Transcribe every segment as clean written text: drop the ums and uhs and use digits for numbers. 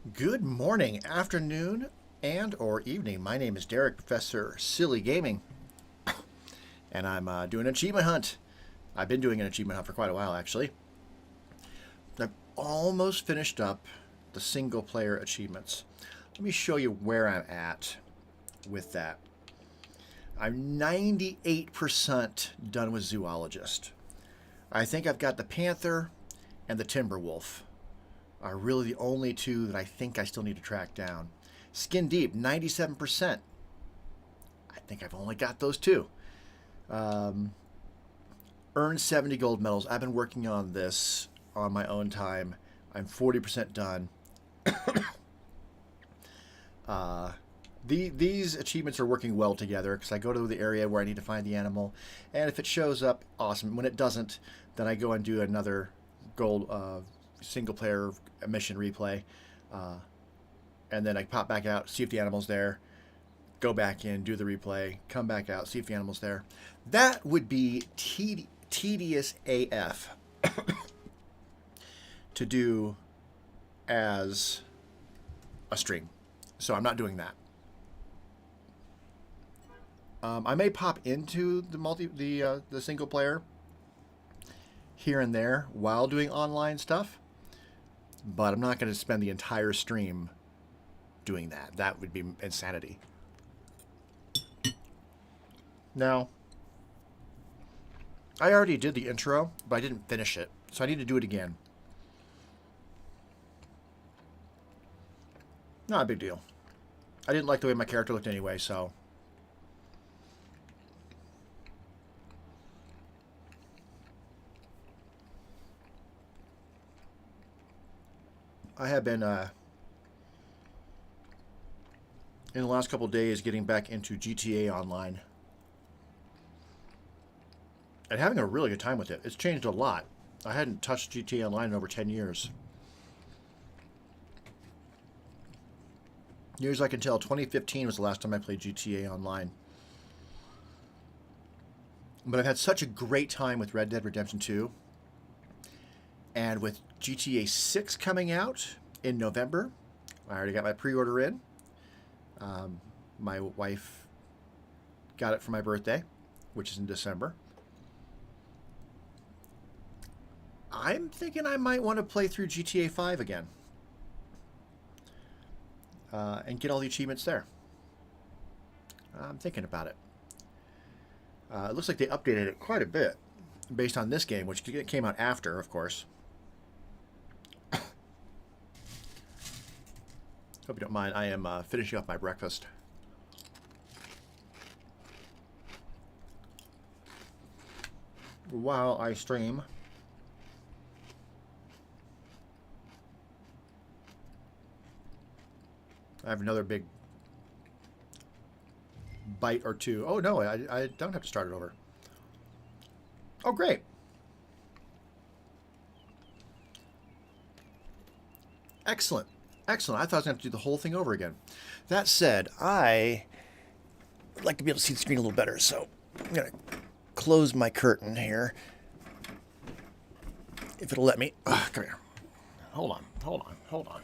Good morning, afternoon, and or evening. My name is Derek, Professor Silly Gaming, and I'm doing an achievement hunt. I've been doing an achievement hunt for quite a while, actually. I've almost finished up the single-player achievements. Let me show you where I'm at with that. I'm 98% done with Zoologist. I think I've got the Panther and the Timber Wolf are really the only two that I think I still need to track down. Skin Deep, 97%. I think I've only got those two. Earn 70 gold medals. I've been working on this on my own time. I'm 40% done. These achievements are working well together because I go to the area where I need to find the animal, and if it shows up, awesome. When it doesn't, then I go and do another gold single player mission replay, and then I pop back out, see if the animal's there, go back in, do the replay, come back out, see if the animal's there. That would be tedious AF to do as a stream, so I'm not doing that. I may pop into the single player here and there while doing online stuff, but I'm not going to spend the entire stream doing that. That would be insanity. Now, I already did the intro, but I didn't finish it, so I need to do it again. Not a big deal. I didn't like the way my character looked anyway, so... I have been, in the last couple of days, getting back into GTA Online. And having a really good time with it. It's changed a lot. I hadn't touched GTA Online in over 10 years. Near as I can tell, 2015 was the last time I played GTA Online. But I've had such a great time with Red Dead Redemption 2. And with GTA 6 coming out in November, I already got my pre-order in. My wife got it for my birthday, which is in December. I'm thinking I might want to play through GTA 5 again. And get all the achievements there. I'm thinking about it. It looks like they updated it quite a bit based on this game, which came out after, of course. Hope you don't mind. I am finishing up my breakfast. While I stream. I have another big bite or two. Oh, no, I don't have to start it over. Oh, great. Excellent. Excellent. I thought I was going to have to do the whole thing over again. That said, I would like to be able to see the screen a little better, so I'm going to close my curtain here. If it'll let me. Come here. Hold on. Hold on. Hold on.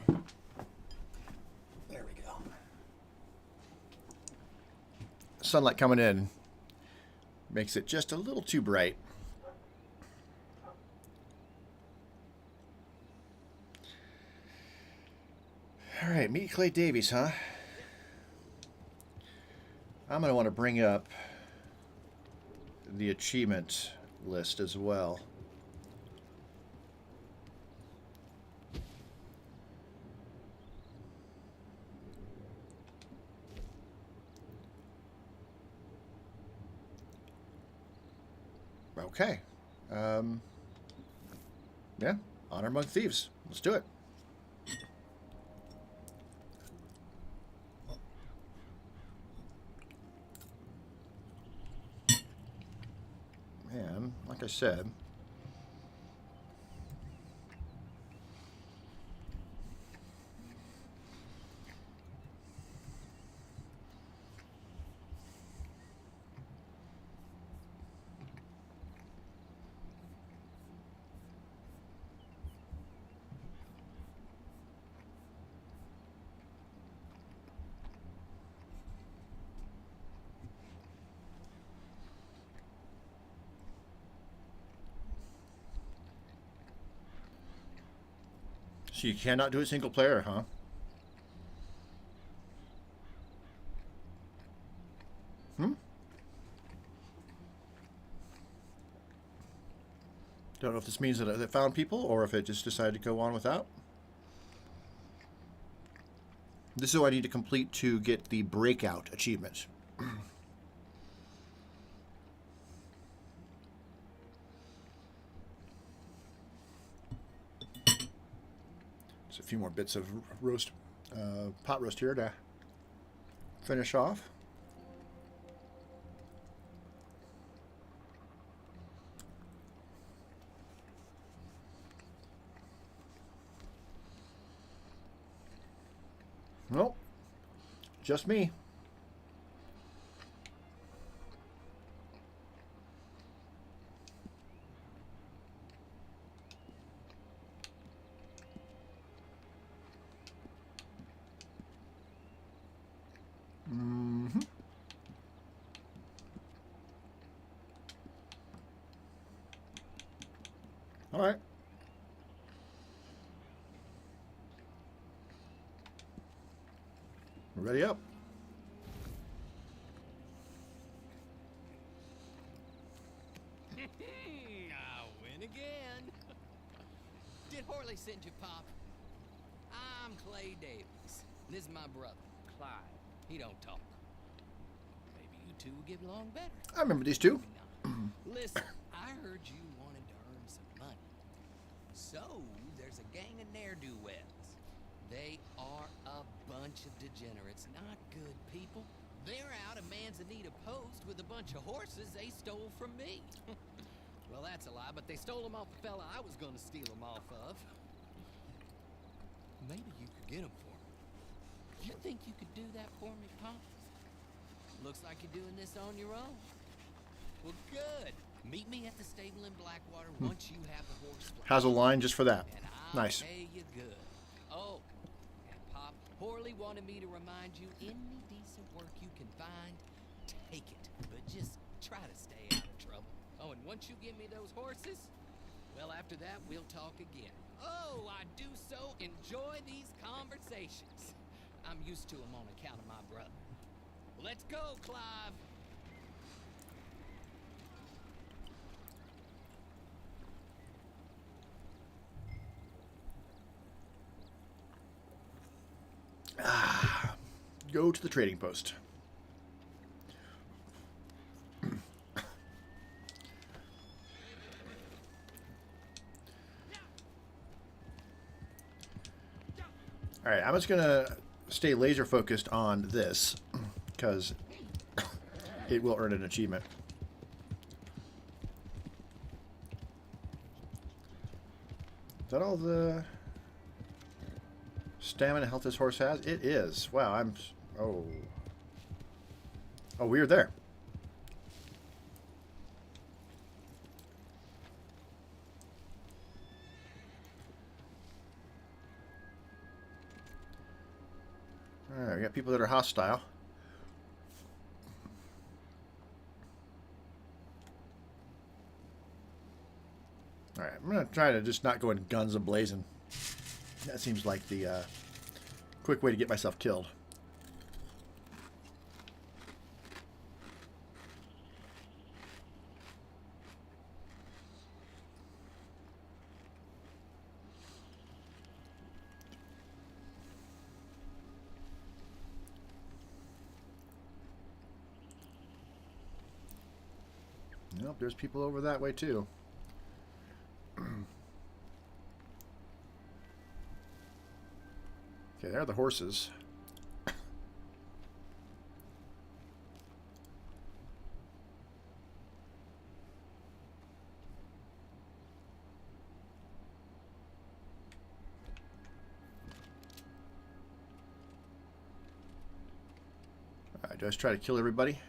There we go. Sunlight coming in makes it just a little too bright. All right, meet Clay Davies, huh? I'm going to want to bring up the achievement list as well. Okay. Yeah, Honor Among Thieves. Let's do it. Man, like I said, So you cannot do it single player, huh? Hmm? Don't know if this means that it found people or if it just decided to go on without. This is what I need to complete to get the breakout achievement. Just a few more bits of roast, pot roast here to finish off. Nope, just me. Mm-hmm. All right. Ready up. I win again. Did Horley send you, Pop? I'm Clay Davies. This is my brother, Clyde. He don't talk. Maybe you two will get along better. I remember these two. Listen, I heard you wanted to earn some money. So, there's a gang of ne'er-do-wells. They are a bunch of degenerates, not good people. They're out of Manzanita Post with a bunch of horses they stole from me. Well, that's a lie, but they stole them off the fella I was gonna steal them off of. Maybe you could get them for me. You think you could do that for me, Pop? Looks like you're doing this on your own. Well, good. Meet me at the stable in Blackwater once you have the horse fly. Has a line just for that. And I'll Nice. pay you good. Oh, and Pop, Horley wanted me to remind you, any decent work you can find, take it. But just try to stay out of trouble. Oh, and once you give me those horses, well, after that, we'll talk again. Oh, I do so enjoy these conversations. I'm used to them on account of my brother. Let's go, Clive. Go to the trading post. All right, I'm just gonna stay laser focused on this because it will earn an achievement. Is that all the stamina health this horse has? It is. Wow, I'm... Oh. Oh, we're there. Alright, we got people that are hostile. Alright, I'm going to try to just not go in guns a-blazing. That seems like the quick way to get myself killed. Nope, there's people over that way too. Okay, there are the horses. Alright, do I just try to kill everybody?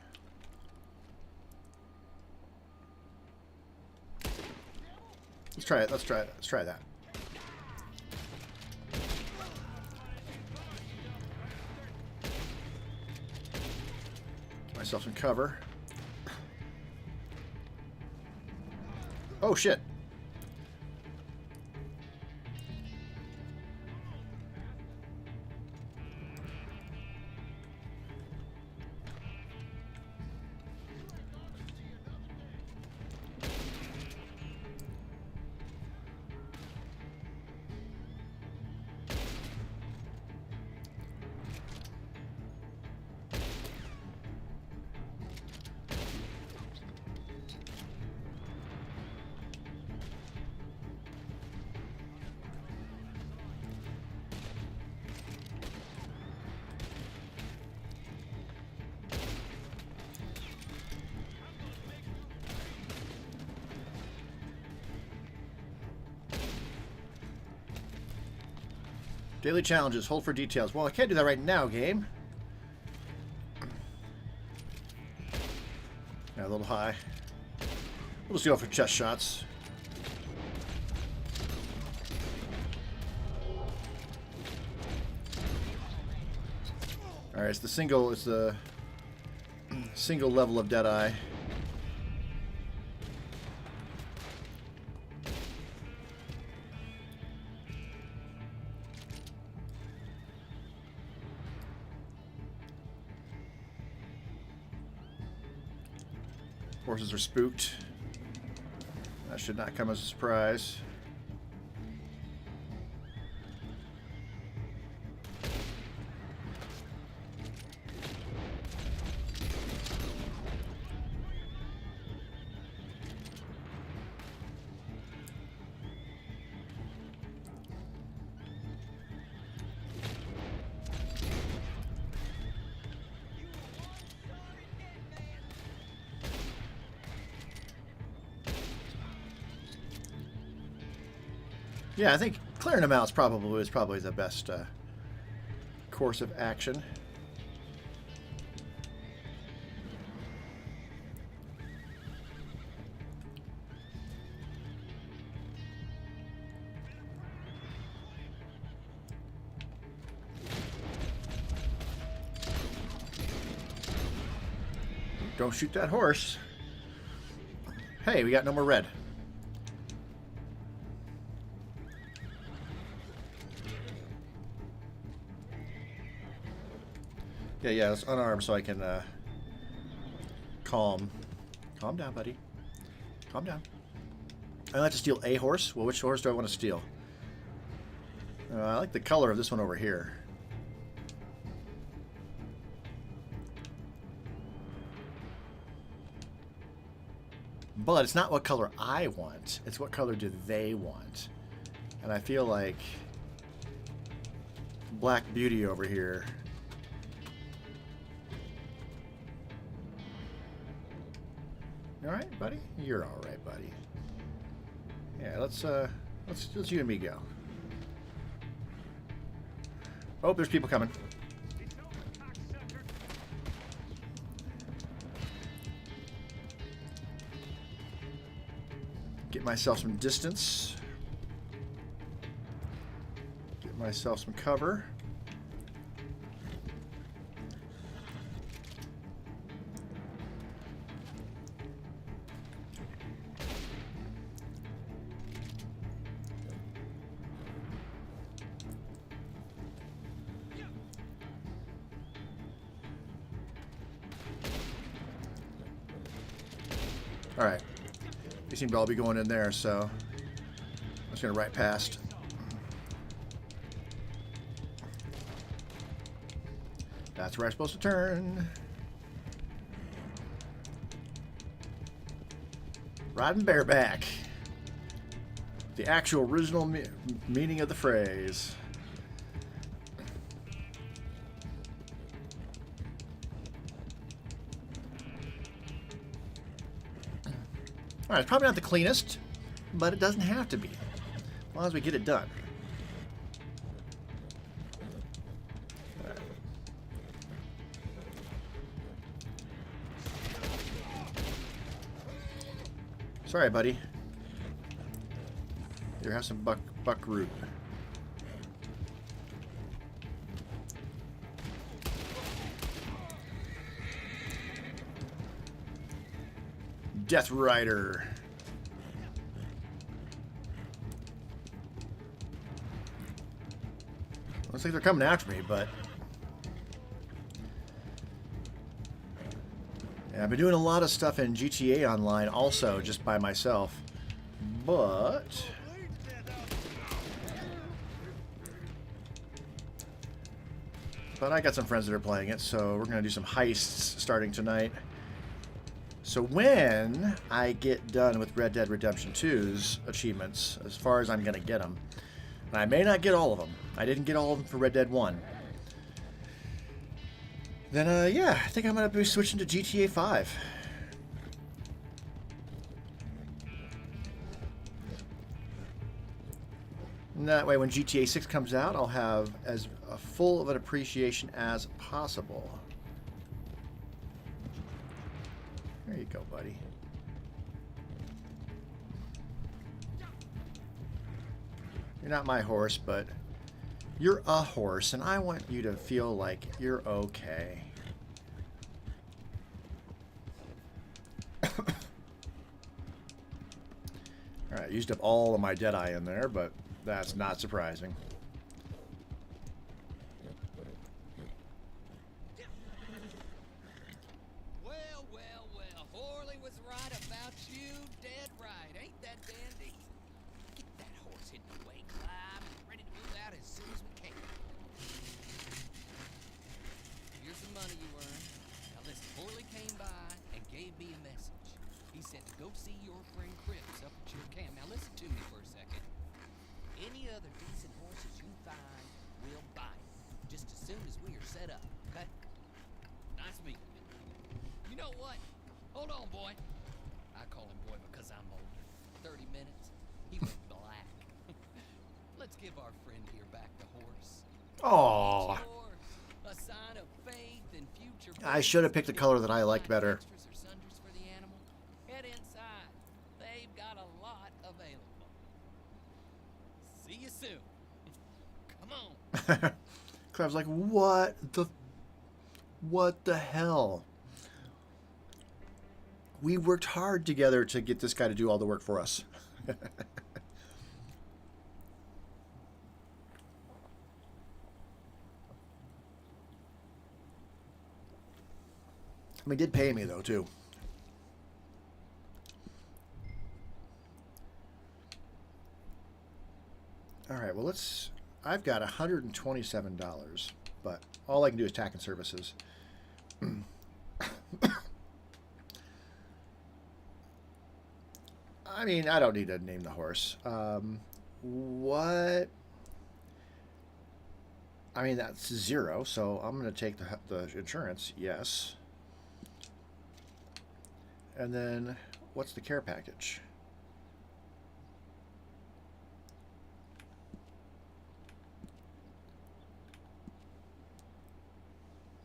Let's try it, let's try it, let's try that. Myself in cover. Oh shit. Daily challenges. Hold for details. Well, I can't do that right now, game. Yeah, a little high. We'll just go for chest shots. All right, it's the single level of Deadeye. Horses are spooked. That should not come as a surprise. Yeah, I think clearing them out is probably the best course of action. Don't shoot that horse. Hey, we got no more red. Yeah, it's unarmed so I can calm down, buddy. Calm down. I'd like to steal a horse. Well, which horse do I want to steal? I like the color of this one over here. But it's not what color I want. It's what color do they want. And I feel like Black Beauty over here. You all right, buddy? You're all right, buddy. Yeah, let's you and me go. Oh, there's people coming. Get myself some distance. Get myself some cover. All right. They seem to all be going in there, so I'm just going to right past. That's where I'm supposed to turn. Riding bareback. The actual original meaning of the phrase. Alright, it's probably not the cleanest, but it doesn't have to be, as long as we get it done. Right. Sorry, buddy. Here, have some buckroot. Death Rider. Looks like they're coming after me, but yeah, I've been doing a lot of stuff in GTA Online also, just by myself. But I got some friends that are playing it, so we're gonna do some heists starting tonight. So when I get done with Red Dead Redemption 2's achievements, as far as I'm going to get them, and I may not get all of them. I didn't get all of them for Red Dead 1. Then, yeah, I think I'm going to be switching to GTA 5. And that way, when GTA 6 comes out, I'll have as full of an appreciation as possible. There you go, buddy. You're not my horse, but you're a horse, and I want you to feel like you're okay. Alright, used up all of my Deadeye in there, but that's not surprising. Well, well, well. Horley was right about you. Dead right. Ain't that dandy? Get that horse hidden away, Clive, and ready to move out as soon as we can. Here's the money you earned. Now listen, Horley came by and gave me a message. He said to go see your friend Cripps up at your camp. Now listen to me for a second. Any other decent horses you find, we'll buy them. Just as soon as we are set up, okay? Nice meeting you. You know what? Hold on, boy. I call him boy because I'm older. 30 minutes, he went black. Let's give our friend here back the horse. Aww. It's yours. A sign of faith and future. I should have picked a color that I liked better. Extras or sundries for the animal. Head inside. They've got a lot available. See you soon. Come on. Clive's like, what the hell? We worked hard together to get this guy to do all the work for us. I mean, he did pay me though, too. All right, well, I've got $127, but all I can do is tack and services. I mean, I don't need to name the horse. What? I mean, that's 0, so I'm going to take the insurance, yes. And then, what's the care package?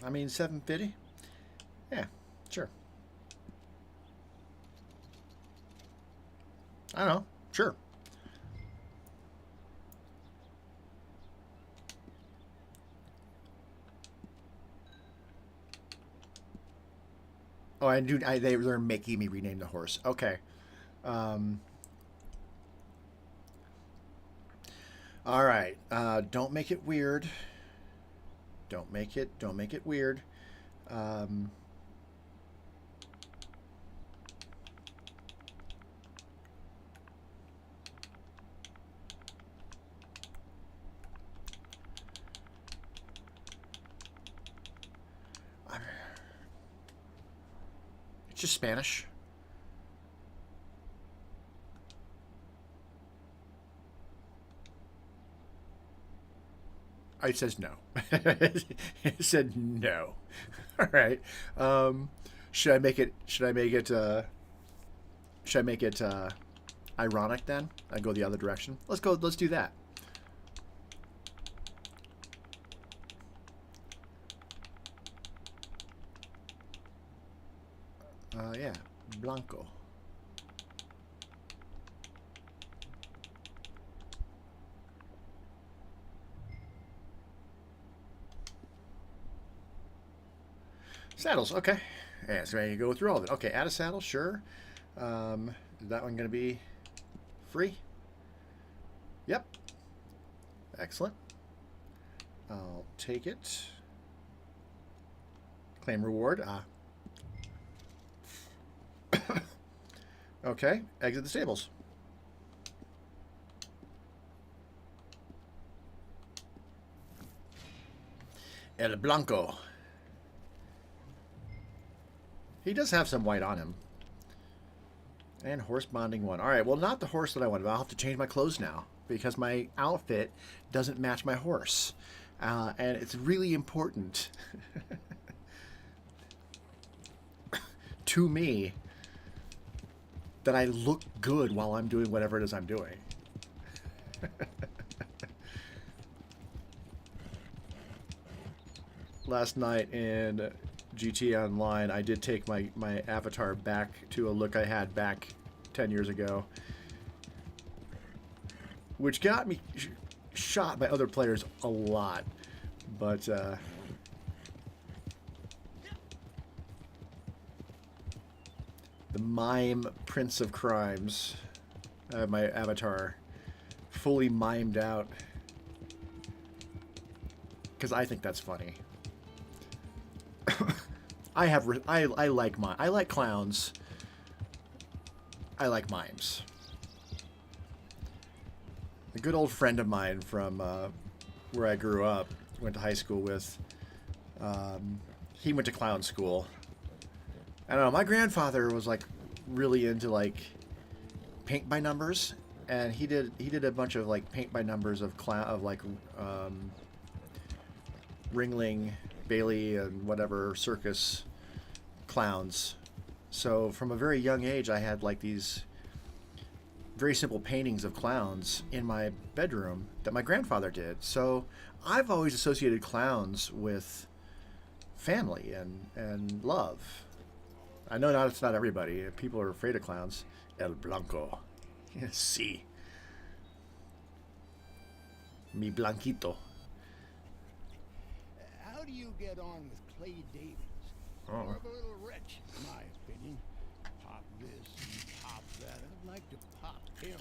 I mean, $750? Yeah, sure. I don't know. Sure. Oh, they're making me rename the horse. Okay. All right. Don't make it weird. Don't make it weird. It's just Spanish. It says no. It said no. All right. Should I make it ironic then? I go the other direction. Let's do that. Yeah, Blanco. Saddles, okay. Yeah, so you go through all of it. Okay, add a saddle, sure. Is that one going to be free? Yep. Excellent. I'll take it. Claim reward. Okay, exit the stables. El Blanco. He does have some white on him. And horse bonding 1. All right, well, not the horse that I wanted. I'll have to change my clothes now because my outfit doesn't match my horse. And it's really important to me that I look good while I'm doing whatever it is I'm doing. last night in GT Online, I did take my avatar back to a look I had back 10 years ago, which got me shot by other players a lot. But the mime Prince of Crimes, my avatar fully mimed out, because I think that's funny. I like clowns. I like mimes. A good old friend of mine from where I grew up, went to high school with, he went to clown school. I don't know, my grandfather was like really into like paint by numbers, and he did a bunch of like paint by numbers of Ringling, Bailey, and whatever circus clowns. So from a very young age, I had like these very simple paintings of clowns in my bedroom that my grandfather did. So I've always associated clowns with family and love. I know it's not everybody. People are afraid of clowns. El Blanco. Sí. Mi Blanquito. How do you get on with Clay Davies? Oh. More of a little wretch, in my opinion. Pop this and pop that. I'd like to pop him,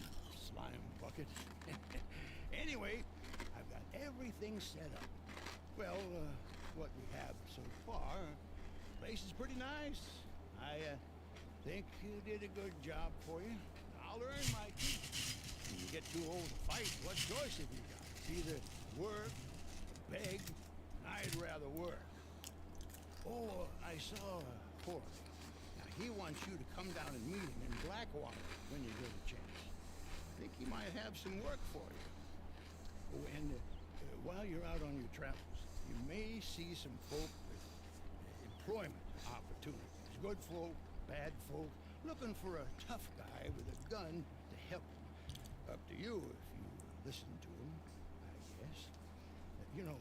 slime bucket. Anyway, I've got everything set up. Well, what we have so far, the place is pretty nice. I think you did a good job for you. I'll earn my keep. When you get too old to fight, what choice have you got? It's either work, beg. I'd rather work. Oh, I saw Horace. Now, he wants you to come down and meet him in Blackwater when you get a chance. I think he might have some work for you. Oh, and while you're out on your travels, you may see some folk with employment opportunities. Good folk, bad folk, looking for a tough guy with a gun to help them. Up to you if you listen to him, I guess. You know,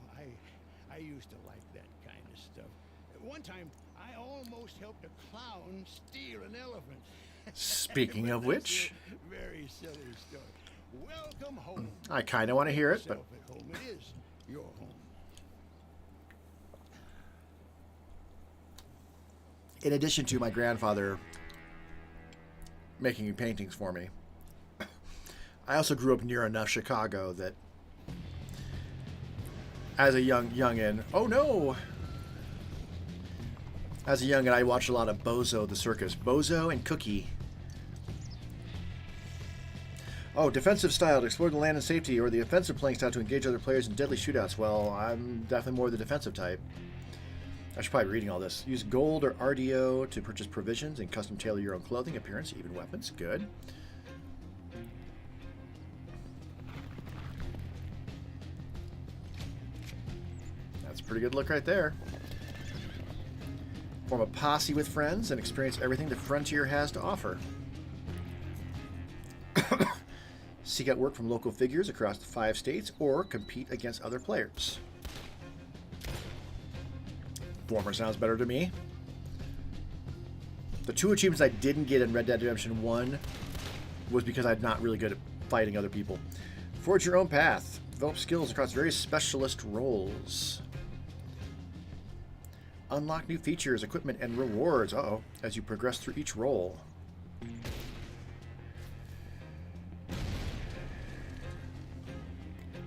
I used to like that kind of stuff. At one time, I almost helped a clown steal an elephant. Speaking of which, very silly story. Welcome home. I kind of want to hear it, but At home it is your home. in addition to my grandfather making paintings for me, I also grew up near enough Chicago that as a youngin', oh no! As a youngin', I watched a lot of Bozo the Circus. Bozo and Cookie. Oh, defensive style to explore the land in safety, or the offensive playing style to engage other players in deadly shootouts. Well, I'm definitely more the defensive type. I should probably be reading all this. Use gold or RDO to purchase provisions and custom tailor your own clothing, appearance, even weapons. Good. That's a pretty good look right there. Form a posse with friends and experience everything the Frontier has to offer. Seek out work from local figures across the 5 states or compete against other players. Former sounds better to me. The 2 achievements I didn't get in Red Dead Redemption 1 was because I'm not really good at fighting other people. Forge your own path. Develop skills across various specialist roles. Unlock new features, equipment, and rewards as you progress through each role.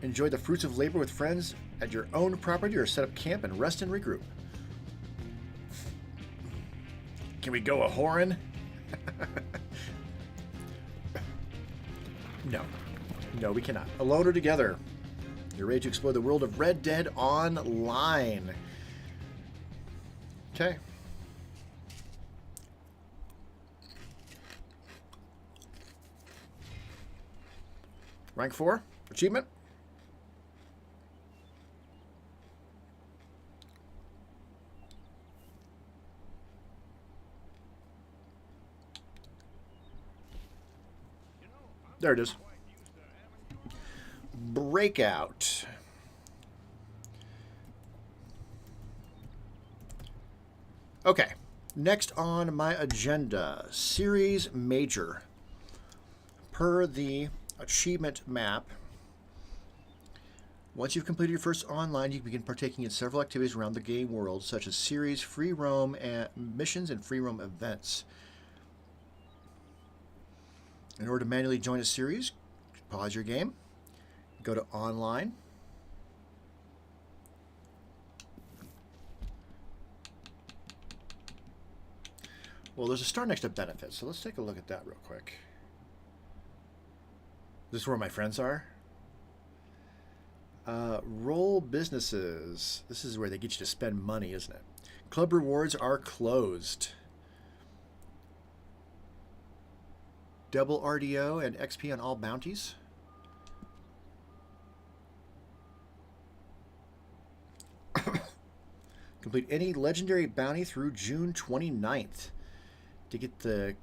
Enjoy the fruits of labor with friends at your own property or set up camp and rest and regroup. Can we go a whoring? No. No, we cannot. Alone or together. You're ready to explore the world of Red Dead Online. Okay. Rank 4. Achievement. There it is. Breakout. Okay, next on my agenda, Series Major. Per the achievement map, once you've completed your first online, you can begin partaking in several activities around the game world, such as series, free roam missions, and free roam events. In order to manually join a series, pause your game, go to online. Well, there's a star next to benefits, so let's take a look at that real quick. This is where my friends are. Roll businesses. This is where they get you to spend money, isn't it? Club rewards are closed. Double RDO and XP on all bounties. Complete any legendary bounty through June 29th to get the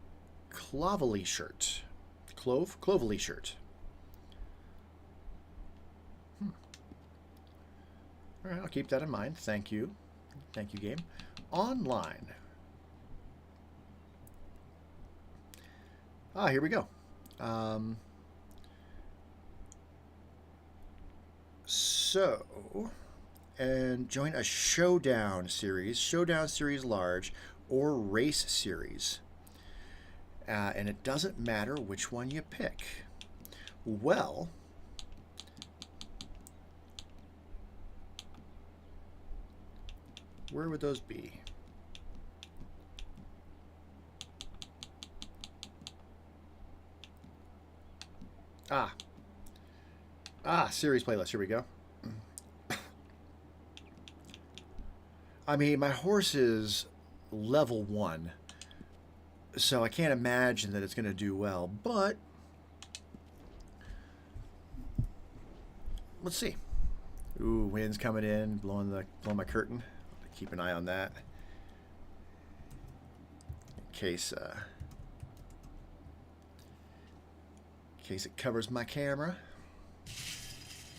Clovely shirt. Clovely shirt. All right, I'll keep that in mind. Thank you. Thank you, game. Online. Here we go. And join a showdown series large, or race series. And it doesn't matter which one you pick. Well, where would those be? Series playlist. Here we go. I mean, my horse is level 1, so I can't imagine that it's going to do well, but let's see. Ooh, wind's coming in, blowing my curtain. Keep an eye on that in case it covers my camera.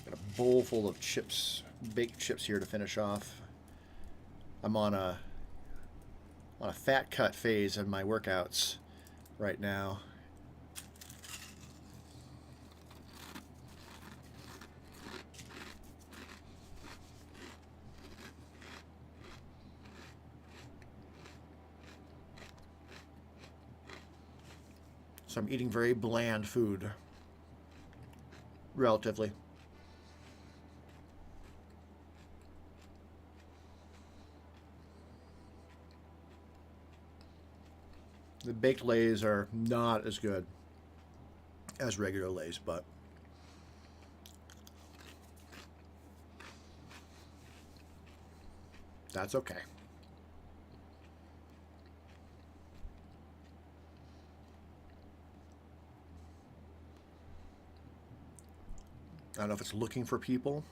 Got a bowl full of chips, baked chips here to finish off. I'm on a fat cut phase of my workouts right now. So I'm eating very bland food, relatively. The baked Lays are not as good as regular Lays, but that's okay. I don't know if it's looking for people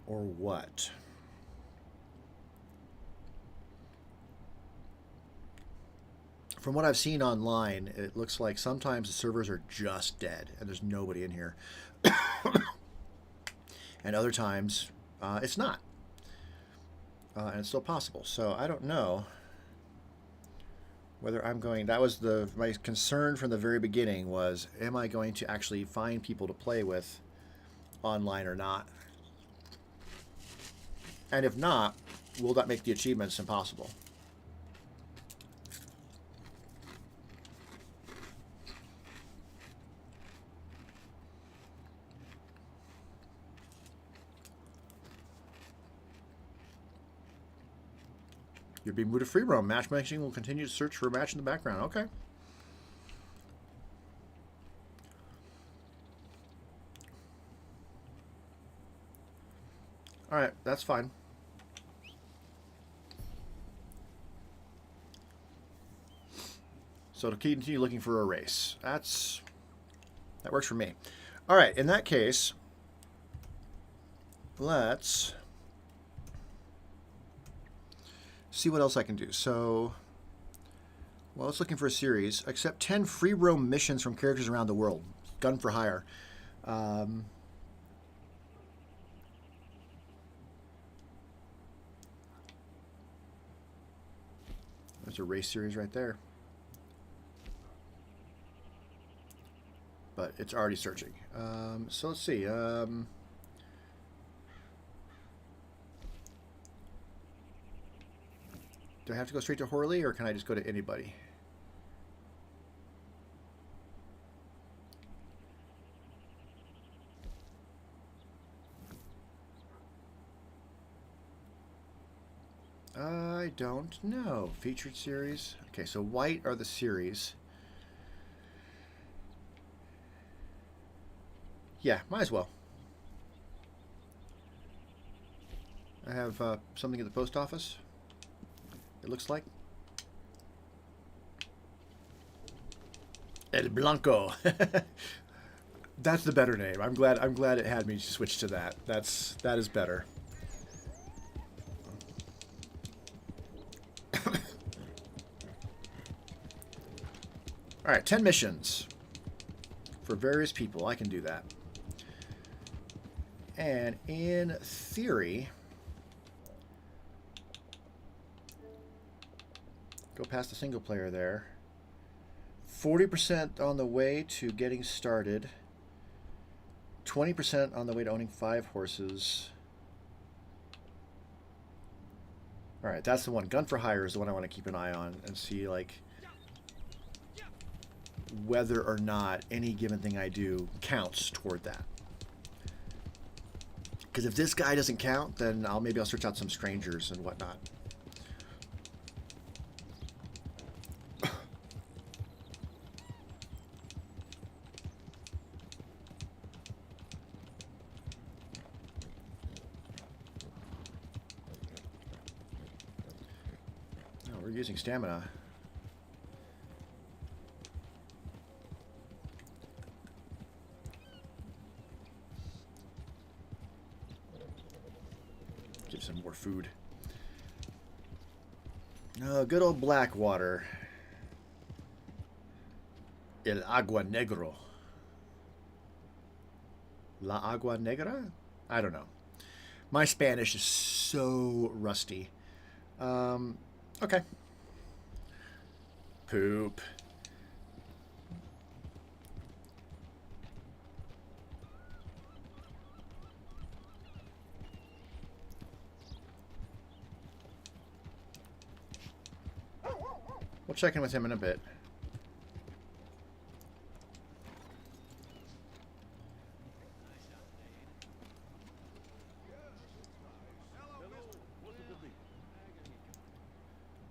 or what. From what I've seen online, it looks like sometimes the servers are just dead and there's nobody in here. And other times, it's not. And it's still possible. So I don't know whether I'm going... That was my concern from the very beginning was, am I going to actually find people to play with online or not? And if not, will that make the achievements impossible? You're being moved to free roam. Matchmaking will continue to search for a match in the background. Okay. All right, that's fine. So to continue looking for a race. That works for me. All right, in that case, let's see what else I can do. So, well, it's looking for a series. Accept 10 free roam missions from characters around the world. Gun for hire. There's a race series right there. But it's already searching. So let's see. Do I have to go straight to Horley, or can I just go to anybody? I don't know. Featured series. Okay, so white are the series. Yeah, might as well. I have something at the post office. It looks like El Blanco. That's the better name. I'm glad it had me switch to that. That is better. All right, 10 missions for various people. I can do that. And in theory, go past the single player there. 40% on the way to getting started. 20% on the way to owning 5 horses. All right, that's the one. Gun for Hire is the one I want to keep an eye on and see, like, whether or not any given thing I do counts toward that. Because if this guy doesn't count, then maybe I'll search out some strangers and whatnot. Oh, we're using stamina. Give some more food. No, good old Blackwater. El Agua Negro. La Agua Negra? I don't know. My Spanish is so rusty. Okay. Poop. We'll check in with him in a bit.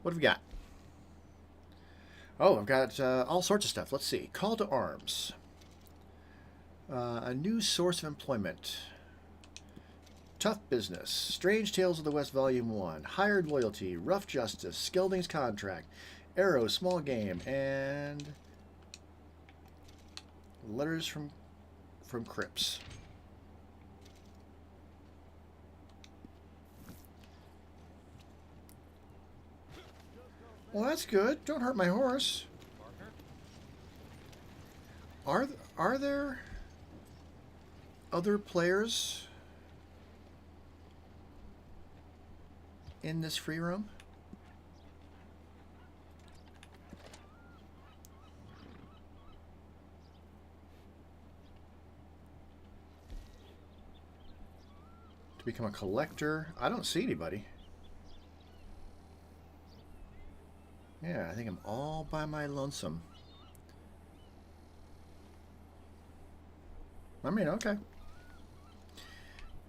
What have we got? Oh, I've got all sorts of stuff. Let's see. Call to arms. A new source of employment. Tough Business. Strange Tales of the West Volume 1. Hired Loyalty. Rough Justice. Skelding's Contract. Arrow, Small Game, and Letters from Crips. Well, that's good. Don't hurt my horse. Are there other players in this free room? To become a collector? I don't see anybody. Yeah, I think I'm all by my lonesome. I mean, okay.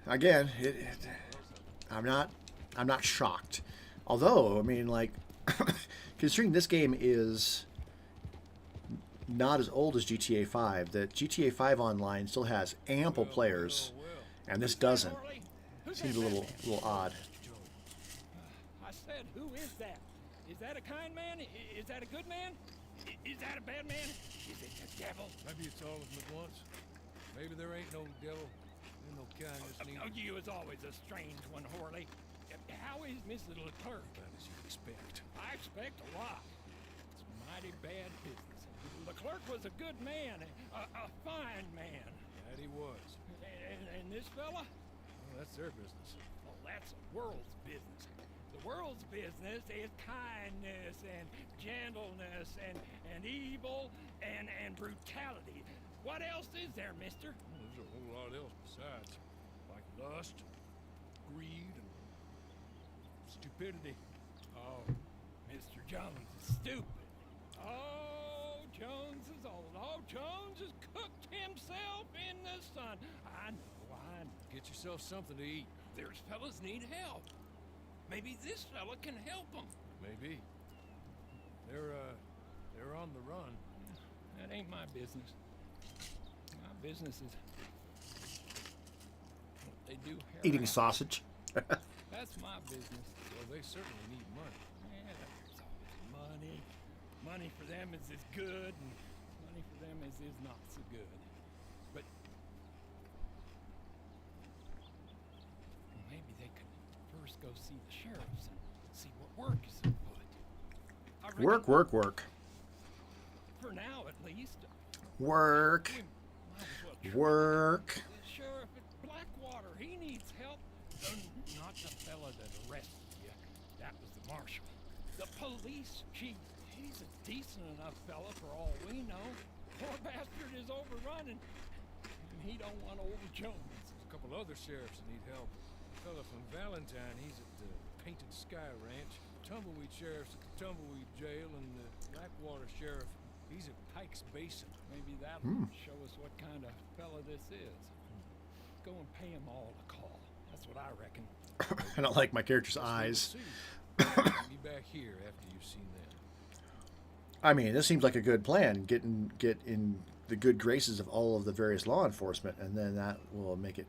Again, I'm not shocked. Although, I mean, like, considering this game is not as old as GTA 5, that GTA 5 Online still has ample players, and this doesn't. Seems a little odd. I said, who is that? Is that a kind man? Is that a good man? Is that a bad man? Is it the devil? Maybe it's all of them at once. Maybe there ain't no devil, ain't no kindness neither. You is always a strange one, Horley. How is Mrs. Leclerc? Bad as you'd expect. I expect a lot. It's mighty bad business. Leclerc was a good man, a fine man. That he was. And this fella? Well, that's their business. Well, that's the world's business. The world's business is kindness and gentleness and evil and brutality. What else is there, mister? Well, there's a whole lot else besides. Like lust, greed, and stupidity. Oh, Mr. Jones is stupid. Oh, Jones is old. Oh, Jones has cooked himself in the sun. I know. Get yourself something to eat. There's fellas need help. Maybe this fella can help them. Maybe. They're on the run. That ain't my business. My business is what they do here. Eating sausage. That's my business. Well, they certainly need money. Yeah, there's always money. Money for them is as good, and money for them is not so good. But maybe they could first go see the sheriffs and see what work is afoot. I reckon Work. for now, at least. Work. We might as well try. Work. The sheriff at Blackwater, he needs help. Not the fella that arrested you. That was the marshal. The police chief. He's a decent enough fella for all we know. Poor bastard is overrun, and he don't want old Jones. There's a couple other sheriffs that need help. A fella from Valentine, he's at the Painted Sky Ranch. Tumbleweed sheriff's at the Tumbleweed Jail, and the Blackwater sheriff, he's at Pike's Basin. Maybe that'll show us what kind of fella this is. Go and pay them all a call. That's what I reckon. I don't like my character's eyes. Be back here after you've seen them. I mean, this seems like a good plan. Get in the good graces of all of the various law enforcement, and then that will make it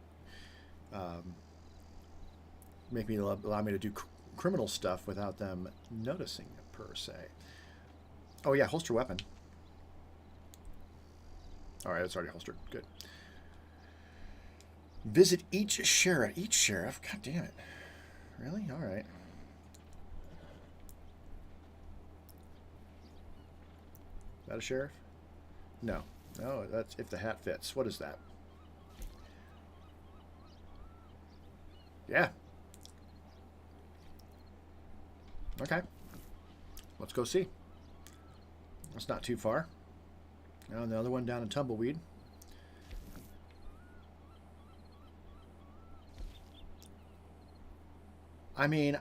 allow me to do criminal stuff without them noticing per se. Oh yeah, holster weapon. All right, it's already holstered. Good. Visit each sheriff. Each sheriff. God damn it. Really? All right. Is that a sheriff? No. No, that's if the hat fits. What is that? Yeah. Okay. Let's go see. That's not too far. Now the other one down in Tumbleweed. I mean,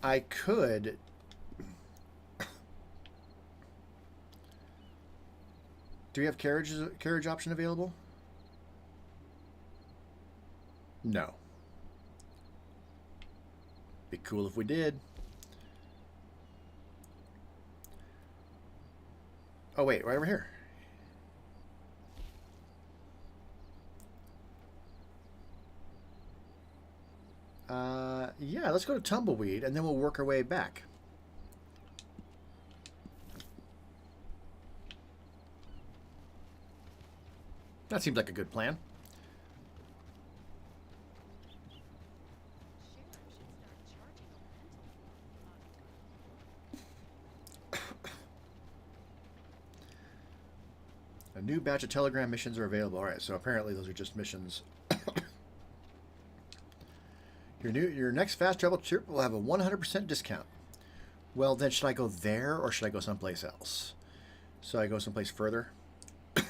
I could. Do we have carriage option available? No. Be cool if we did. Oh wait, right over here. Yeah, let's go to Tumbleweed, and then we'll work our way back. That seems like a good plan. A new batch of telegram missions are available. All right, so apparently those are just missions. Your next fast travel trip will have a 100% discount. Well, then should I go there or should I go someplace else? So I go someplace further. Is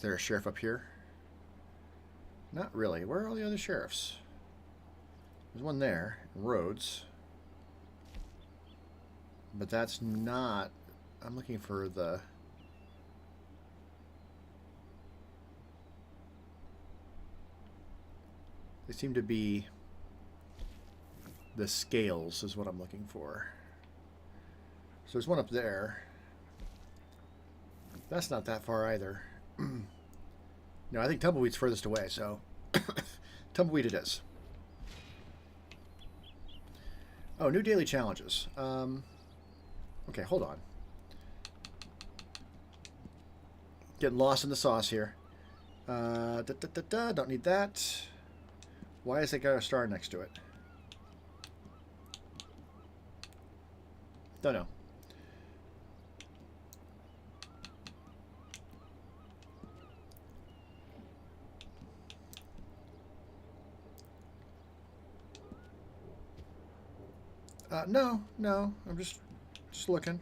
there a sheriff up here? Not really. Where are all the other sheriffs? There's one there, Rhodes. But that's not... I'm looking for the... They seem to be... The scales is what I'm looking for. So there's one up there. That's not that far either. No, I think Tumbleweed's furthest away, so... Tumbleweed it is. Oh, new daily challenges. Okay, hold on. Getting lost in the sauce here. Don't need that. Why has it got a star next to it? Don't know. No, no. I'm just looking.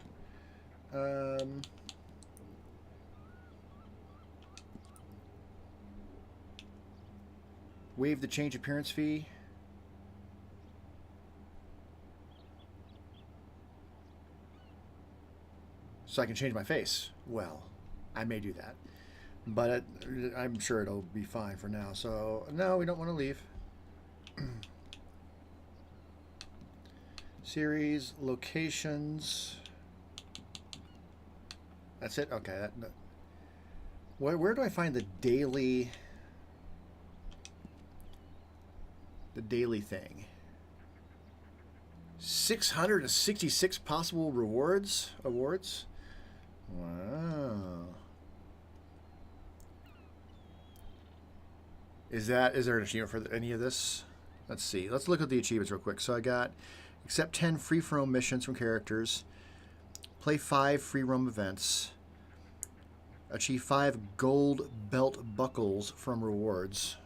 Waive the change appearance fee. So I can change my face. Well, I may do that. But I'm sure it'll be fine for now. So, no, we don't want to leave. Series, locations. That's it? Okay. Where do I find the daily... The daily thing? 666 possible awards? Wow. Is there an achievement for any of this? Let's see. Let's look at the achievements real quick. So I got accept 10 free roam missions from characters, play 5 free roam events, achieve 5 gold belt buckles from rewards.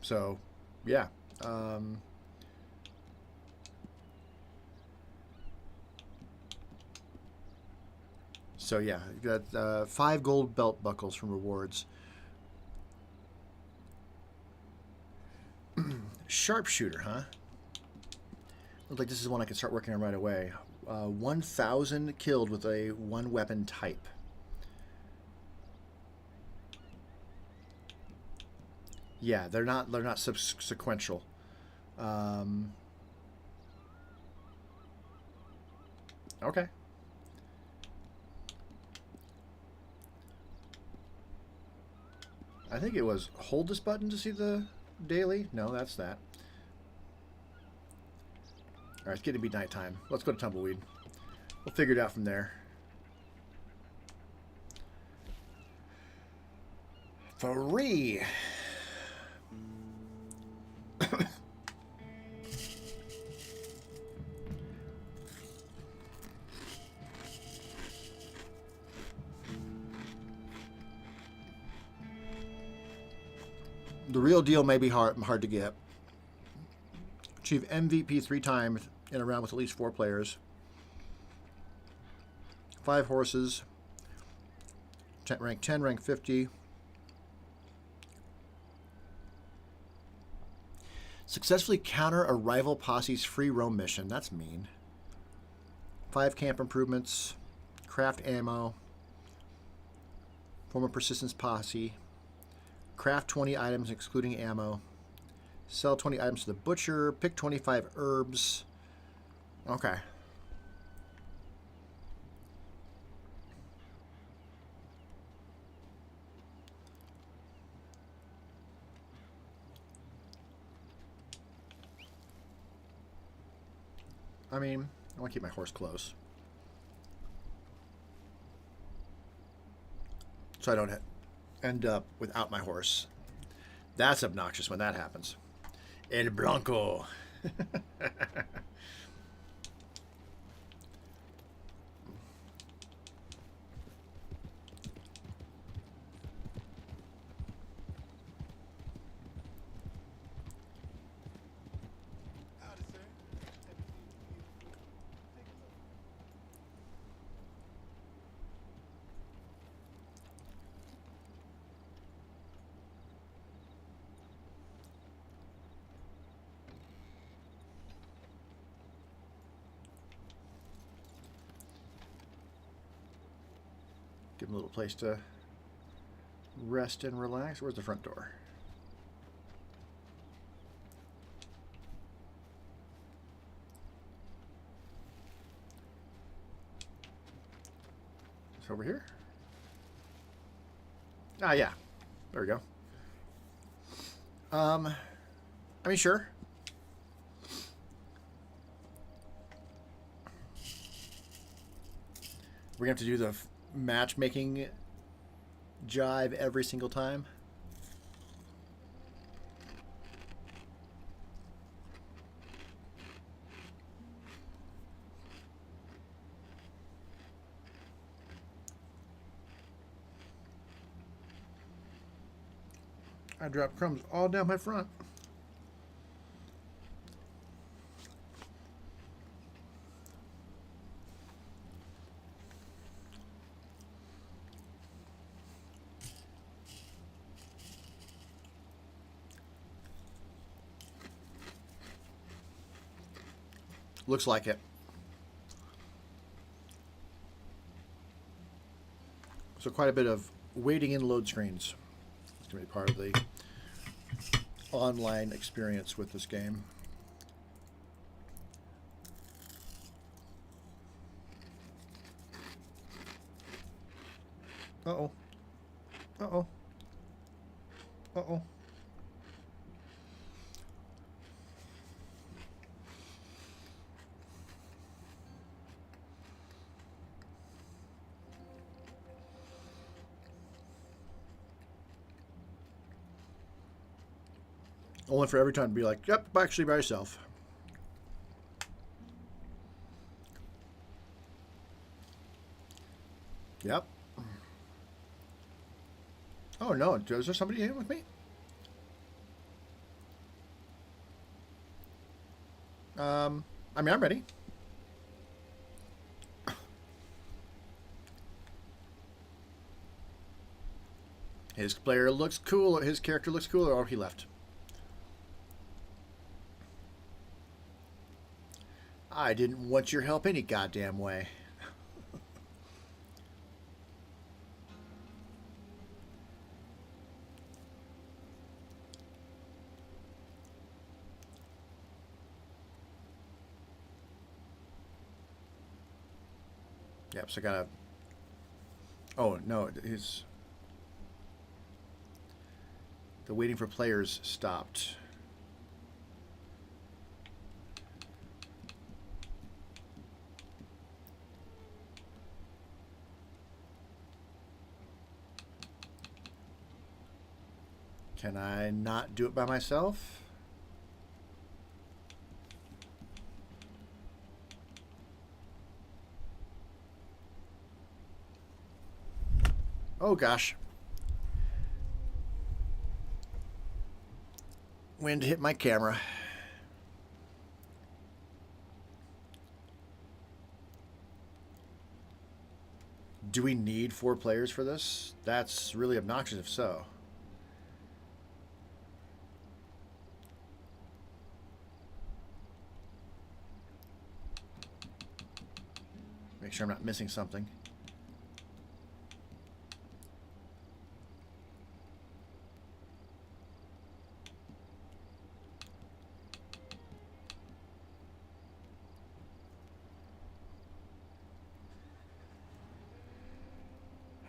So, yeah. So yeah, you got 5 gold belt buckles from rewards. Sharpshooter, huh? Looks like this is one I can start working on right away. 1,000 killed with a 1-weapon type. Yeah, they're not sequential. Okay. I think it was hold this button to see the daily. No, that's that. All right, it's getting to be nighttime. Let's go to Tumbleweed. We'll figure it out from there. Free. The real deal may be hard to get. Achieve MVP 3 times in a round with at least 4 players. 5 horses. Rank 10, rank 50. Successfully counter a rival posse's free roam mission. That's mean. 5 camp improvements. Craft ammo. Form a persistence posse. Craft 20 items excluding ammo. Sell 20 items to the butcher. Pick 25 herbs. Okay. I mean, I want to keep my horse close. So I don't end up without my horse. That's obnoxious when that happens. El Blanco. Give him a little place to rest and relax. Where's the front door? It's over here. Ah, yeah. There we go. I mean, sure. We're going to have to do the matchmaking jive every single time. I dropped crumbs all down my front. Looks like it. So quite a bit of waiting in load screens. It's going to be part of the online experience with this game. Uh-oh. Uh-oh. Uh-oh. Only for every time to be like, yep, actually by yourself. Yep. Oh no, is there somebody in with me? I mean, I'm ready. His player looks cool. His character looks cooler. Oh, he left. I didn't want your help any goddamn way. Yep, so I gotta... Oh, no, his... The waiting for players stopped. Can I not do it by myself? Oh gosh. Wind hit my camera. Do we need 4 players for this? That's really obnoxious if so. Make sure I'm not missing something.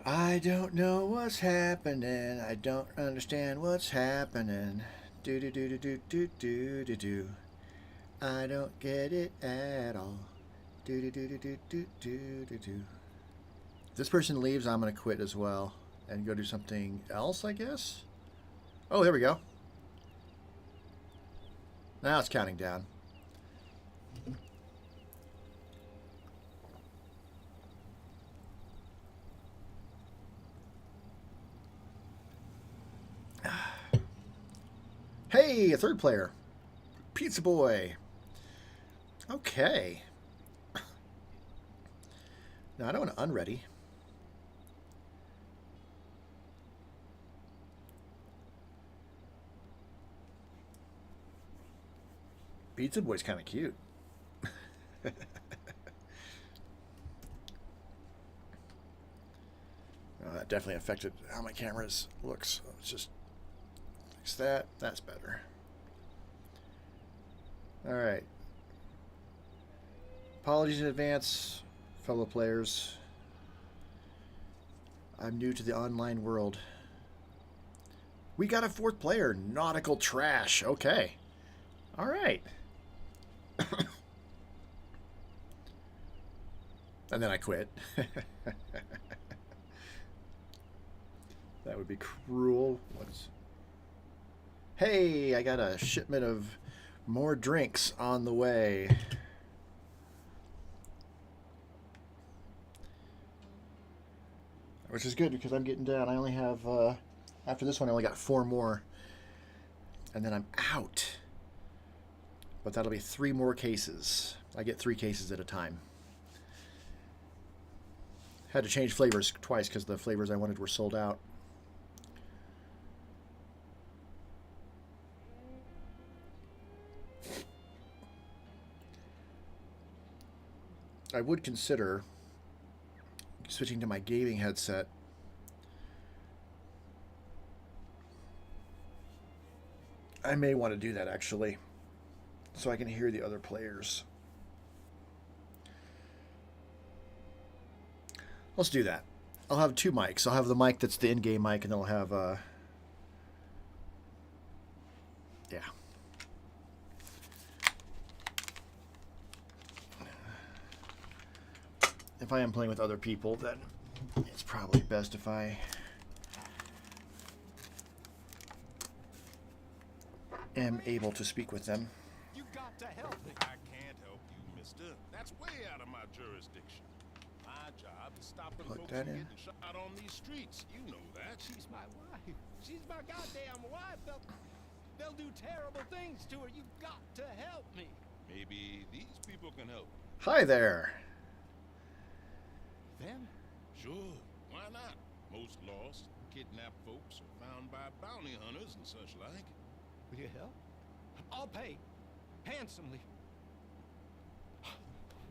I don't know what's happening. I don't understand what's happening. Do do do do do do do do do. I don't get it at all. Do do do do do do do do do. If this person leaves, I'm gonna quit as well and go do something else, I guess. Oh, there we go. Now it's counting down. Hey, a 3rd player. Pizza Boy. Okay. No, I don't want to unready. Pizza Boy's kind of cute. Oh, that definitely affected how my camera looks. Let's just fix that. That's better. All right. Apologies in advance, fellow players. I'm new to the online world. We got a 4th player, Nautical Trash. Okay. All right. And then I quit. That would be cruel. Hey, I got a shipment of more drinks on the way. Which is good because I'm getting down. I only have, after this one, I only got 4 more. and then I'm out. But that'll be 3 more cases. I get 3 cases at a time. Had to change flavors twice because the flavors I wanted were sold out. I would consider switching to my gaming headset. I may want to do that actually, so I can hear the other players. Let's do that. I'll have 2 mics. I'll have the mic that's the in-game mic, and then I'll have yeah. If I am playing with other people, then it's probably best if I am able to speak with them. You got to help me. I can't help you, mister. That's way out of my jurisdiction. My job is stopping Plug folks that from in. getting shot on these streets. You know that. She's my wife. She's my goddamn wife. They'll do terrible things to her. You've got to help me. Maybe these people can help. Hi there. Them? Sure, why not? Most lost, kidnapped folks are found by bounty hunters and such like. Will you help? I'll pay. Handsomely.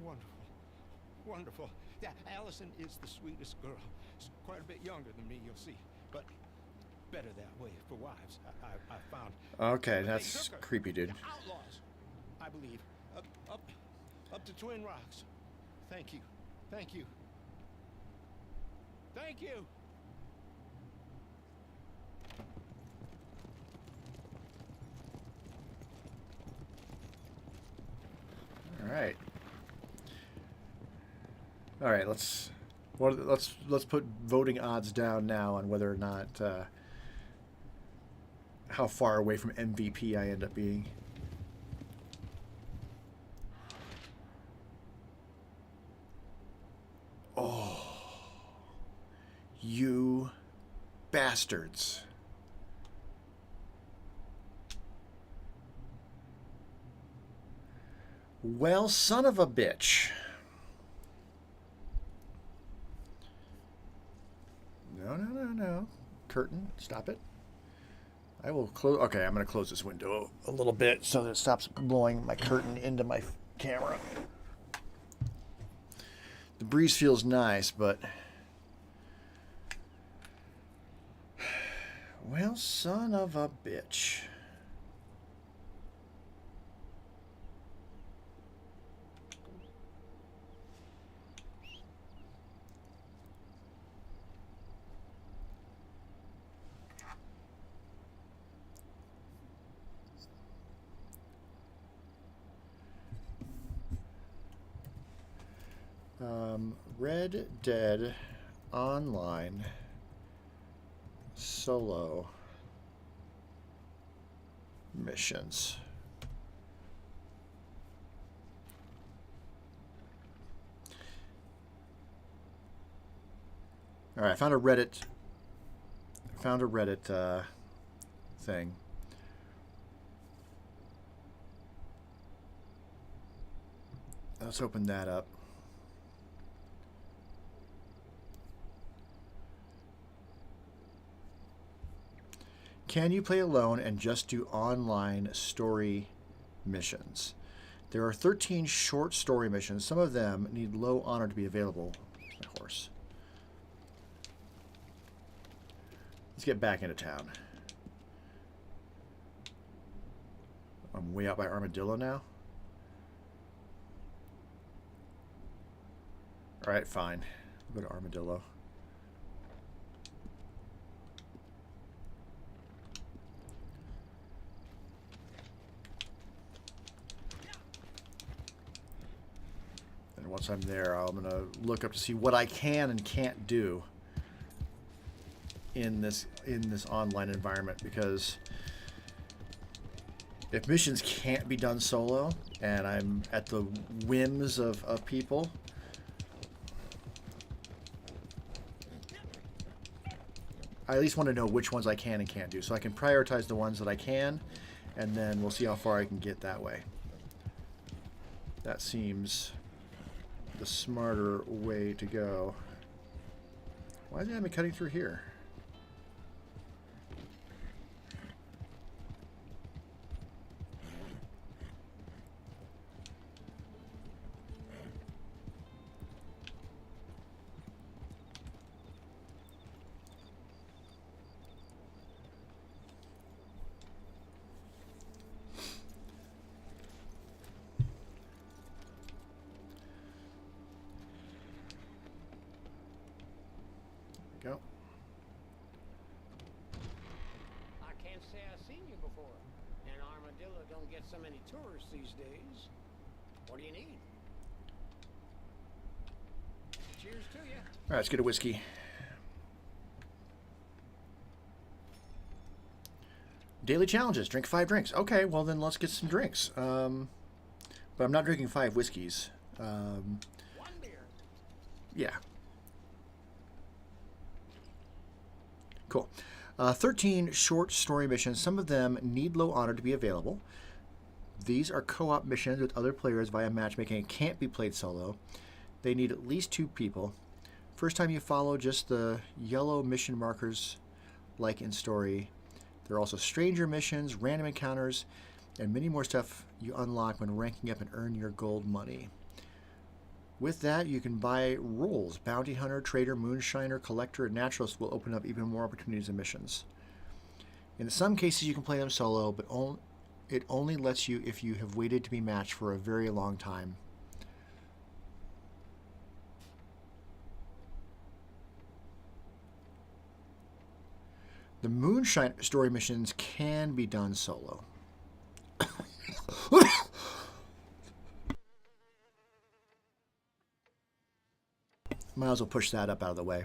Wonderful. Wonderful. Yeah, Allison is the sweetest girl. She's quite a bit younger than me, you'll see. But better that way for wives, I found. Okay, But that's they took her. creepy, dude. Outlaws, I believe. Up to Twin Rocks. Thank you. Thank you. Thank you. All right. Let's put voting odds down now on whether or not how far away from MVP I end up being. Oh, you bastards. Well, son of a bitch. No. Curtain, stop it. I will close. Okay, I'm going to close this window a little bit so that it stops blowing my curtain into my camera. The breeze feels nice, but... Well, son of a bitch. Red Dead Online solo missions. All right, I found a Reddit thing. Let's open that up. Can you play alone and just do online story missions? There are 13 short story missions. Some of them need low honor to be available. My horse. Let's get back into town. I'm way out by Armadillo now. All right, fine. We'll go to Armadillo. Once I'm there, I'm going to look up to see what I can and can't do in this online environment, because if missions can't be done solo and I'm at the whims of people, I at least want to know which ones I can and can't do, so I can prioritize the ones that I can, and then we'll see how far I can get that way. That seems the smarter way to go. Why isn't it having me cutting through here? Go. I can't say I've seen you before. And Armadillo don't get so many tourists these days. What do you need? Cheers to you. All right, let's get a whiskey. Daily challenges. Drink 5 drinks. Okay, well then let's get some drinks. But I'm not drinking 5 whiskeys. One beer. Yeah. Cool. 13 short story missions. Some of them need low honor to be available. These are co-op missions with other players via matchmaking and can't be played solo. They need at least 2 people. First time you follow just the yellow mission markers like in story. There are also stranger missions, random encounters, and many more stuff you unlock when ranking up and earn your gold money. With that, you can buy roles. Bounty Hunter, Trader, Moonshiner, Collector, and Naturalist will open up even more opportunities and missions. In some cases, you can play them solo, but it only lets you if you have waited to be matched for a very long time. The Moonshine story missions can be done solo. Might as well push that up out of the way.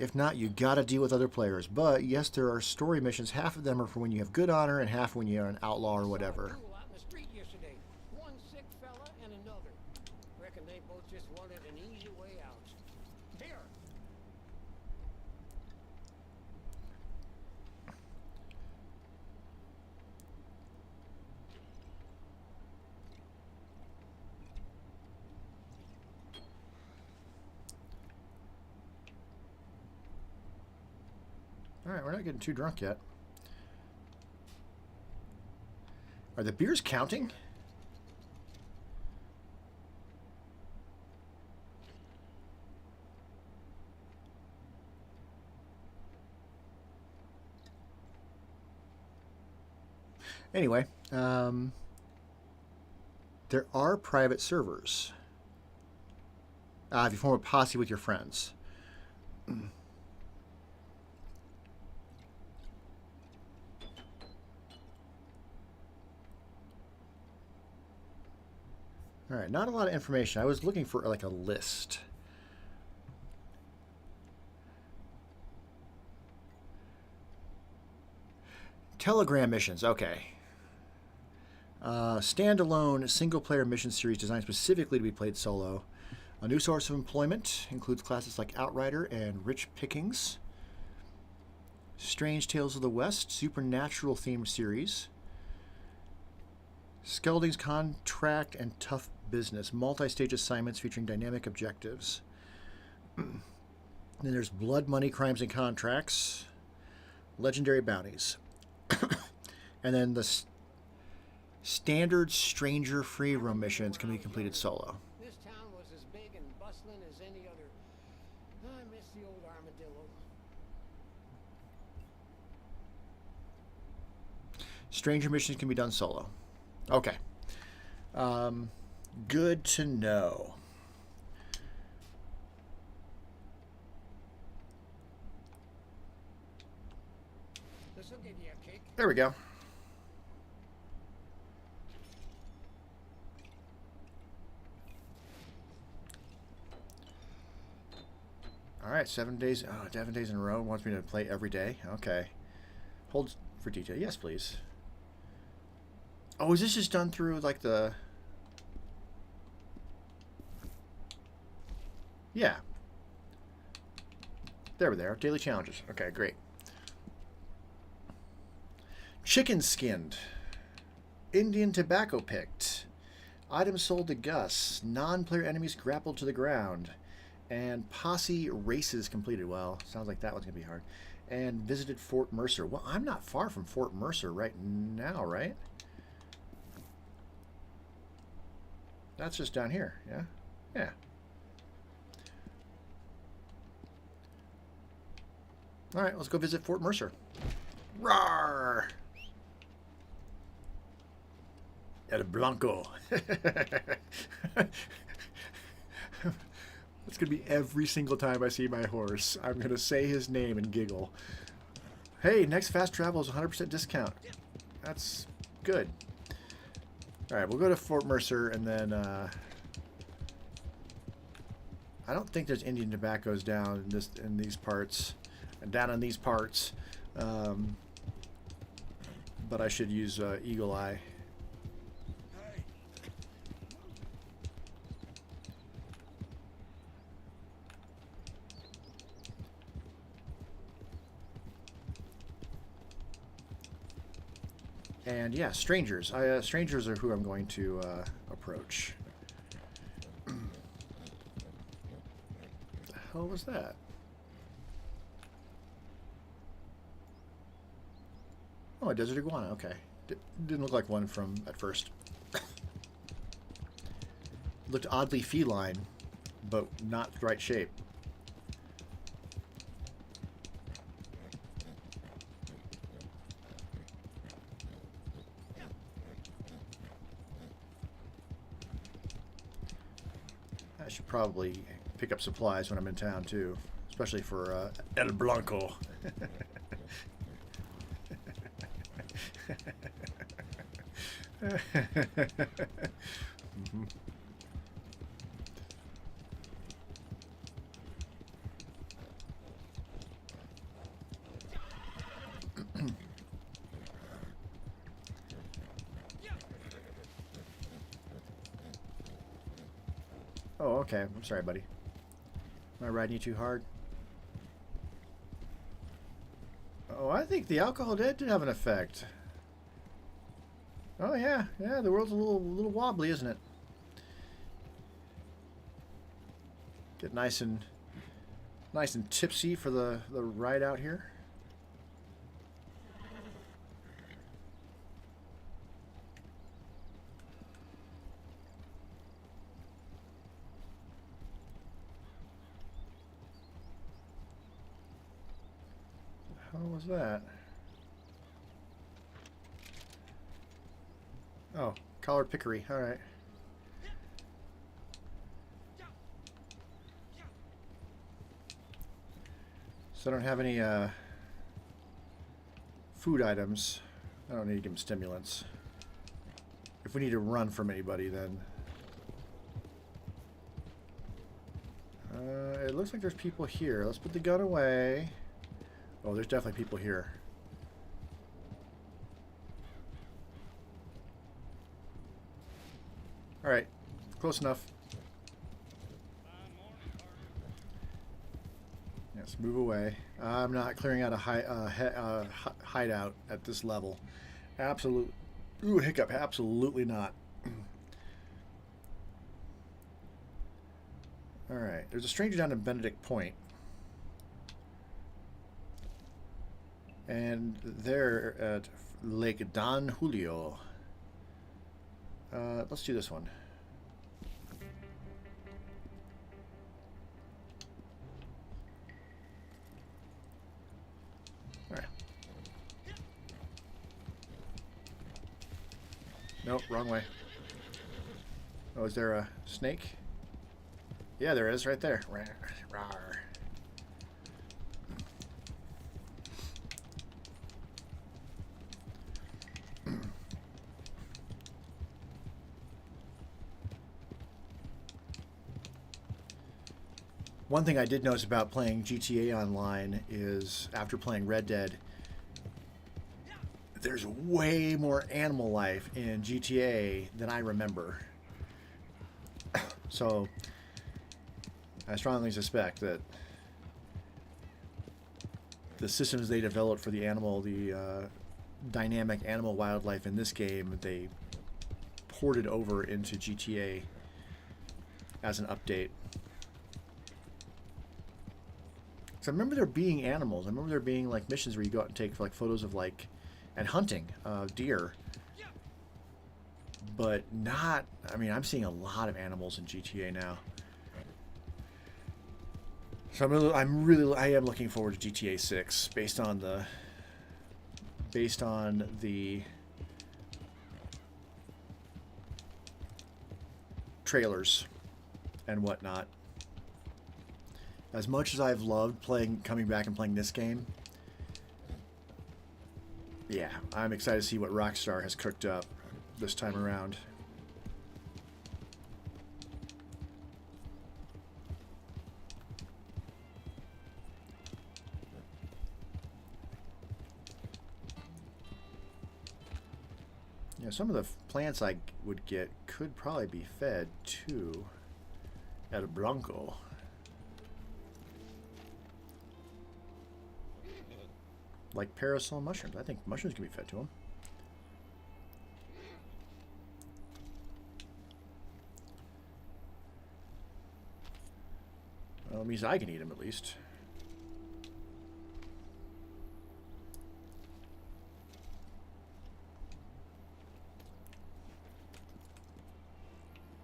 If not, you gotta deal with other players. But yes, there are story missions. Half of them are for when you have good honor, and half when you're an outlaw or whatever. Saw a duel out in the street yesterday. One sick fella and another. Reckon they both just wanted an easy way out. Here. All right, we're not getting too drunk yet. Are the beers counting? Anyway, there are private servers. If you form a posse with your friends. All right, not a lot of information. I was looking for like a list. Telegram missions, okay. Standalone single-player mission series designed specifically to be played solo. A new source of employment includes classes like Outrider and Rich Pickings. Strange Tales of the West, supernatural-themed series. Skelding's Contract and Tough Business, multi-stage assignments featuring dynamic objectives. Then there's Blood Money, Crimes and Contracts, Legendary Bounties. And then the standard Stranger Free Roam missions can be completed solo. This town was as big and bustling as any other. I miss the old Armadillo. Stranger missions can be done solo. Okay. Good to know. This'll give you a kick. There we go. All right, 7 days. 7 days in a row. Wants me to play every day. Okay. Hold for detail. Yes, please. Oh, is this just done through like the? Yeah. There we are. Daily challenges. Okay, great. Chicken skinned. Indian tobacco picked. Items sold to Gus. Non-player enemies grappled to the ground. And posse races completed. Well, sounds like that one's going to be hard. And visited Fort Mercer. Well, I'm not far from Fort Mercer right now, right? That's just down here, yeah? Yeah. All right, let's go visit Fort Mercer. Rawr! El Blanco. It's going to be every single time I see my horse. I'm going to say his name and giggle. Hey, next fast travel is 100% discount. That's good. All right, we'll go to Fort Mercer, and then I don't think there's Indian tobaccos down in these parts, down in these parts. But I should use Eagle Eye. And yeah, strangers. Strangers are who I'm going to approach. The hell was that? Oh, a desert iguana. Okay. Didn't look like one from at first. Looked oddly feline, but not the right shape. I should probably pick up supplies when I'm in town too, especially for El Blanco. Mm-hmm. Oh, okay. I'm sorry, buddy. Am I riding you too hard? Oh, I think the alcohol did have an effect. Oh yeah, yeah. The world's a little wobbly, isn't it? Get nice and tipsy for the ride out here. How was that? Oh, collared pickery. All right. So I don't have any food items. I don't need to give them stimulants. If we need to run from anybody, then it looks like there's people here. Let's put the gun away. Oh, there's definitely people here. All right, close enough. Yes, move away. I'm not clearing out a hideout at this level. Absolute. Ooh, hiccup. Absolutely not. All right, there's a stranger down in Benedict Point. And they're at Lake Don Julio. Let's do this one. All right. Nope, wrong way. Oh, is there a snake? Yeah, there is, right there. Rawr, rawr. One thing I did notice about playing GTA Online is, after playing Red Dead, there's way more animal life in GTA than I remember. So, I strongly suspect that the systems they developed for the dynamic animal wildlife in this game, they ported over into GTA as an update. So I remember there being animals. I remember there being like missions where you go out and take like photos of like and hunting deer. But not, I mean, I'm seeing a lot of animals in GTA now. So I am looking forward to GTA 6 based on the trailers and whatnot. As much as I've loved coming back and playing this game, yeah, I'm excited to see what Rockstar has cooked up this time around. Yeah, some of the plants I would get could probably be fed to El Blanco. Like parasol mushrooms. I think mushrooms can be fed to them. Well, it means I can eat them at least.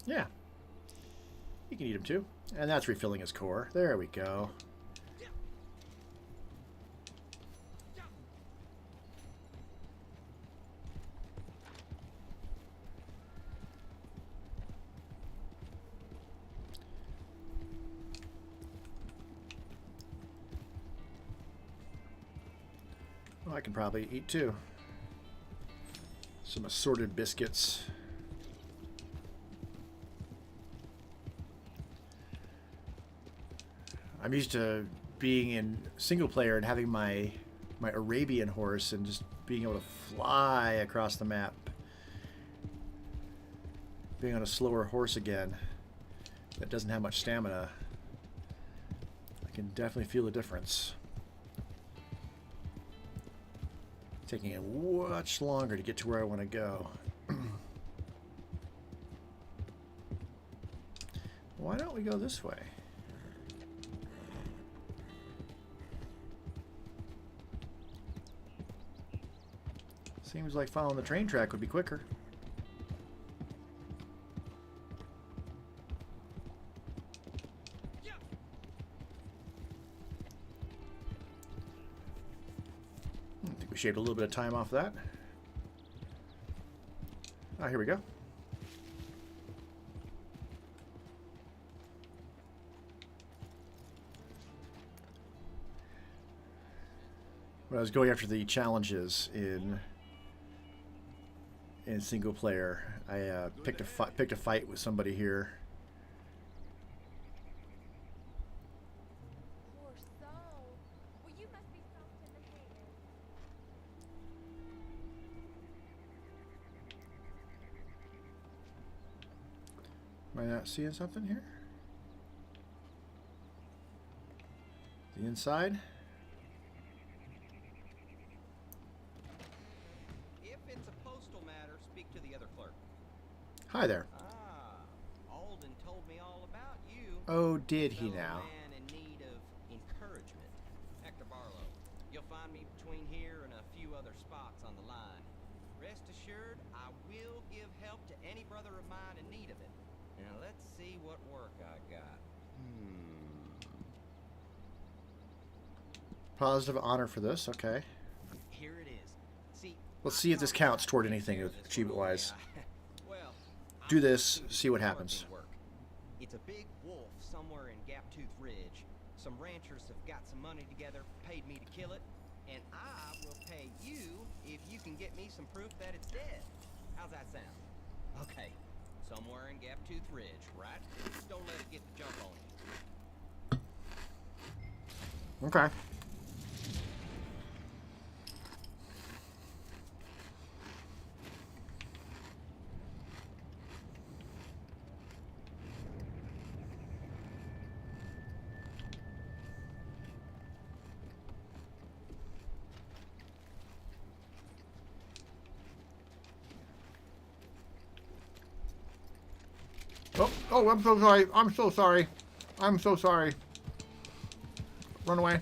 Yeah. You can eat them too. And that's refilling his core. There we go. Well, I can probably eat too. Some assorted biscuits. I'm used to being in single player and having my Arabian horse and just being able to fly across the map. Being on a slower horse again that doesn't have much stamina, I can definitely feel the difference. Taking it much longer to get to where I want to go. Why don't we go this way? Seems like following the train track would be quicker. I think we shaved a little bit of time off that. Ah, here we go. When I was going after the challenges in single player, I picked a fight with somebody here. Poor soul. Well, you must be soft in the head. Am I not seeing something here? The inside? If it's a postal matter, speak to the other clerk. Hi there. Alden told me all about you. Oh, did he Fellow now? Man in need of encouragement. Hector Barlow. You'll find me between here and a few other spots on the line. Rest assured, I will give help to any brother of mine in need of it. Now let's see what work I got. Positive honor for this, okay. Here it is. See, Let's see if this counts toward anything achievement-wise. Well, Do this, see what happens. work. It's a big wolf somewhere in Gaptooth Ridge. Some ranchers have got some money together, paid me to kill it, and I will pay you if you can get me some proof that it's dead. How's that sound? Okay, somewhere in Gaptooth Ridge, right? Just don't let it get the jump on you. Okay. Oh, I'm so sorry. I'm so sorry. I'm so sorry. Run away.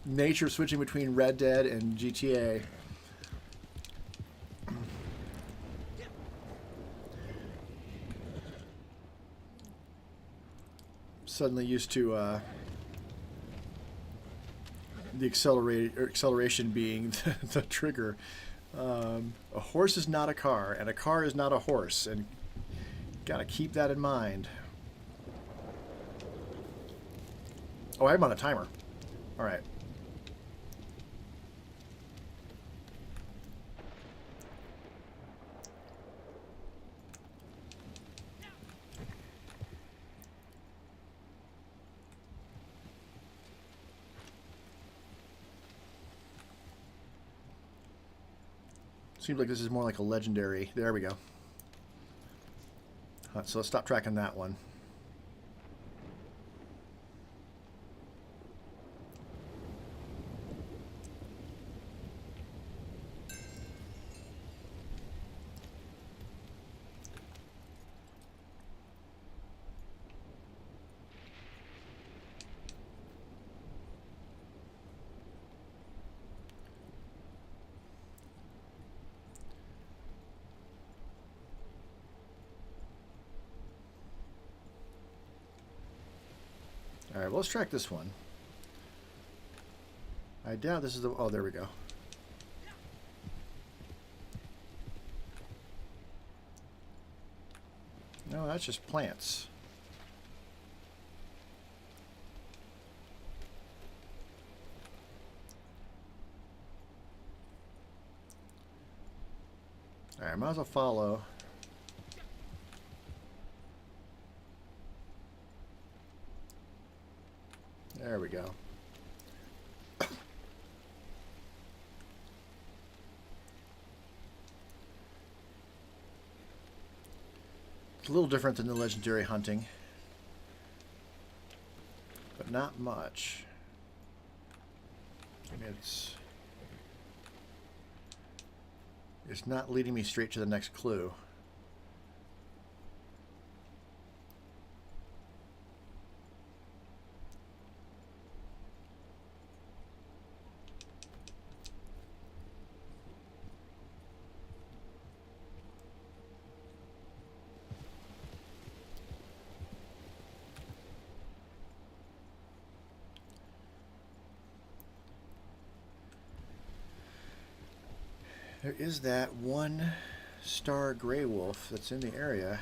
Nature switching between Red Dead and GTA. Suddenly used to the acceleration being the trigger. A horse is not a car, and a car is not a horse, and gotta keep that in mind. Oh, I'm on a timer. All right. Seems like this is more like a legendary. There we go. So let's stop tracking that one. All right, well, let's track this one. I doubt this is the... Oh, there we go. No, that's just plants. All right, might as well follow. There we go. It's a little different than the legendary hunting, but not much. I mean, it's not leading me straight to the next clue. There is that one star gray wolf that's in the area.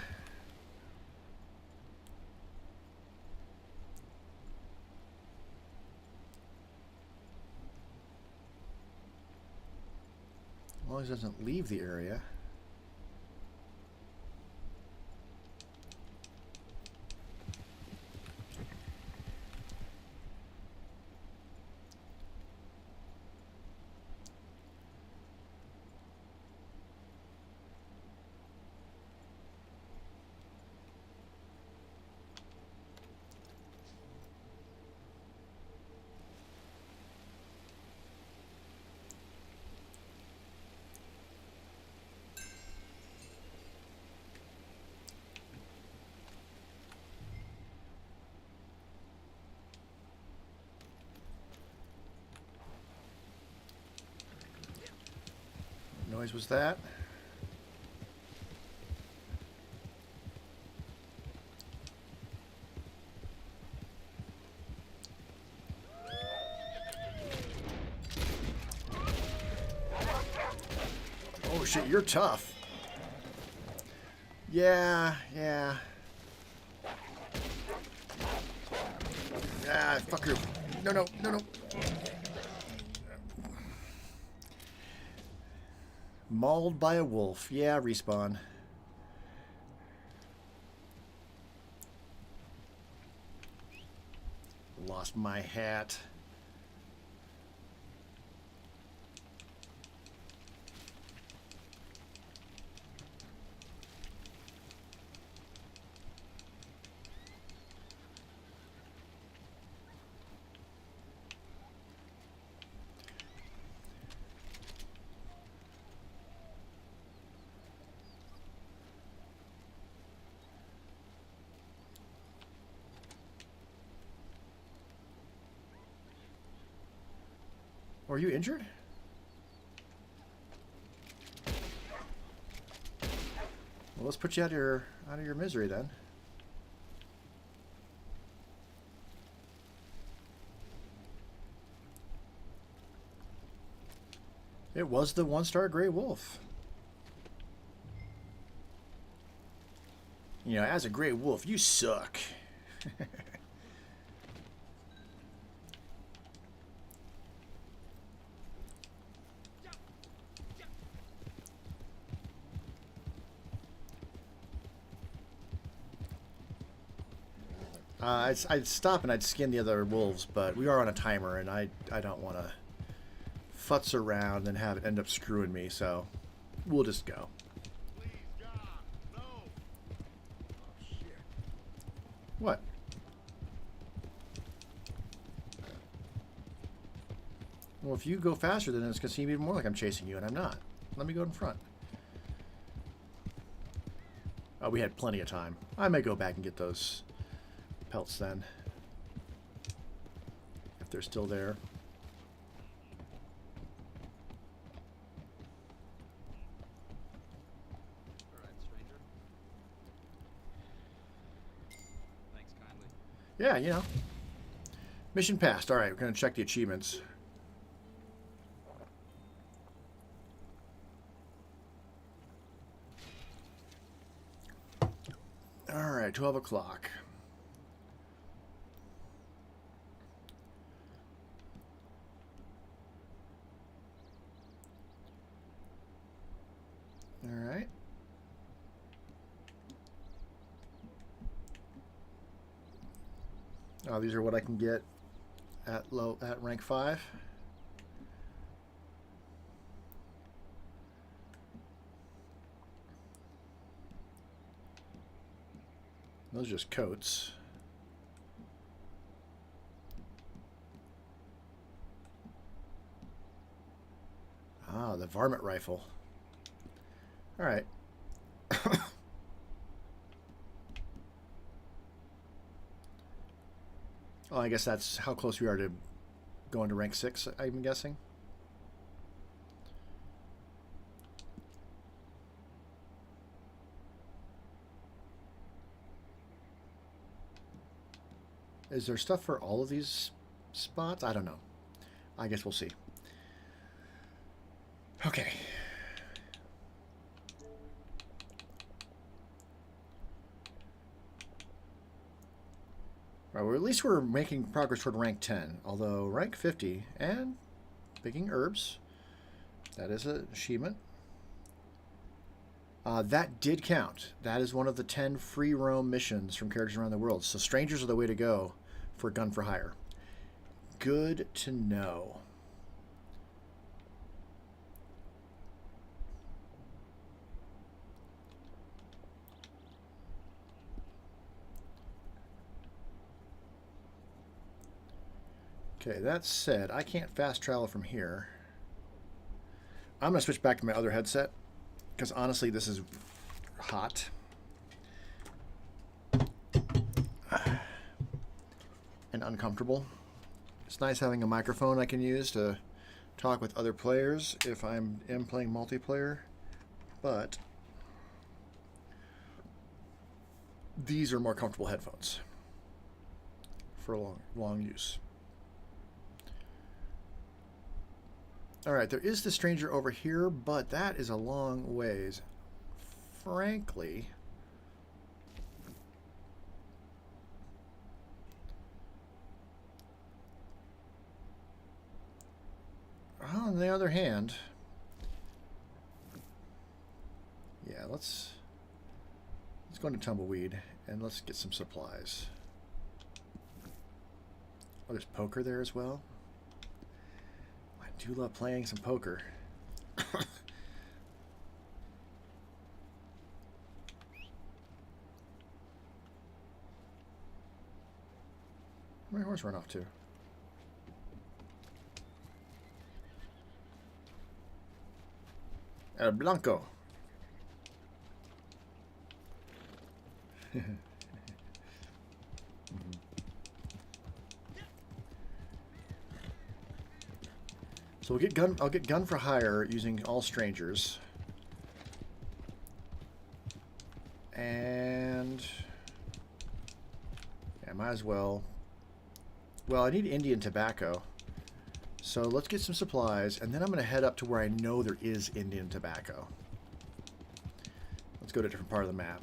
As long as it doesn't leave the area. What noise was that? Oh shit, you're tough. Yeah. Ah, fucker. No. Mauled by a wolf. Yeah, respawn. Lost my hat. Or are you injured? Well, let's put you out of your misery then. It was the 1-star gray wolf. You know, as a gray wolf, you suck. I'd stop and I'd skin the other wolves, but we are on a timer, and I don't want to futz around and have it end up screwing me, so we'll just go. Please, God, no. Oh, shit. What? Well, if you go faster, then it's going to seem even more like I'm chasing you, and I'm not. Let me go in front. Oh, we had plenty of time. I may go back and get those pelts then, if they're still there. Alright, stranger. Thanks kindly. Yeah, you know. Mission passed. Alright, we're going to check the achievements. Alright, 12 o'clock. Alright. Oh, these are what I can get at rank 5. Those are just coats. Ah, the varmint rifle. All right. Oh, I guess that's how close we are to going to rank 6, I'm guessing. Is there stuff for all of these spots? I don't know. I guess we'll see. Okay. Right, well, at least we're making progress toward rank 10. Although rank 50 and picking herbs, that is an achievement. That did count. That is one of the 10 free roam missions from characters around the world. So strangers are the way to go for gun for hire. Good to know. Okay, that said, I can't fast travel from here. I'm going to switch back to my other headset, because honestly, this is hot. And uncomfortable. It's nice having a microphone I can use to talk with other players if I am playing multiplayer, but these are more comfortable headphones for long use. Alright, there is the stranger over here, but that is a long ways. Frankly, on the other hand, yeah, let's go into Tumbleweed and let's get some supplies. Oh, there's poker there as well. I do love playing some poker. Where'd my horse run off to? El Blanco. So we'll get gun. I'll get gun for hire using all strangers. And yeah, might as well. Well, I need Indian tobacco. So let's get some supplies, and then I'm going to head up to where I know there is Indian tobacco. Let's go to a different part of the map.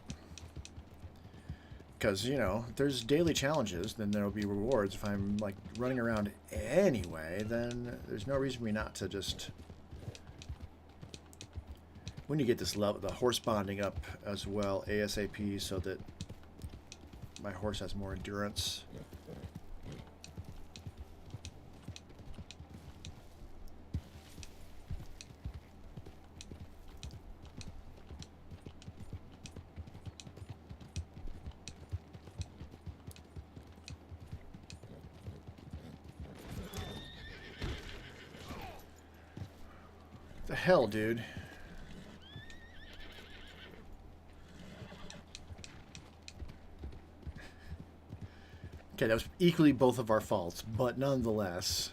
Because, you know, if there's daily challenges, then there'll be rewards. If I'm, like, running around anyway, then there's no reason for me not to just... We need to get this level, the horse bonding up as well, ASAP, so that my horse has more endurance. The hell, dude. Okay, that was equally both of our faults, but nonetheless.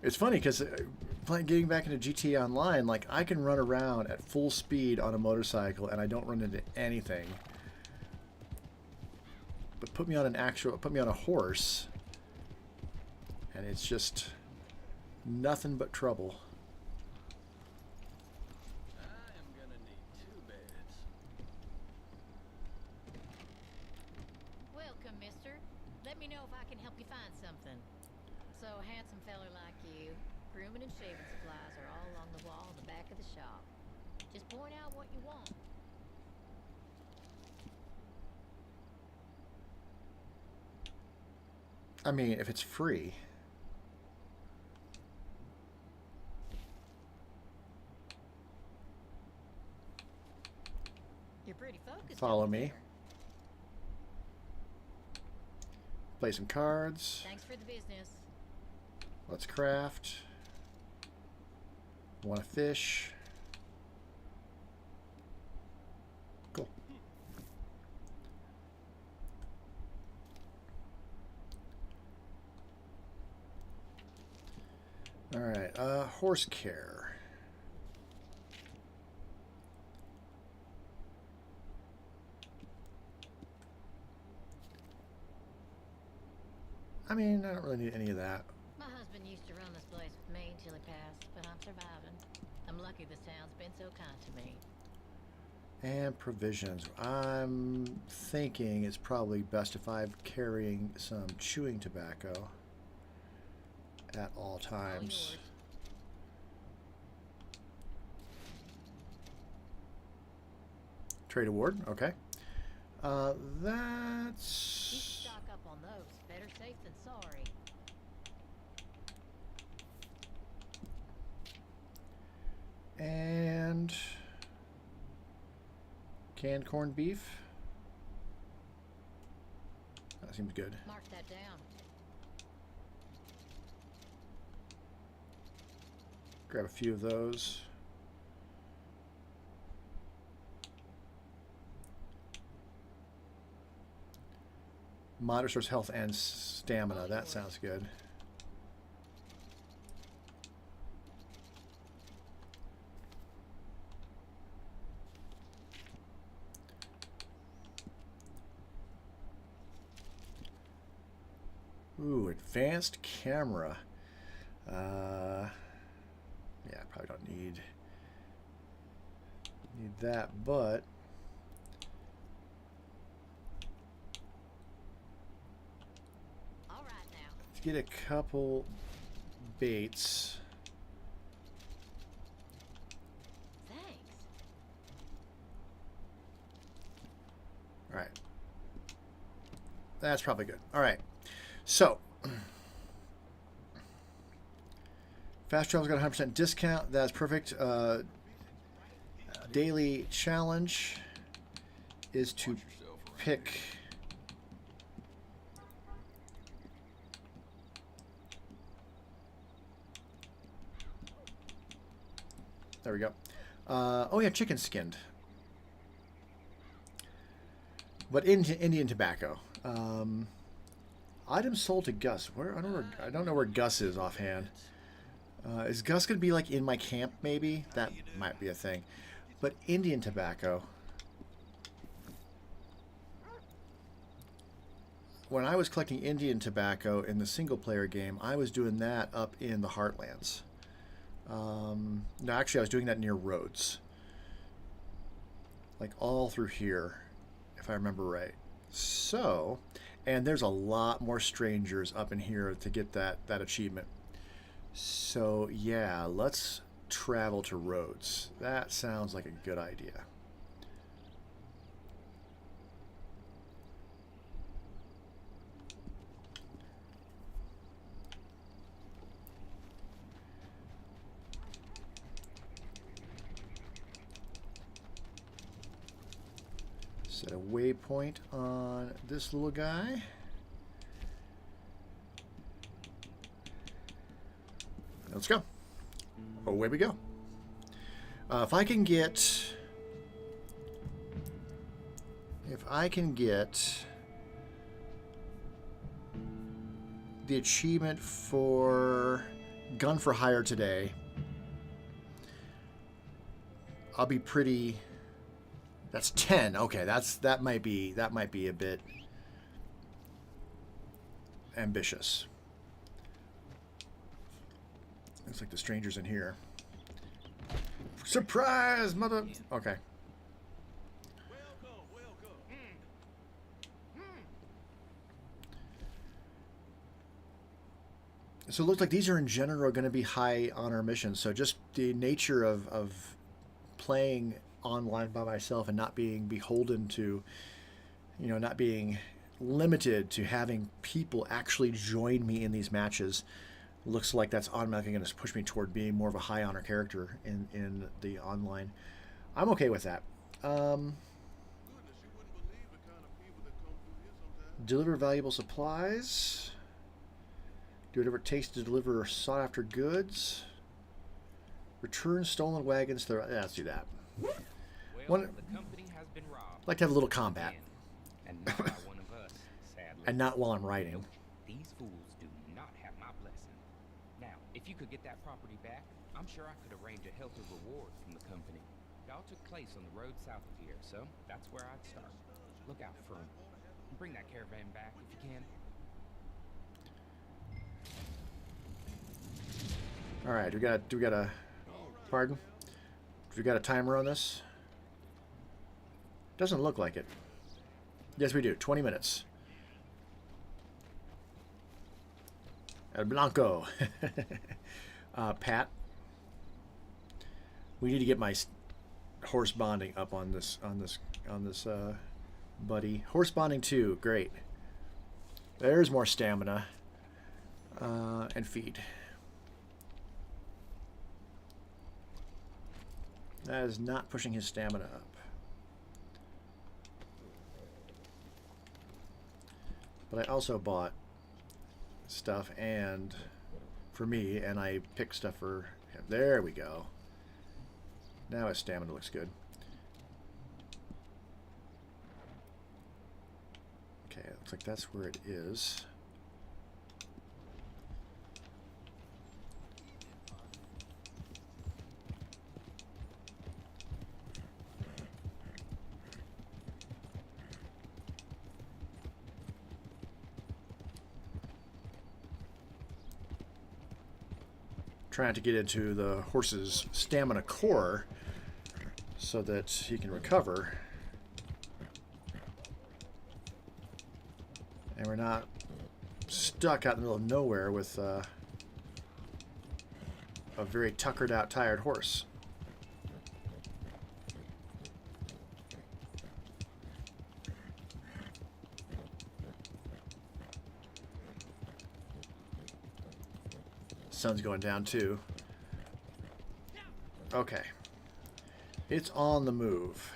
It's funny because getting back into GTA Online, like I can run around at full speed on a motorcycle and I don't run into anything. But put me on a horse, and it's just nothing but trouble. I am gonna need 2 beds. Welcome, mister. Let me know if I can help you find something. So, a handsome fella like you, grooming and shaving supplies are all along the wall in the back of the shop. Just point out what you want. I mean, if it's free. You're pretty focused. Follow over me. there. Play some cards. Thanks for the business. Let's craft. Want to fish. Cool. All right, horse care. I mean, I don't really need any of that. My husband used to run this place with me until he passed, but I'm surviving. I'm lucky this town's been so kind to me. And provisions. I'm thinking it's probably best if I'm carrying some chewing tobacco at all times. Trade award, okay. You should That's... stock up on those. Better safe than sorry. And canned corned beef. That seems good. Mark that down. Grab a few of those. Mod restores health and stamina. That sounds good. Ooh, advanced camera. Yeah, I probably don't need that, but All right now. let's get a couple baits. Thanks. All right. That's probably good. All right. So, fast travel's got a 100% discount. That's perfect. Daily challenge is to pick there we go. Oh yeah, chicken skinned. But Indian tobacco. Items sold to Gus. Where I don't know where Gus is offhand. Is Gus gonna be like in my camp? Maybe that might be a thing. But Indian tobacco. When I was collecting Indian tobacco in the single-player game, I was doing that up in the Heartlands. No, actually, I was doing that near roads. Like all through here, if I remember right. So, and there's a lot more strangers up in here to get that achievement. So, yeah, let's travel to roads. That sounds like a good idea. Set a waypoint on this little guy. Let's go. Away we go. If I can get the achievement for gun for hire today, I'll be pretty. That's 10. Okay, that might be a bit ambitious. Looks like the stranger's in here. Surprise, mother. Okay. So it looks like these are in general going to be high honor missions. So just the nature of playing online by myself and not being beholden to, not being limited to having people actually join me in these matches, looks like that's automatically going to push me toward being more of a high honor character in the online. I'm okay with that. Deliver valuable supplies. Do whatever it takes to deliver sought after goods. Return stolen wagons to let's do that. Well, the company has been robbed. I'd like to have a little combat. And not by one of us, sadly. And not while I'm riding. These fools do not have my blessing. Now, if you could get that property back, I'm sure I could arrange a healthy reward from the company. It all took place on the road south of here, so that's where I'd start. Look out for them. Bring that caravan back if you can. All right, do we got a pardon? Do we got a timer on this? Doesn't look like it. Yes, we do. 20 minutes. El Blanco. Pat. We need to get my horse bonding up on this buddy. Horse bonding 2. Great. There's more stamina. And feed. That is not pushing his stamina up. But I also bought stuff and for me, and I picked stuff for him. There we go. Now his stamina looks good. Okay, it looks like that's where it is. Trying to get into the horse's stamina core so that he can recover. And we're not stuck out in the middle of nowhere with a very tuckered out, tired horse. Sun's going down too. Okay. It's on the move.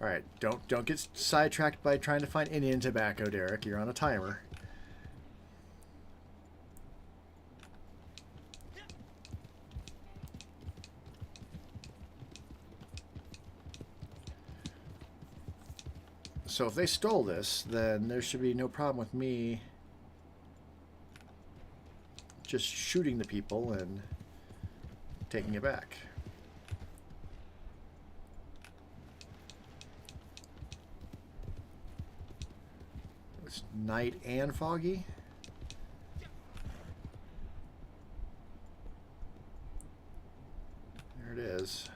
All right, don't get sidetracked by trying to find Indian tobacco, Derek. You're on a timer. So if they stole this, then there should be no problem with me just shooting the people and taking it back. It's night and foggy. There it is.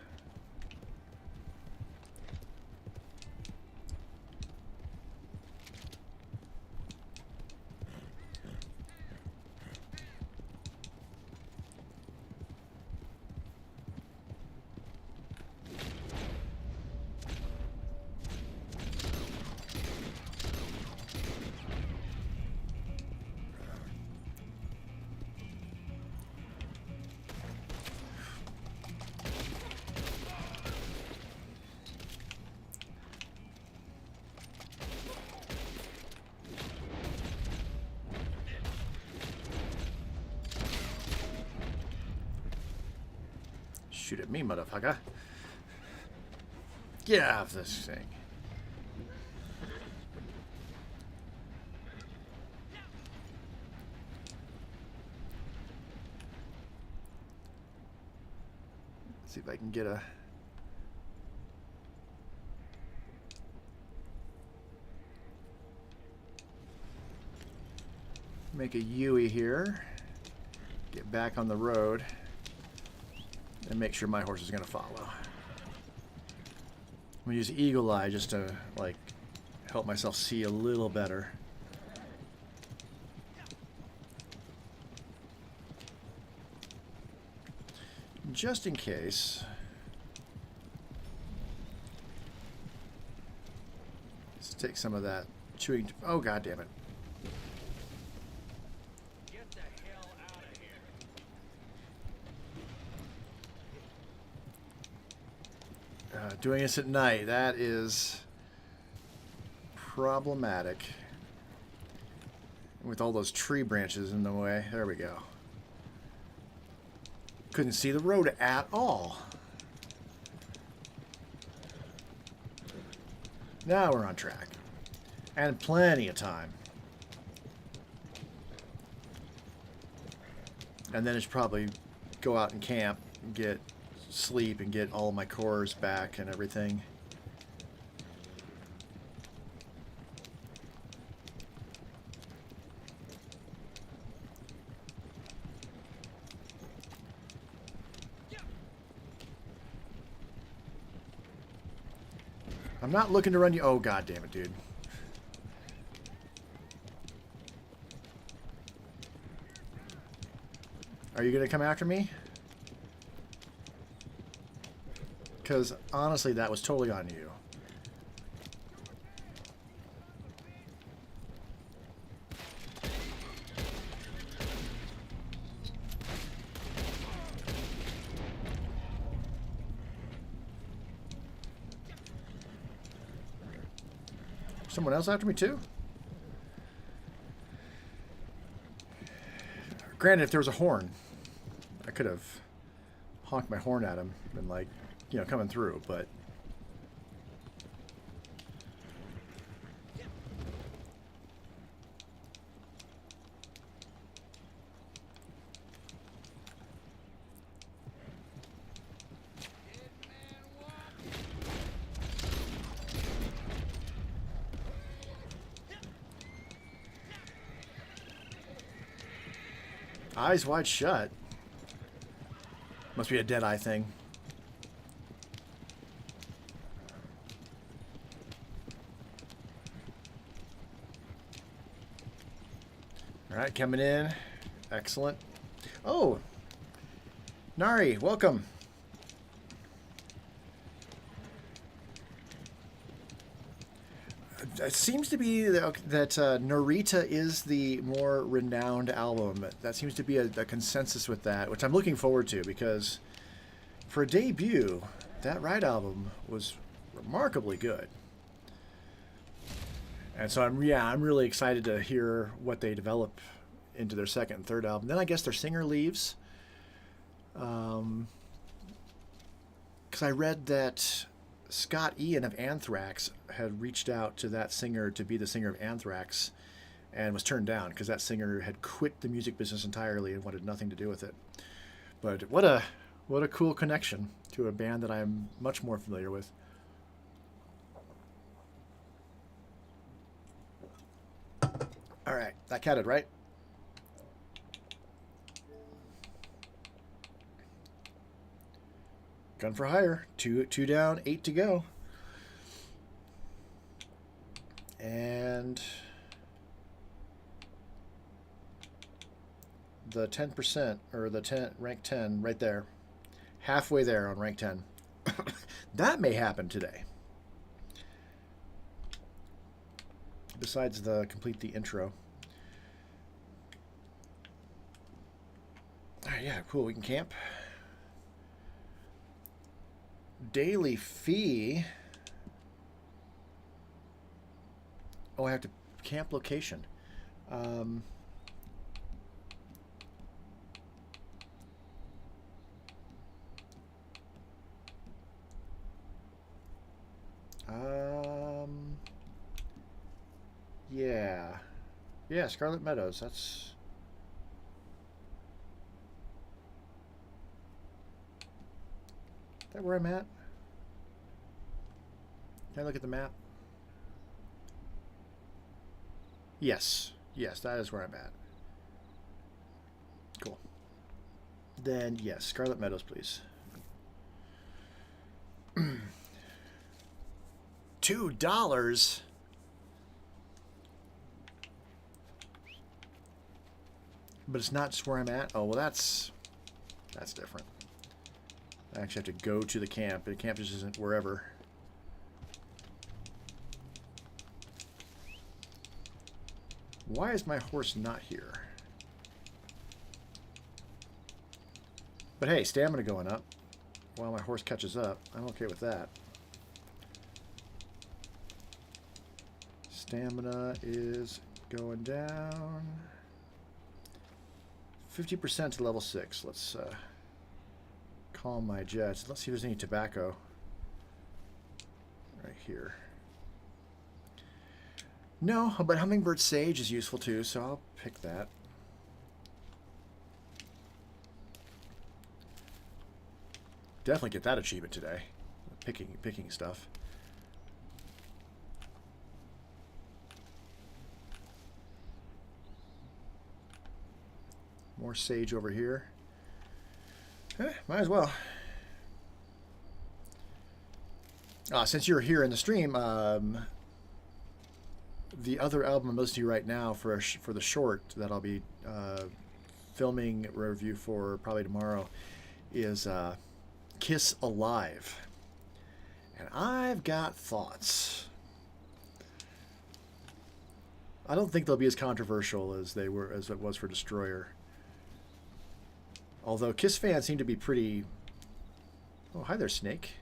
Shoot at me, motherfucker. Get out of this thing. Let's see if I can get a... Make a Yui here. Get back on the road. And make sure my horse is going to follow. I'm going to use Eagle Eye just to, like, help myself see a little better. Just in case. Let's take some of that chewing... Oh, God damn it. Doing this at night, that is problematic. With all those tree branches in the way. There we go. Couldn't see the road at all. Now we're on track. And plenty of time. And then it's probably go out and camp and get sleep and get all my cores back and everything. I'm not looking to run you. Oh, God damn it, dude. Are you going to come after me? Because, honestly, that was totally on you. Someone else after me, too? Granted, if there was a horn, I could have honked my horn at him and, like, you know, coming through, but eyes wide shut. Must be a dead eye thing. All right, coming in. Excellent. Oh, Nari, welcome. It seems to be that Narita is the more renowned album. That seems to be a consensus with that, which I'm looking forward to, because for a debut, that Ride album was remarkably good. And so I'm really excited to hear what they develop into their second and third album. Then I guess their singer leaves. Because I read that Scott Ian of Anthrax had reached out to that singer to be the singer of Anthrax and was turned down because that singer had quit the music business entirely and wanted nothing to do with it. But what a cool connection to a band that I'm much more familiar with. All right, that counted, right? Gun for hire. Two down, 8 to go. And the 10%, or the rank 10 right there. Halfway there on rank 10. That may happen today. Besides the complete the intro. Alright, yeah, cool. We can camp. Daily fee. Oh, I have to camp location. Yeah. Yeah, Scarlet Meadows. That's... Is that where I'm at? Can I look at the map? Yes. Yes, that is where I'm at. Cool. Then, yes, Scarlet Meadows, please. $2? But it's not just where I'm at? Oh, well, that's different. I actually have to go to the camp. The camp just isn't wherever. Why is my horse not here? But hey, stamina going up while my horse catches up. I'm okay with that. Stamina is going down. 50% to level 6. Let's calm my jets. Let's see if there's any tobacco. Right here. No, but Hummingbird Sage is useful too, so I'll pick that. Definitely get that achievement today. Picking stuff. More sage over here. Might as well. Since you're here in the stream, the other album I'm listening to right now for the short that I'll be filming a review for probably tomorrow is Kiss Alive. And I've got thoughts. I don't think they'll be as controversial as it was for Destroyer. Although Kiss fans seem to be pretty... Oh, hi there, Snake.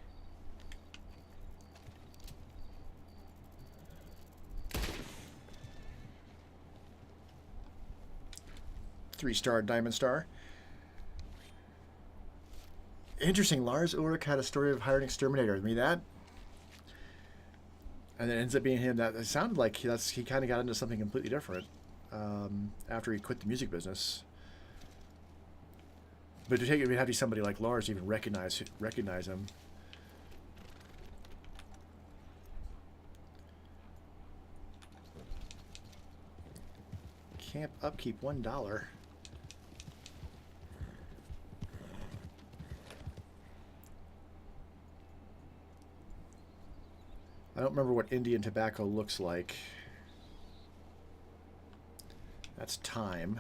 Three-star Diamond Star. Interesting. Lars Ulrich had a story of hiring an exterminator. I mean, that... And it ends up being him. That it sounded like he kind of got into something completely different after he quit the music business. But to take it, we'd have to be somebody like Lars to even recognize him. Camp upkeep $1. I don't remember what Indian tobacco looks like. That's thyme.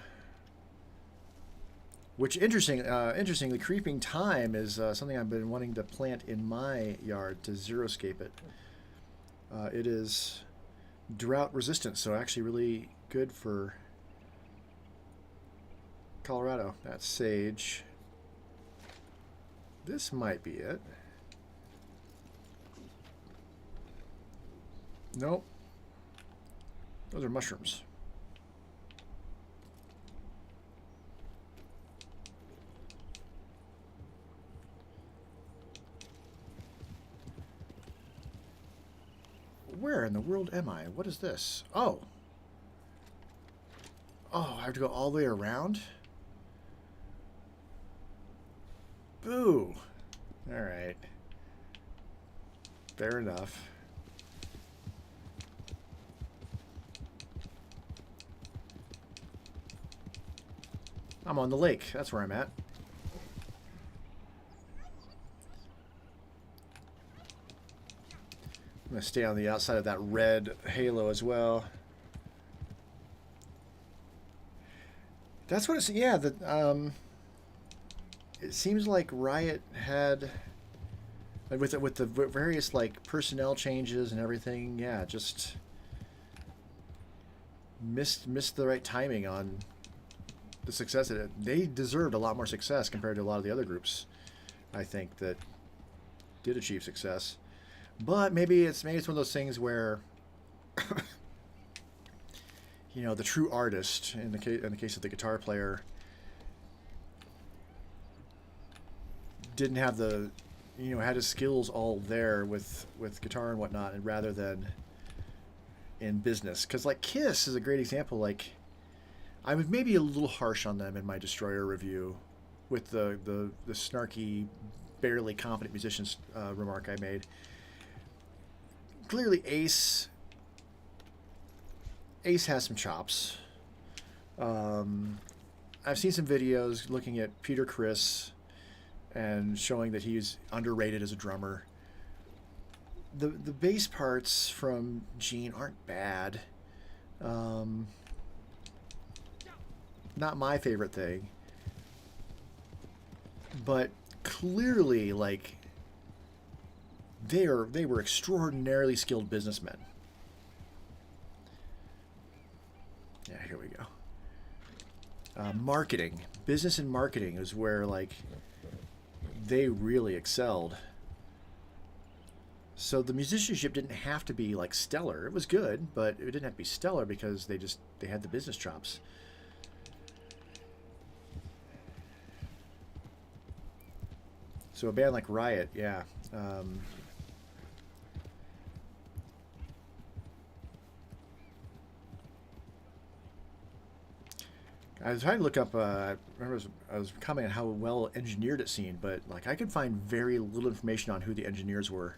Which, interestingly, creeping thyme is something I've been wanting to plant in my yard to xeroscape it. It is drought resistant, so actually really good for Colorado. That's sage. This might be it. Nope. Those are mushrooms. Where in the world am I? What is this? Oh. Oh, I have to go all the way around? Boo. Alright. Fair enough. I'm on the lake. That's where I'm at. I'm going to stay on the outside of that red halo as well. That's what it's... Yeah, it seems like Riot had... With the various, like, personnel changes and everything, yeah, just... Missed the right timing on the success of it. They deserved a lot more success compared to a lot of the other groups, I think, that did achieve success. But maybe it's one of those things where, you know, the true artist, in the case of the guitar player, didn't have the, you know, had his skills all there with guitar and whatnot, and rather than in business. Because like Kiss is a great example. Like, I was maybe a little harsh on them in my Destroyer review with the snarky, barely competent musicians remark I made. Clearly, Ace has some chops. I've seen some videos looking at Peter Criss and showing that he's underrated as a drummer. The bass parts from Gene aren't bad. Not my favorite thing. But clearly, like, they were extraordinarily skilled businessmen. Yeah, here we go. Marketing. Business and marketing is where, like, they really excelled. So the musicianship didn't have to be, like, stellar. It was good, but it didn't have to be stellar because they had the business chops. So a band like Riot, yeah. I was trying to look up, I remember I was commenting on how well engineered it seemed, but like I could find very little information on who the engineers were.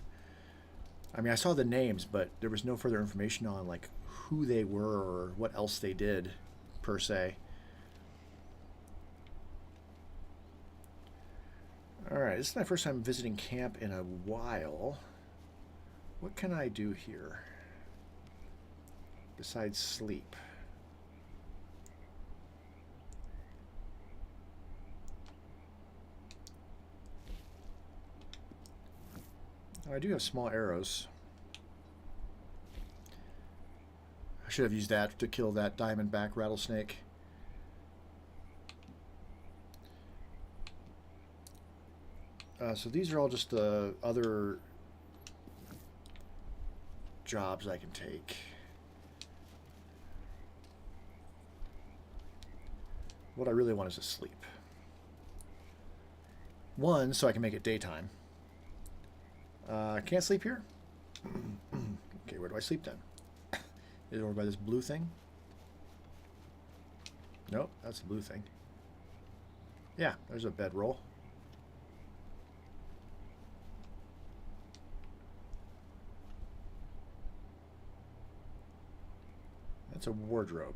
I mean, I saw the names, but there was no further information on like who they were or what else they did, per se. Alright, this is my first time visiting camp in a while. What can I do here besides sleep? I do have small arrows. I should have used that to kill that diamondback rattlesnake. So these are all just the other jobs I can take. What I really want is to sleep. One, so I can make it daytime. Can't sleep here? Okay, where do I sleep then? Is it over by this blue thing? Nope, that's the blue thing. Yeah, there's a bedroll. That's a wardrobe.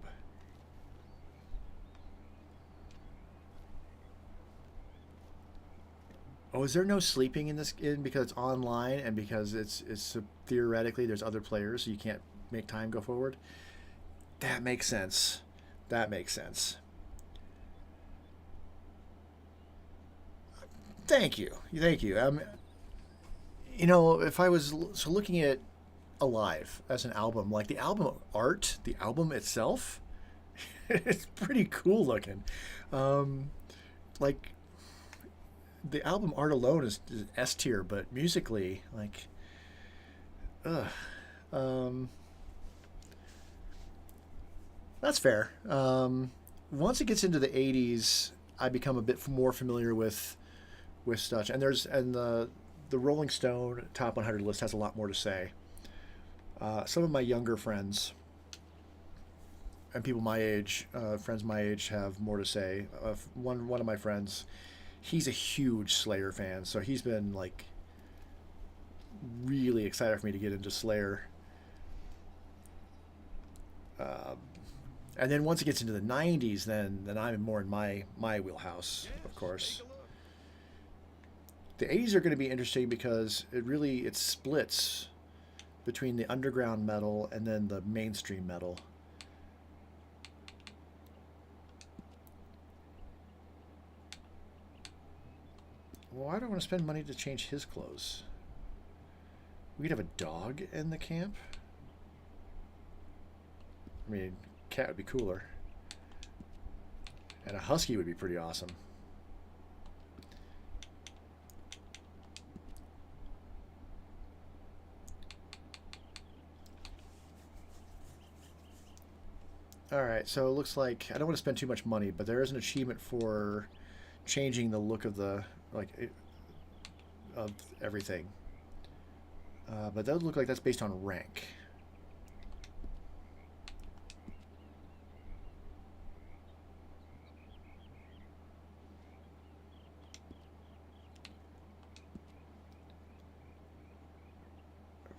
Oh, is there no sleeping in this because it's online and because it's theoretically there's other players, so you can't make time go forward? That makes sense. That makes sense. Thank you. Thank you. You know, if I was looking at Alive as an album, like the album art, the album itself, it's pretty cool looking. Like the album art alone is S tier, but musically, like, that's fair. Once it gets into the 80s, I become a bit more familiar with such, and the Rolling Stone Top 100 list has a lot more to say. Some of my younger friends and people my age, friends my age, have more to say. One of my friends, he's a huge Slayer fan, so he's been like really excited for me to get into Slayer. And then once it gets into the 90s, then I'm more in my wheelhouse, of course. The 80s are going to be interesting because it splits between the underground metal and then the mainstream metal. Well, I don't want to spend money to change his clothes. We could have a dog in the camp. I mean, cat would be cooler. And a husky would be pretty awesome. Alright, so it looks like I don't want to spend too much money, but there is an achievement for changing the look of the of everything. But that would look like that's based on rank.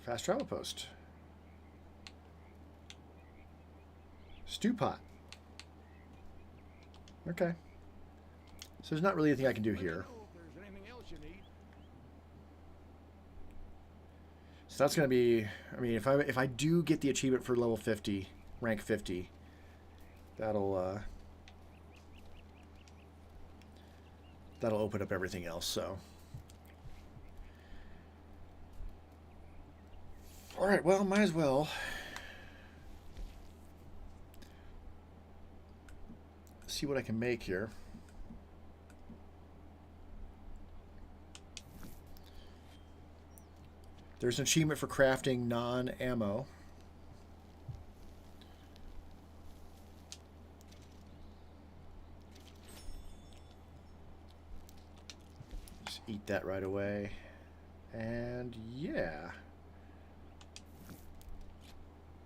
Fast travel post. Stew pot. Okay. So there's not really anything I can do here. So that's going to be, I mean, if I do get the achievement for level 50, rank 50, that'll open up everything else, so. All right, well, might as well. See what I can make here. There's an achievement for crafting non-ammo. Just eat that right away. And yeah.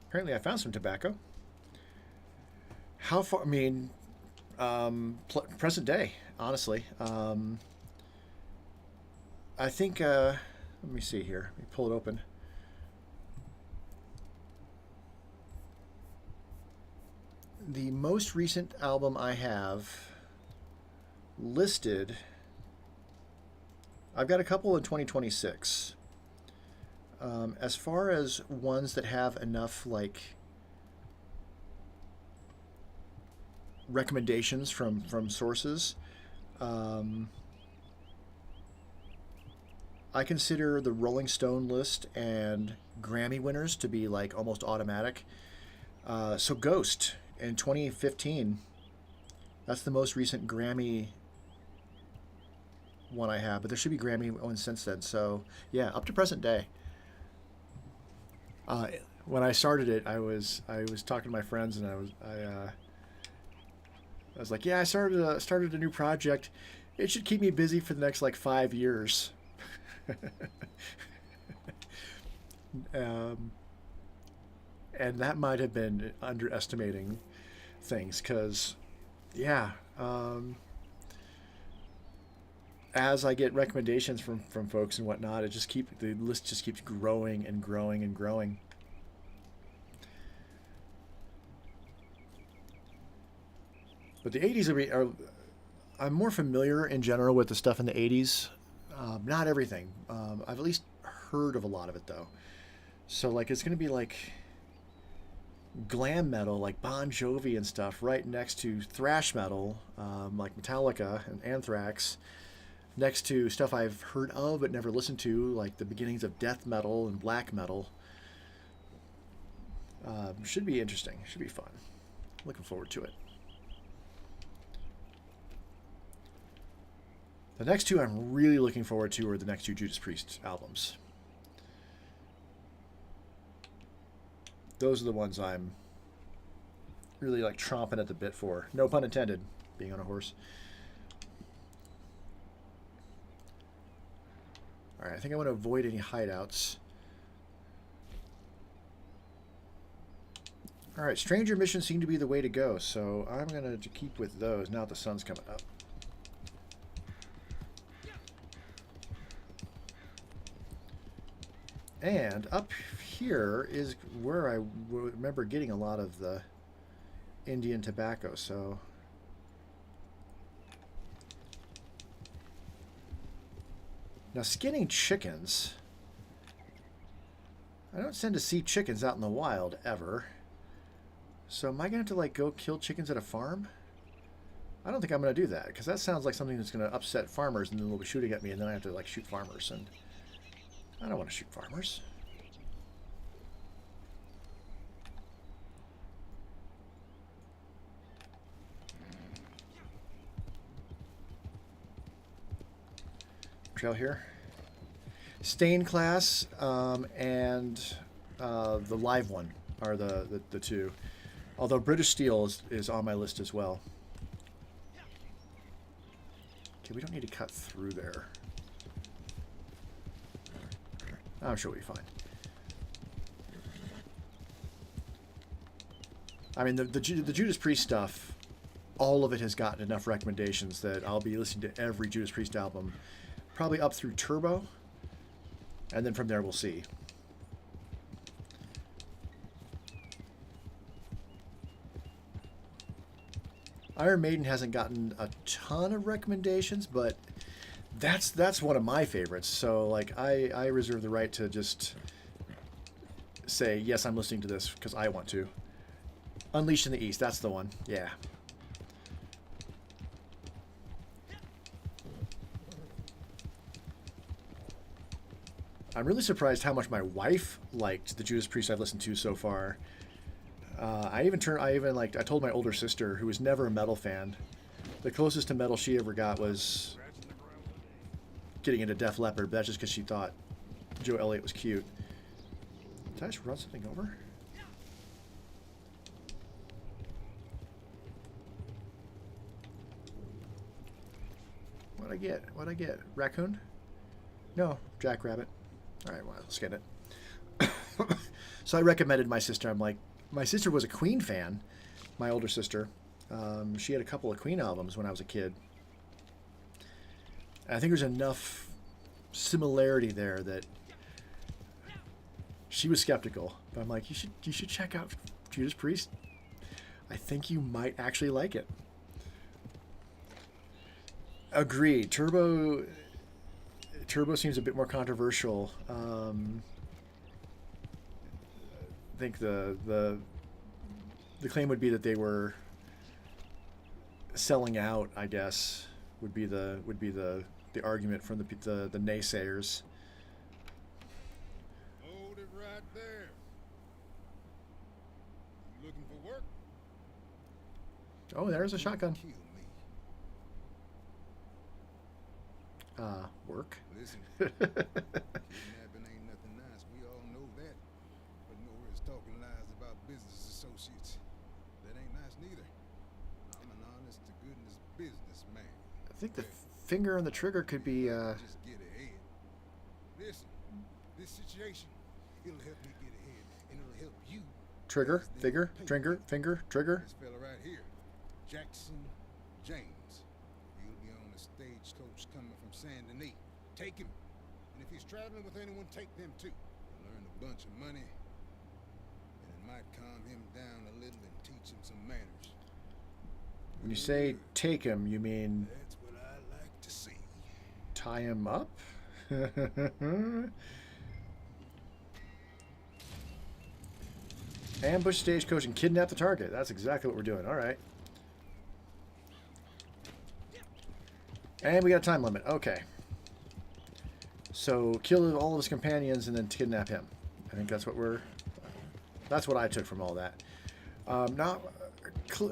Apparently I found some tobacco. How far, I mean, present day, honestly. I think, let me see here. Let me pull it open. The most recent album I have listed, I've got a couple in 2026. As far as ones that have enough, like, recommendations from sources, I consider the Rolling Stone list and Grammy winners to be like almost automatic. So Ghost in 2015, that's the most recent Grammy one I have, but there should be Grammy ones since then. So yeah, up to present day. When I started it, I was talking to my friends, and I was like, yeah, I started a new project. It should keep me busy for the next like 5 years. And that might have been underestimating things, because yeah, as I get recommendations from folks and whatnot, the list just keeps growing and growing and growing. But the 80s I'm more familiar in general with the stuff in the 80s. Not everything. I've at least heard of a lot of it, though. So, like, it's going to be, like, glam metal, like Bon Jovi and stuff, right next to thrash metal, like Metallica and Anthrax, next to stuff I've heard of but never listened to, like the beginnings of death metal and black metal. Should be interesting. Should be fun. Looking forward to it. The next two I'm really looking forward to are the next two Judas Priest albums. Those are the ones I'm really like chomping at the bit for. No pun intended, being on a horse. Alright, I think I want to avoid any hideouts. Alright, stranger missions seem to be the way to go, so I'm going to keep with those now that the sun's coming up. And up here is where I remember getting a lot of the Indian tobacco, so... Now, skinning chickens... I don't tend to see chickens out in the wild, ever. So am I going to have to, like, go kill chickens at a farm? I don't think I'm going to do that, because that sounds like something that's going to upset farmers, and then they'll be shooting at me, and then I have to, like, shoot farmers, and I don't want to shoot farmers. Trail here. Stain class and the live one are the two. Although British Steel is on my list as well. Okay, we don't need to cut through there. I'm sure we'll be fine. I mean, the Judas Priest stuff, all of it has gotten enough recommendations that I'll be listening to every Judas Priest album, probably up through Turbo, and then from there we'll see. Iron Maiden hasn't gotten a ton of recommendations, but that's one of my favorites. So, like, I reserve the right to just say, yes, I'm listening to this because I want to. Unleashed in the East, that's the one. Yeah. I'm really surprised how much my wife liked the Judas Priest I've listened to so far. I told my older sister, who was never a metal fan, the closest to metal she ever got was getting into Def Leppard, but that's just because she thought Joe Elliott was cute. Did I just run something over? What'd I get? What'd I get? Raccoon? No, jackrabbit. Alright, well, let's get it. So I recommended my sister. I'm like, my sister was a Queen fan, my older sister. She had a couple of Queen albums when I was a kid. And I think there's enough similarity there that she was skeptical. But I'm like, you should check out Judas Priest. I think you might actually like it. Agreed. Turbo seems a bit more controversial. I think the claim would be that they were selling out, I guess, would be the argument from the naysayers. Hold it right there. You looking for work? Oh, there's a shotgun. Kill me. Work. Listen, kidnapping ain't nothing nice. We all know that. But nowhere's talking lies about business associates. That ain't nice neither. I'm an honest to goodness businessman. I think the finger on the trigger could be. Just get ahead. Listen, this situation, it'll help me get ahead, and it'll help you. Trigger, finger, trigger. This fella right here, Jackson James. He'll be on a stagecoach coming from Saint Denis. Take him. And if he's traveling with anyone, take them too. He'll earn a bunch of money, and it might calm him down a little and teach him some manners. When you say take him, you mean That's what I like to see. tie him up? Ambush stagecoach and kidnap the target. That's exactly what we're doing. All right. And we got a time limit. Okay. So kill all of his companions and then kidnap him. I think that's what I took from all that.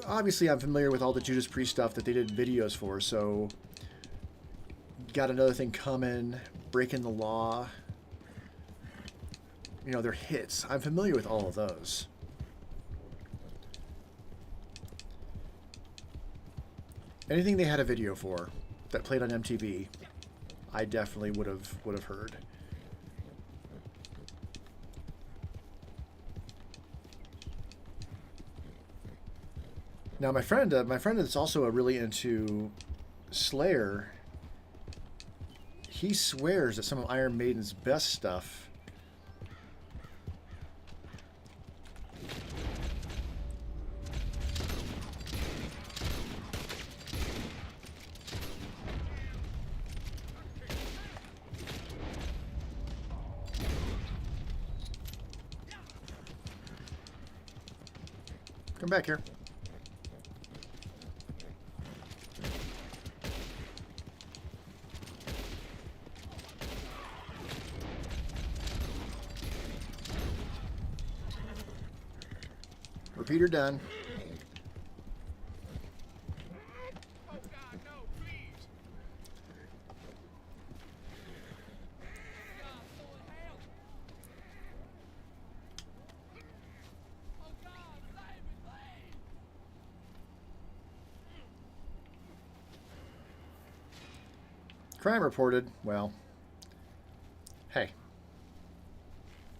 Obviously I'm familiar with all the Judas Priest stuff that they did videos for, so got another thing coming, breaking the law. You know, they're hits. I'm familiar with all of those. Anything they had a video for that played on MTV, I definitely would have heard. Now my friend is also really into Slayer. He swears that some of Iron Maiden's best stuff come back here. Repeater done. Oh God, no, please. God, Lord, help. Oh God, save me, please. Crime reported. Well, hey.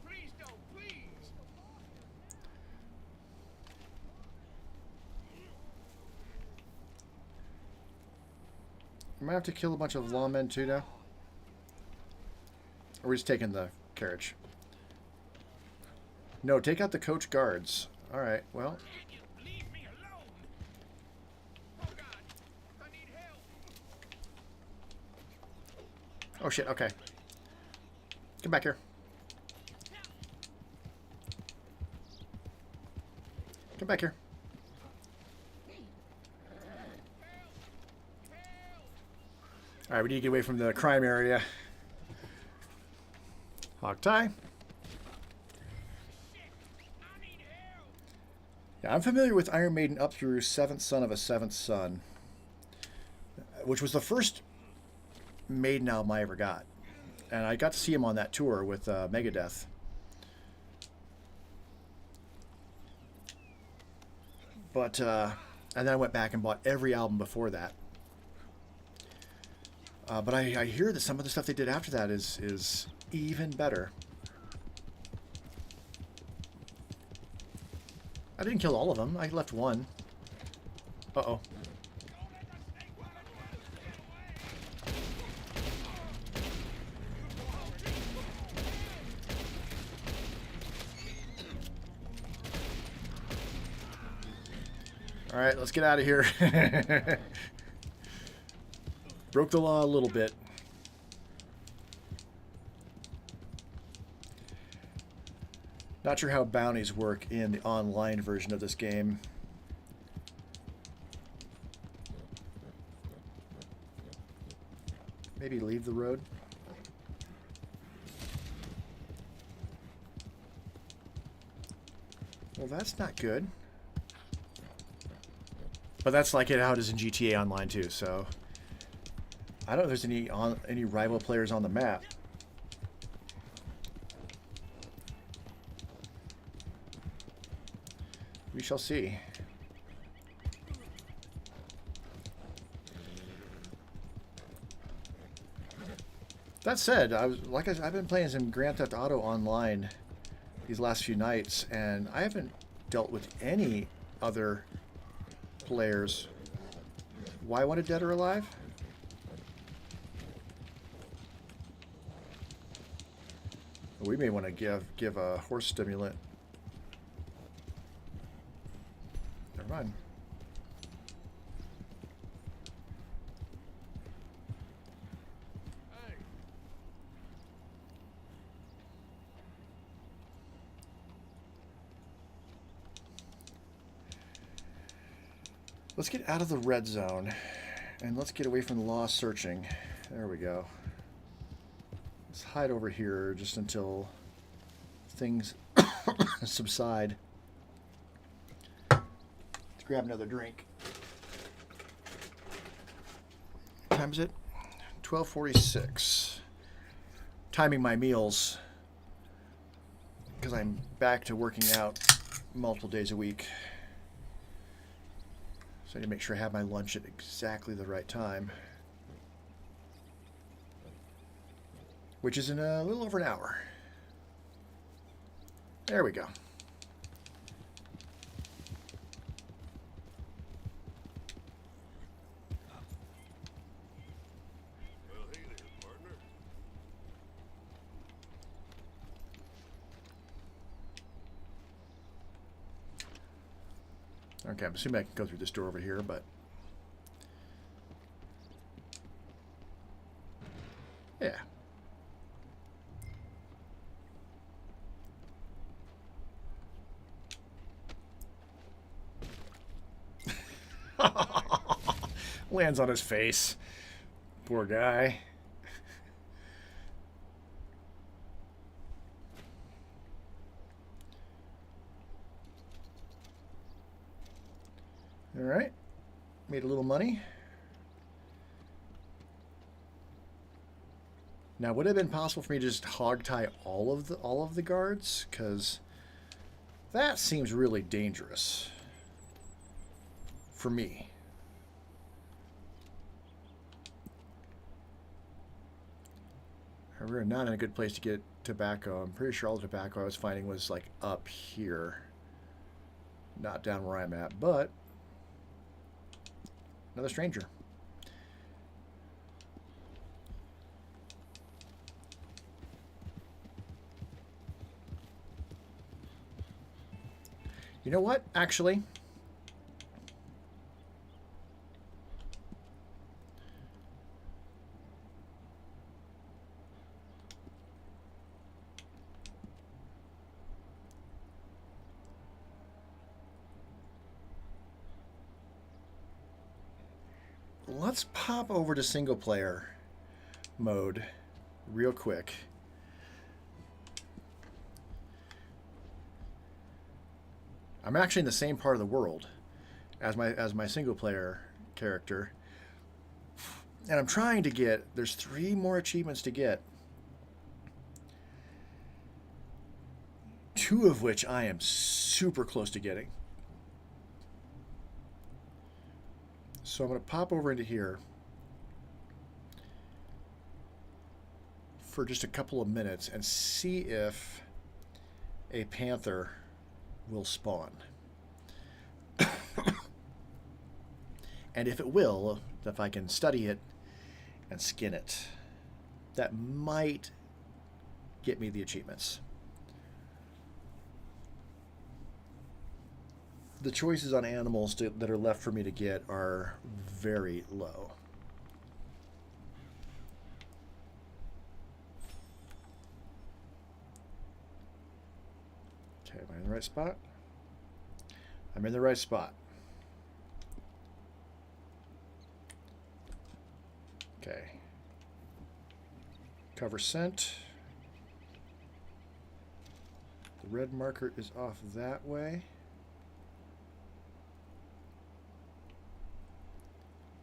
Please don't, please. I might have to kill a bunch of lawmen too now. Or we're just taking the carriage. No, take out the coach guards. Alright, well. Leave me alone. Oh God, I need help. Oh shit, okay. Come back here. Come back here. Alright, we need to get away from the crime area. Hog tie. Yeah, I'm familiar with Iron Maiden up through Seventh Son of a Seventh Son, which was the first Maiden album I ever got. And I got to see him on that tour with Megadeth. But, and then I went back and bought every album before that. But I hear that some of the stuff they did after that is even better. I didn't kill all of them. I left one. Uh-oh. All right, let's get out of here. Broke the law a little bit. Not sure how bounties work in the online version of this game. Maybe leave the road. Well, that's not good. But that's like how it is in GTA Online too, so I don't know if there's any rival players on the map. We shall see. That said, I've been playing some Grand Theft Auto Online these last few nights, and I haven't dealt with any other players. Why wanted dead or alive? We may want to give a horse stimulant. Never mind. Let's get out of the red zone and let's get away from the law searching. There we go. Let's hide over here just until things subside. Let's grab another drink. What time is it? 12:46. Timing my meals because I'm back to working out multiple days a week. So I need to make sure I have my lunch at exactly the right time. Which is in a little over an hour. There we go. Okay, I'm assuming I can go through this door over here, but... yeah. Lands on his face. Poor guy. All right, made a little money. Now, would it have been possible for me to just hog tie all of the guards? Because that seems really dangerous for me. We're not in a good place to get tobacco. I'm pretty sure all the tobacco I was finding was like up here, not down where I'm at, but another stranger. You know what, actually? Let's pop over to single player mode real quick. I'm actually in the same part of the world as my single player character. And I'm trying to get, there's 3 more achievements to get. 2 of which I am super close to getting. So I'm going to pop over into here for just a couple of minutes and see if a panther will spawn. And if it will, if I can study it and skin it, that might get me the achievements. The choices on animals that are left for me to get are very low. Okay, am I in the right spot? I'm in the right spot. Okay. Cover scent. The red marker is off that way.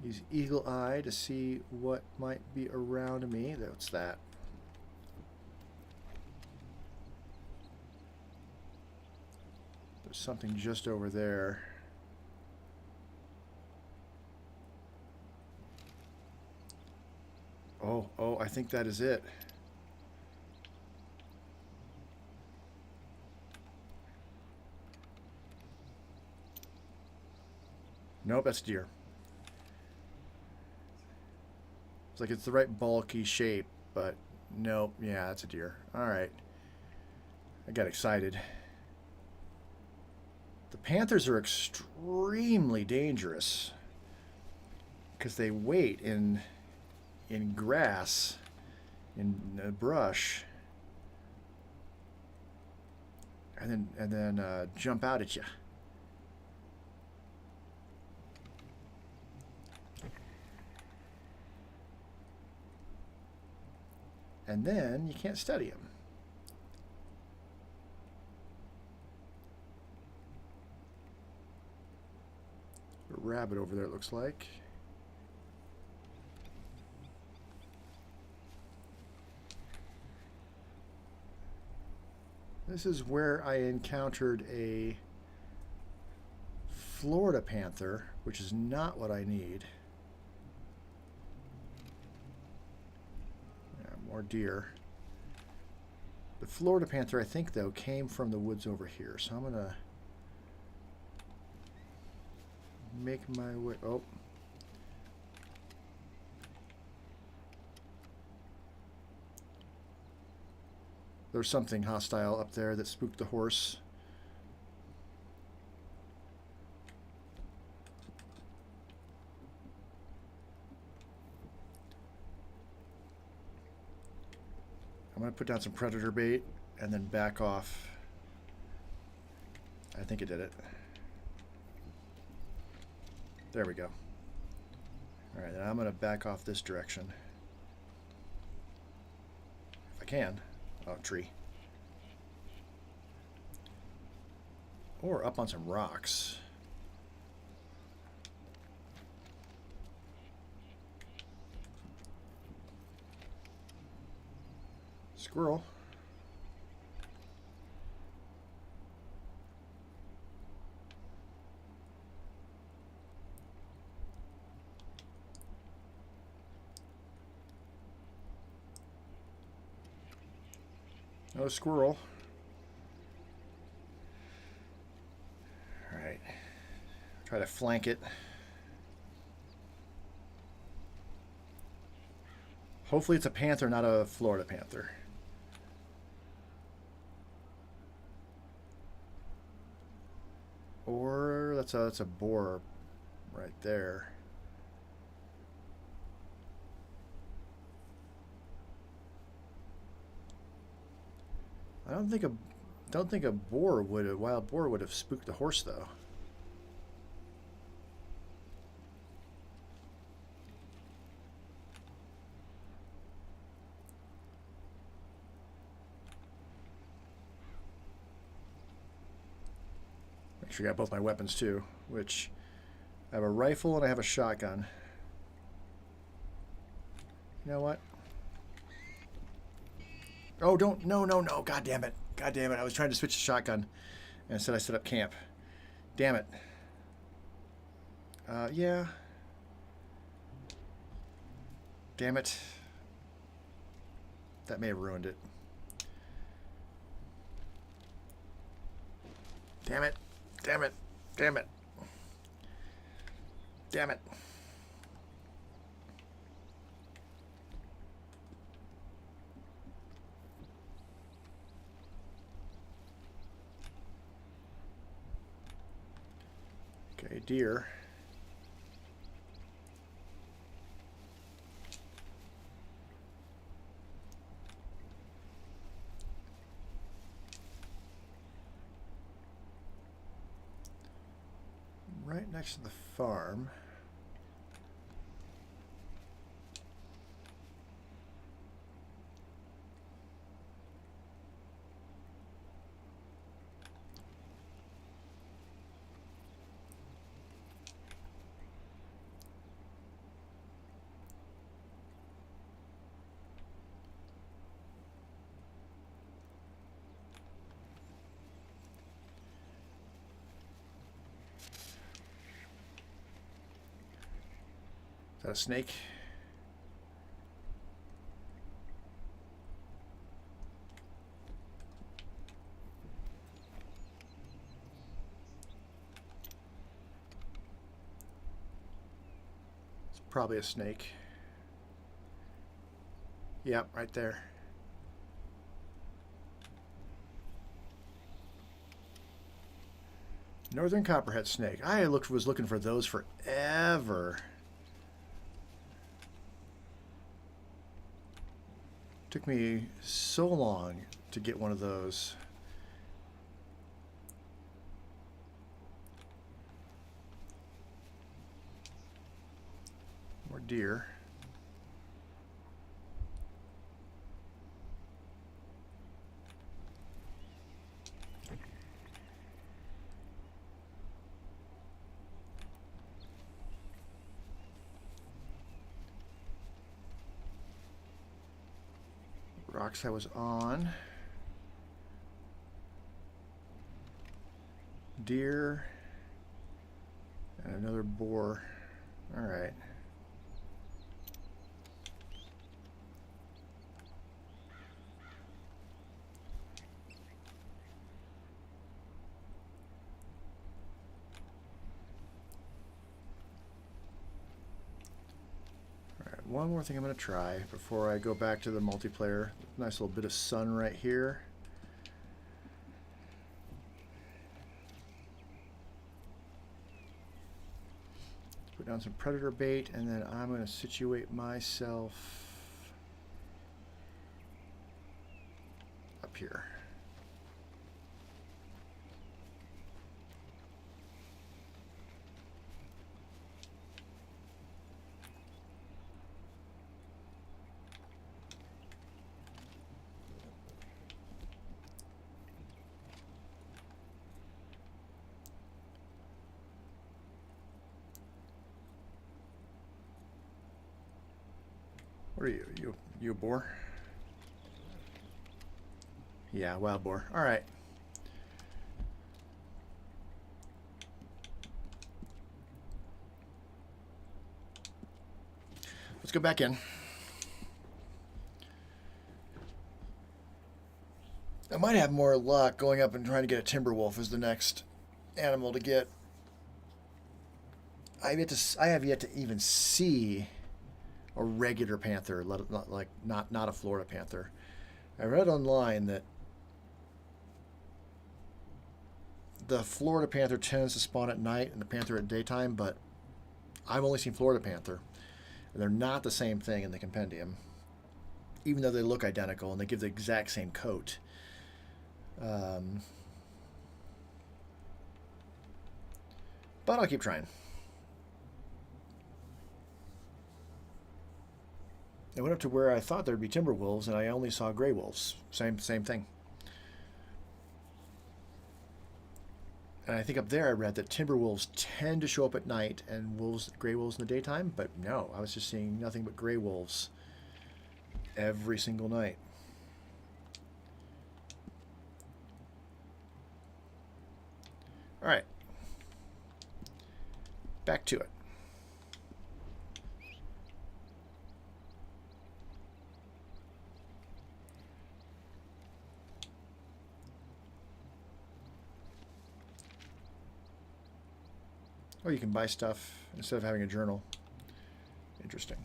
Use eagle eye to see what might be around me. That's that. There's something just over there. Oh, I think that is it. Nope, that's deer. It's like it's the right bulky shape, but nope. Yeah, that's a deer. All right. I got excited. The panthers are extremely dangerous because they wait in grass, in brush, and then jump out at you. And then you can't study them. A rabbit over there, it looks like. This is where I encountered a Florida panther, which is not what I need. More deer. The Florida panther, I think, though, came from the woods over here. So I'm going to make my way... Oh. There's something hostile up there that spooked the horse. I'm going to put down some predator bait and then back off. I think it did it. There we go. All right, then I'm going to back off this direction. If I can. Oh, tree. Or up on some rocks. Squirrel. No squirrel. All right. Try to flank it. Hopefully it's a panther, not a Florida panther. Or that's a boar right there. I don't think a boar would a wild boar would have spooked the horse though. Make sure I got both my weapons too, which I have a rifle and I have a shotgun. You know what? Oh, don't, no. God damn it. I was trying to switch to shotgun and instead I set up camp. Damn it. Yeah. Damn it. That may have ruined it. Damn it. Damn it. Okay, deer. Right next to the farm. Is that a snake? It's probably a snake. Yep, right there. Northern copperhead snake. I was looking for those forever. Took me so long to get one of those. More deer. Rocks I was on. Deer. And another boar. All right. One more thing I'm going to try before I go back to the multiplayer. Nice little bit of sun right here. Put down some predator bait and then I'm going to situate myself here? What are you? You a boar? Yeah, wild boar. All right. Let's go back in. I might have more luck going up and trying to get a timber wolf as the next animal to get. I have yet to even see a regular panther, not a Florida panther. I read online that the Florida panther tends to spawn at night and the panther at daytime, but I've only seen Florida panther. And they're not the same thing in the compendium, even though they look identical and they give the exact same coat. But I'll keep trying. I went up to where I thought there'd be timber wolves, and I only saw gray wolves. Same thing. And I think up there I read that timber wolves tend to show up at night and gray wolves in the daytime. But no, I was just seeing nothing but gray wolves every single night. All right, back to it. Oh, you can buy stuff instead of having a journal. Interesting.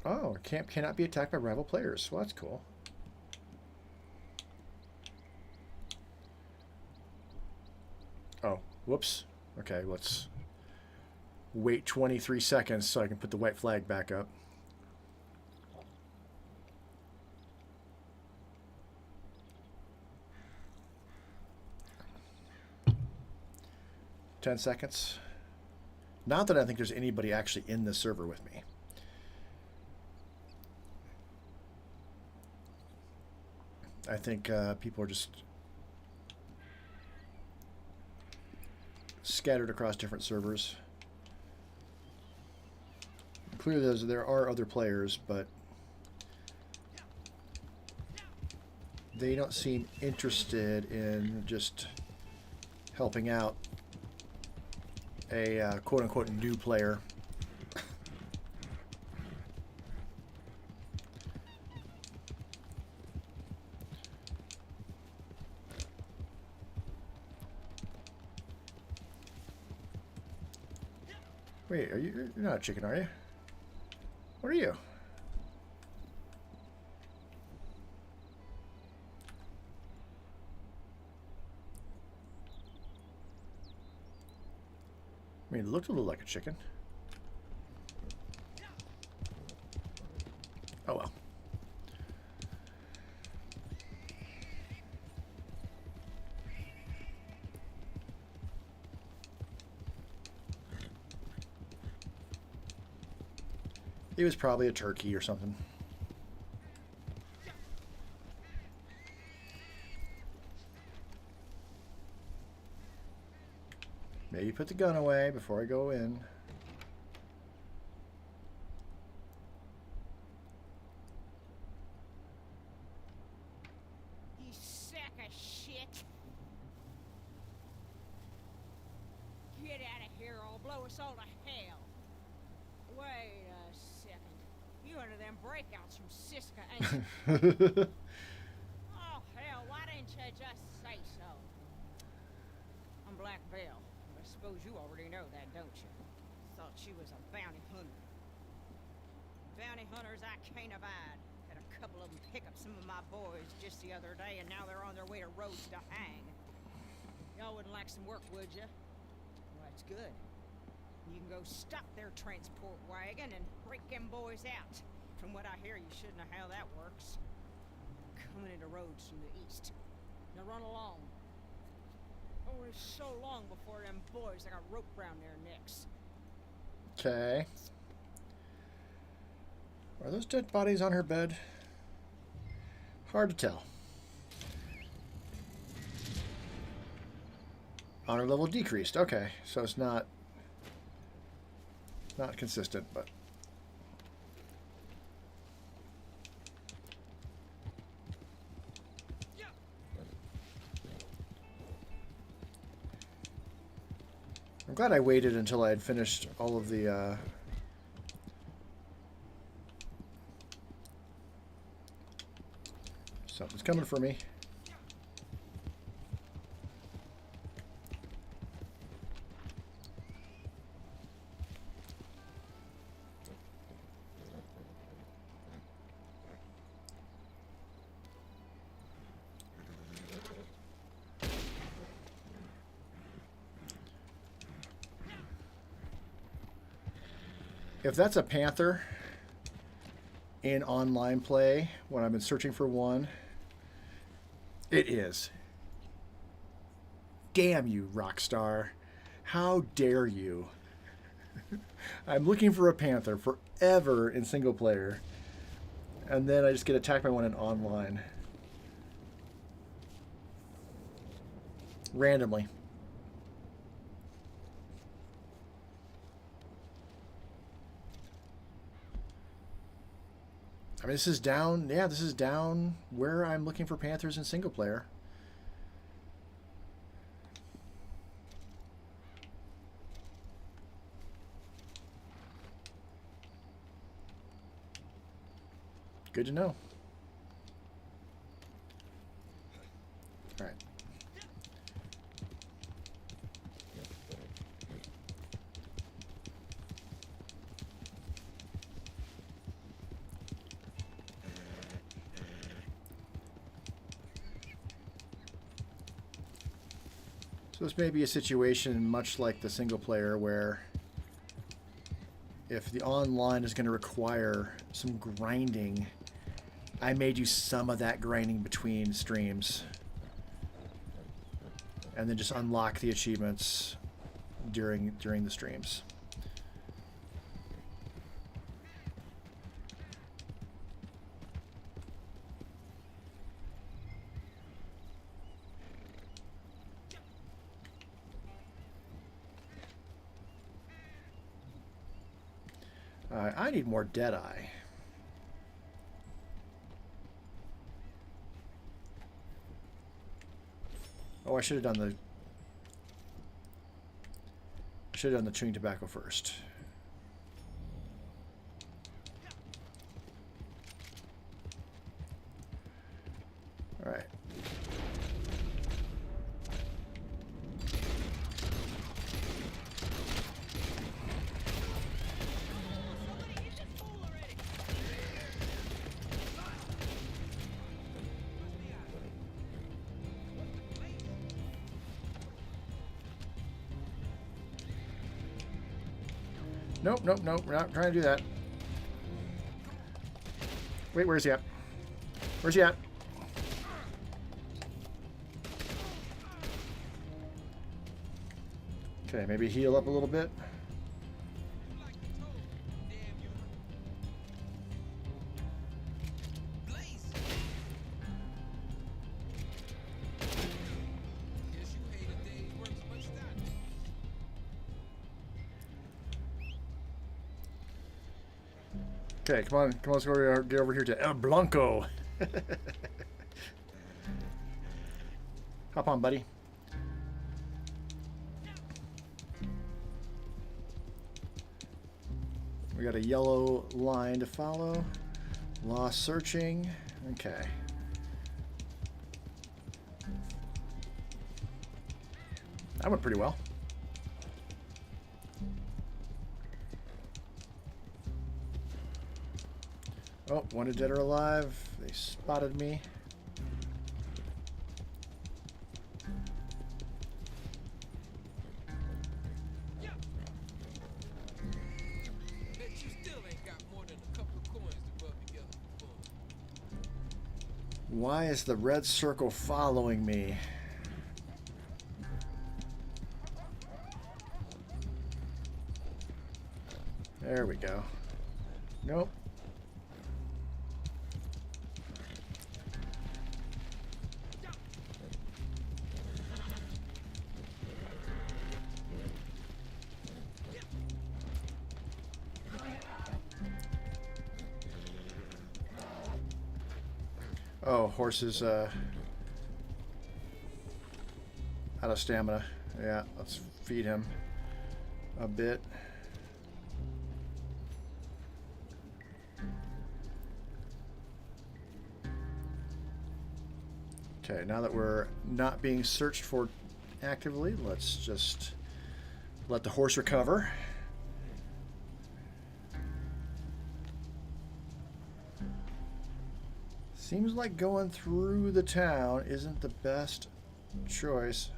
Oh, a camp cannot be attacked by rival players. Well, that's cool. Oh, whoops. Okay, let's wait 23 seconds so I can put the white flag back up. $10 seconds. Not that I think there's anybody actually in the server with me. I think people are just scattered across different servers. Clearly there are other players, but they don't seem interested in just helping out a quote-unquote new player. Wait, you're not a chicken, are you? What are you? I mean, it looked a little like a chicken. Oh well. It was probably a turkey or something. Maybe put the gun away before I go in. You sack of shit. Get out of here or I'll blow us all to hell. Wait a second. You one of them breakouts from Siska, ain't you? Oh, hell, why didn't you just say so? I'm Black Belle. I suppose you already know that, don't you? Thought she was a bounty hunter. Bounty hunters I can't abide. Had a couple of them pick up some of my boys just the other day, and now they're on their way to Rhodes to hang. Y'all wouldn't like some work, would you? Why, It's good. You can go stop their transport wagon and break them boys out. From what I hear, you should know how that works. Coming into roads from the east. Now run along. Only so long before them boys got a rope round their necks. Okay. Are those dead bodies on her bed? Hard to tell. Honor level decreased. Okay, so it's not consistent, but I'm glad I waited until I had finished all of the something's coming for me. If that's a panther in online play, when I've been searching for one, it is. Damn you, Rockstar. How dare you? I'm looking for a panther forever in single player, and then I just get attacked by one in online. Randomly. I mean, this is down, yeah, this is down where I'm looking for panthers in single player. Good to know. All right. So this may be a situation much like the single player where if the online is going to require some grinding, I may do some of that grinding between streams and then just unlock the achievements during the streams. I need more Deadeye. Oh, I should have done the chewing tobacco first. All right. Nope, nope, nope. We're not trying to do that. Wait, where's he at? Where's he at? Okay, maybe heal up a little bit. Okay, come on, let's go get over here to El Blanco. Hop on, buddy. We got a yellow line to follow. Lost searching. Okay. That went pretty well. Oh, wanted dead or alive. They spotted me. Why is the red circle following me? There we go. Nope. Oh, horse is out of stamina. Yeah, let's feed him a bit. Okay, now that we're not being searched for actively, let's just let the horse recover. Seems like going through the town isn't the best choice.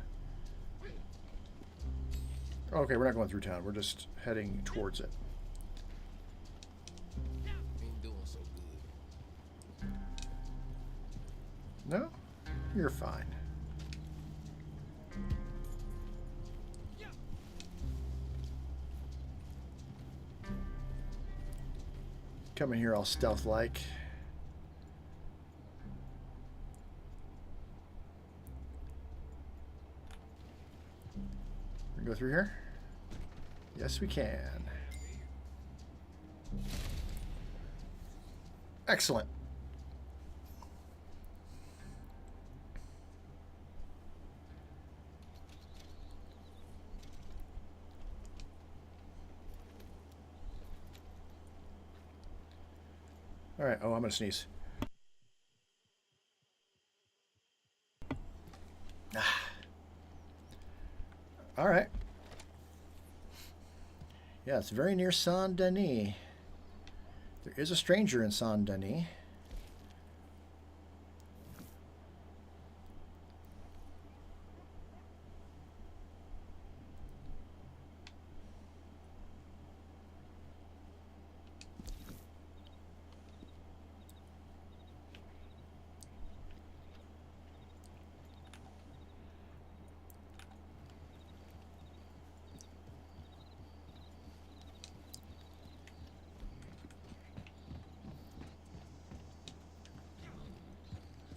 Okay, we're not going through town. We're just heading towards it. Ain't doing so good. No? You're fine. Come in here all stealth-like. We can go through here? Yes, we can. Excellent. All right. Oh, I'm going to sneeze. All right. Yeah, it's very near Saint Denis. There is a stranger in Saint Denis.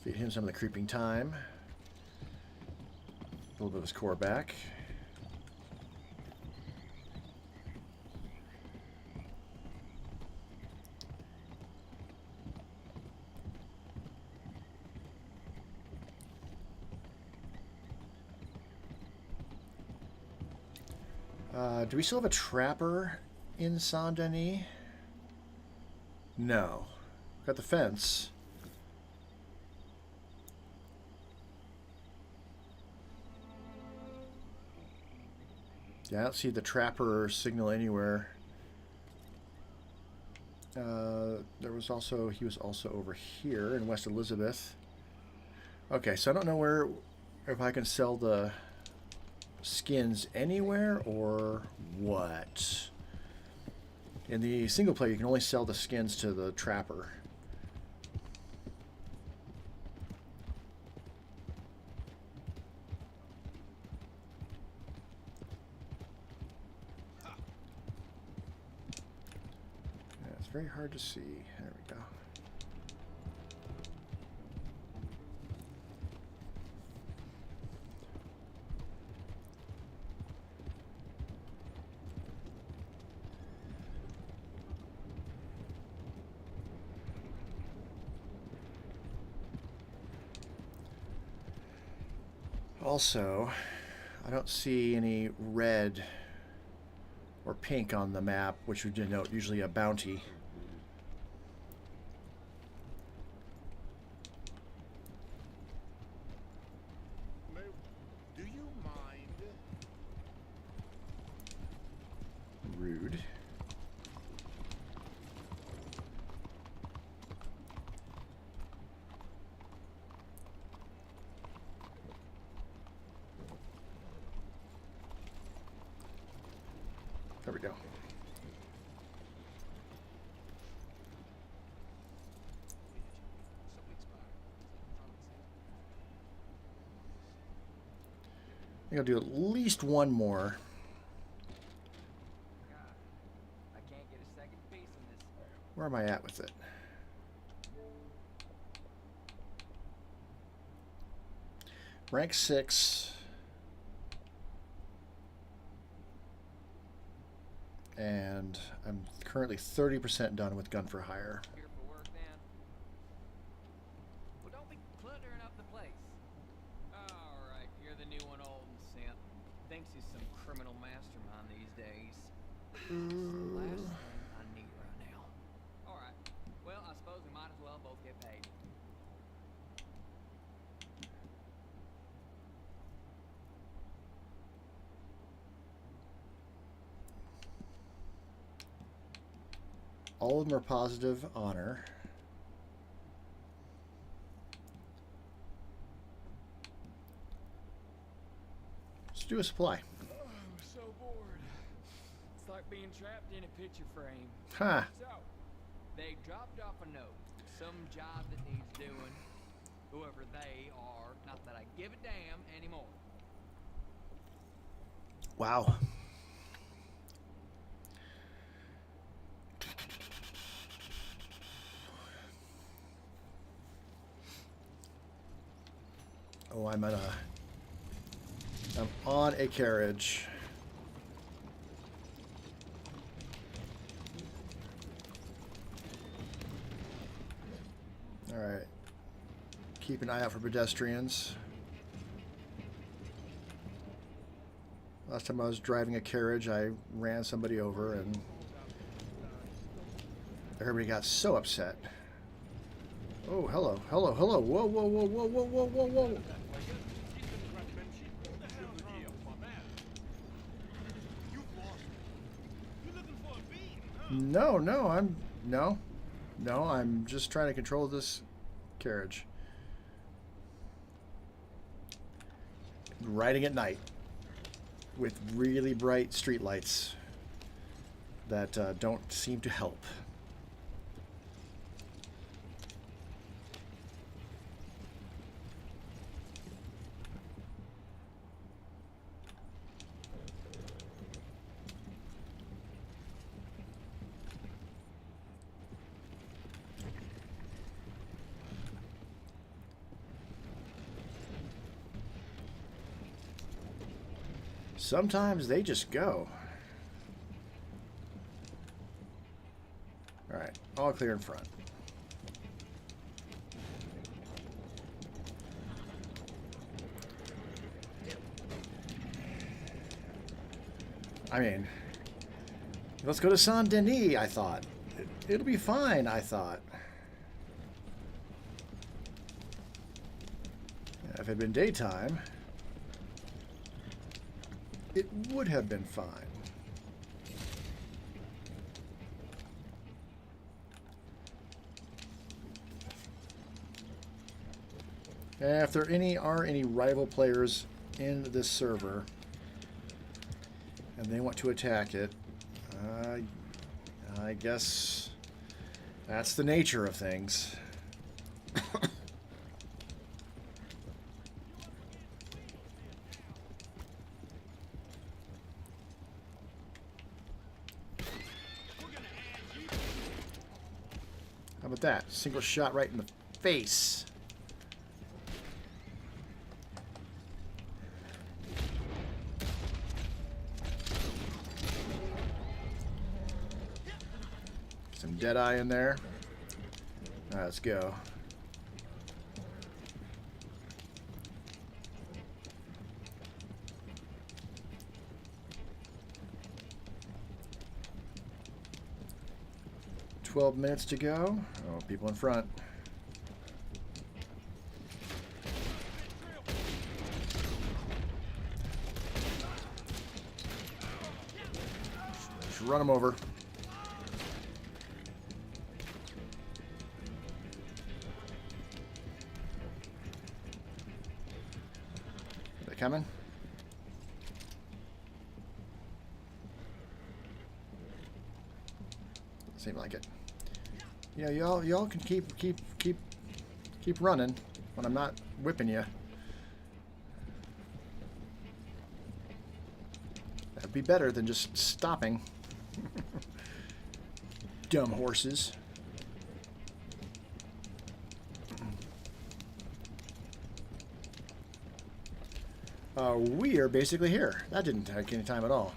Feed him some of the creeping thyme. A little bit of his core back. Do we still have a trapper in Saint Denis? No. Got the fence. Yeah, I don't see the trapper signal anywhere. There was also, he was also over here in West Elizabeth. Okay, so I don't know where, if I can sell the skins anywhere or what. In the single player, you can only sell the skins to the trapper. Very hard to see. There we go. Also, I don't see any red or pink on the map, which would denote usually a bounty. Rude. There we go. think I'll do at least one more. I can't get a second piece in this. Where am I at with it? Rank 6. And I'm currently 30% done with Gun for Hire. Here for work then? Well, don't be cluttering up the place. Alright, you're the new one, old and sent. Thinks he's some criminal mastermind these days. It's the last thing I need right now. Alright, well, I suppose we might as well both get paid. All of them are positive honor. Let's do a supply. Oh, I'm so bored. It's like being trapped in a picture frame. Ha! So, they dropped off a note. Some job that needs doing. Whoever they are. Not that I give a damn anymore. Wow. Oh, I'm on a carriage. All right. Keep an eye out for pedestrians. Last time I was driving a carriage, I ran somebody over and everybody got so upset. Oh, hello, hello, hello. Whoa, whoa, whoa, whoa, whoa, whoa, whoa, whoa. No, I'm just trying to control this carriage. Riding at night with really bright street lights that don't seem to help. Sometimes they just go. All right, all clear in front. I mean, let's go to Saint Denis, I thought. It'll be fine, I thought. If it had been daytime, it would have been fine. And if there are any rival players in this server and they want to attack it, I guess that's the nature of things. How about that? Single shot right in the face. Some Deadeye in there. All right, let's go. $12 minutes to go. Oh, people in front. Just run them over. Are they coming? Seem like it. Yeah, y'all can keep running when I'm not whipping you. Could be better than just stopping. Dumb horses. We are basically here. That didn't take any time at all.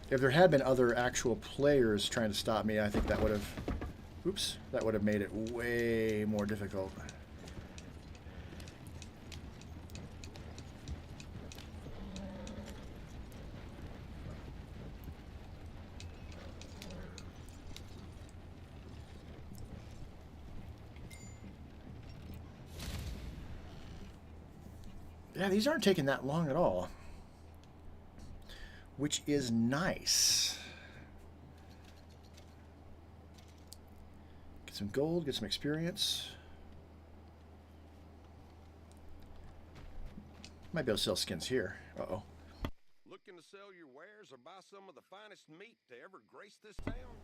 If there had been other actual players trying to stop me, I think that would have... Oops. That would have made it way more difficult. Yeah, these aren't taking that long at all, which is nice. Get some gold, get some experience. Might be able to sell skins here. Uh-oh. Looking to sell your wares or buy some of the finest meat to ever grace this town?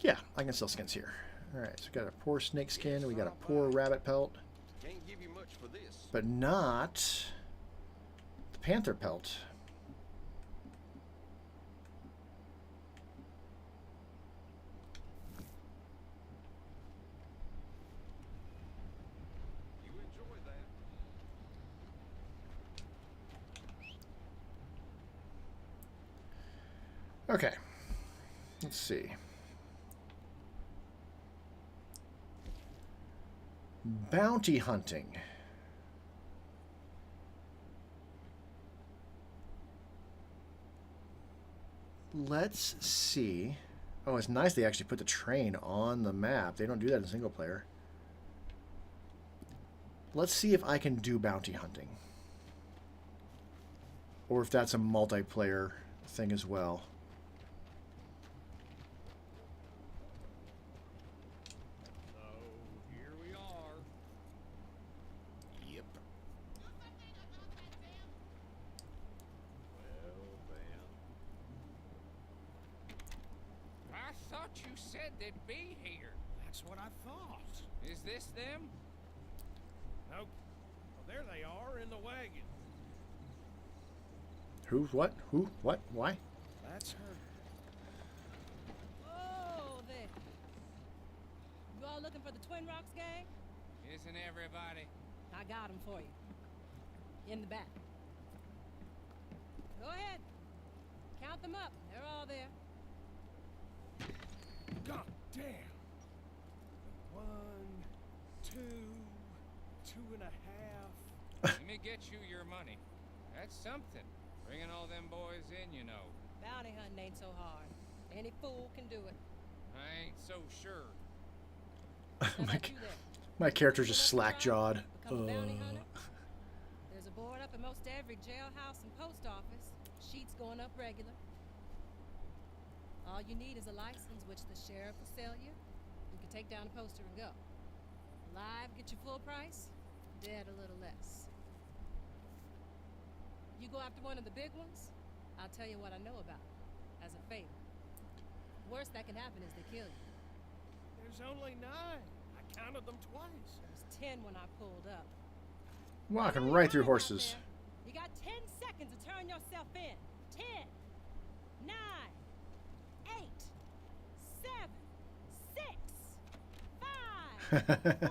Yeah, I can sell skins here. Alright, so we got a poor snake skin, we got a poor rabbit pelt. Can't give you much for this. But not the panther pelt. You enjoy that. Okay. Let's see. Bounty hunting. Let's see. Oh, it's nice they actually put the train on the map. They don't do that in single player. Let's see if I can do bounty hunting. Or if that's a multiplayer thing as well. You said they'd be here. That's what I thought. Is this them? Nope. Well, there they are in the wagon. Who? What? Who? What? Why? That's her. Oh, there. You all looking for the Twin Rocks gang? Isn't everybody? I got them for you. In the back. Go ahead. Count them up. They're all there. God damn. 1, 2, 2.5. Let me get you your money. That's something. Bringing all them boys in, you know. Bounty hunting ain't so hard. Any fool can do it. I ain't so sure. My character's just slack-jawed. Become a bounty hunter. There's a board up in most every jailhouse and post office. Sheets going up regular. All you need is a license, which the sheriff will sell you. You can take down a poster and go. Live, get your full price. Dead, a little less. You go after one of the big ones, I'll tell you what I know about it, as a favor. Worst that can happen is they kill you. There's only 9. I counted them twice. There was 10 when I pulled up. Walking right through horses. You got 10 seconds to turn yourself in. 10, 9, 8, 7, 6, 5, 4,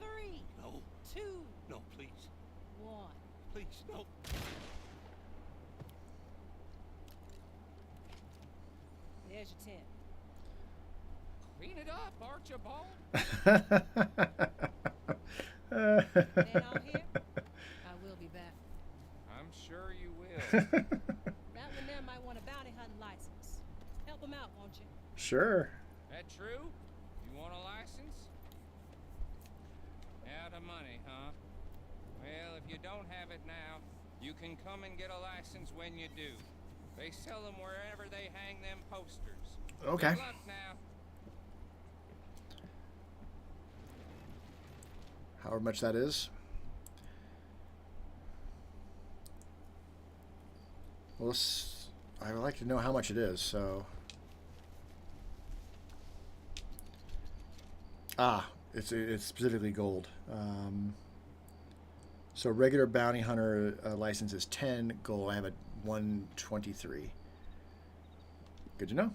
3, No. 2, No, please. 1. Please, no. There's your 10. Clean it up, Archibald. Then I'll hear. I will be back. I'm sure you will. That one there might want a bounty hunting license. Help him out, won't you? Sure. That true? You want a license? Out of money, huh? Well, if you don't have it now, you can come and get a license when you do. They sell them wherever they hang them posters. Okay. Good luck now. However much that is. Well, I would like to know how much it is, so... Ah, It's specifically gold. So regular bounty hunter license is 10 gold. I have a 123. Good to know.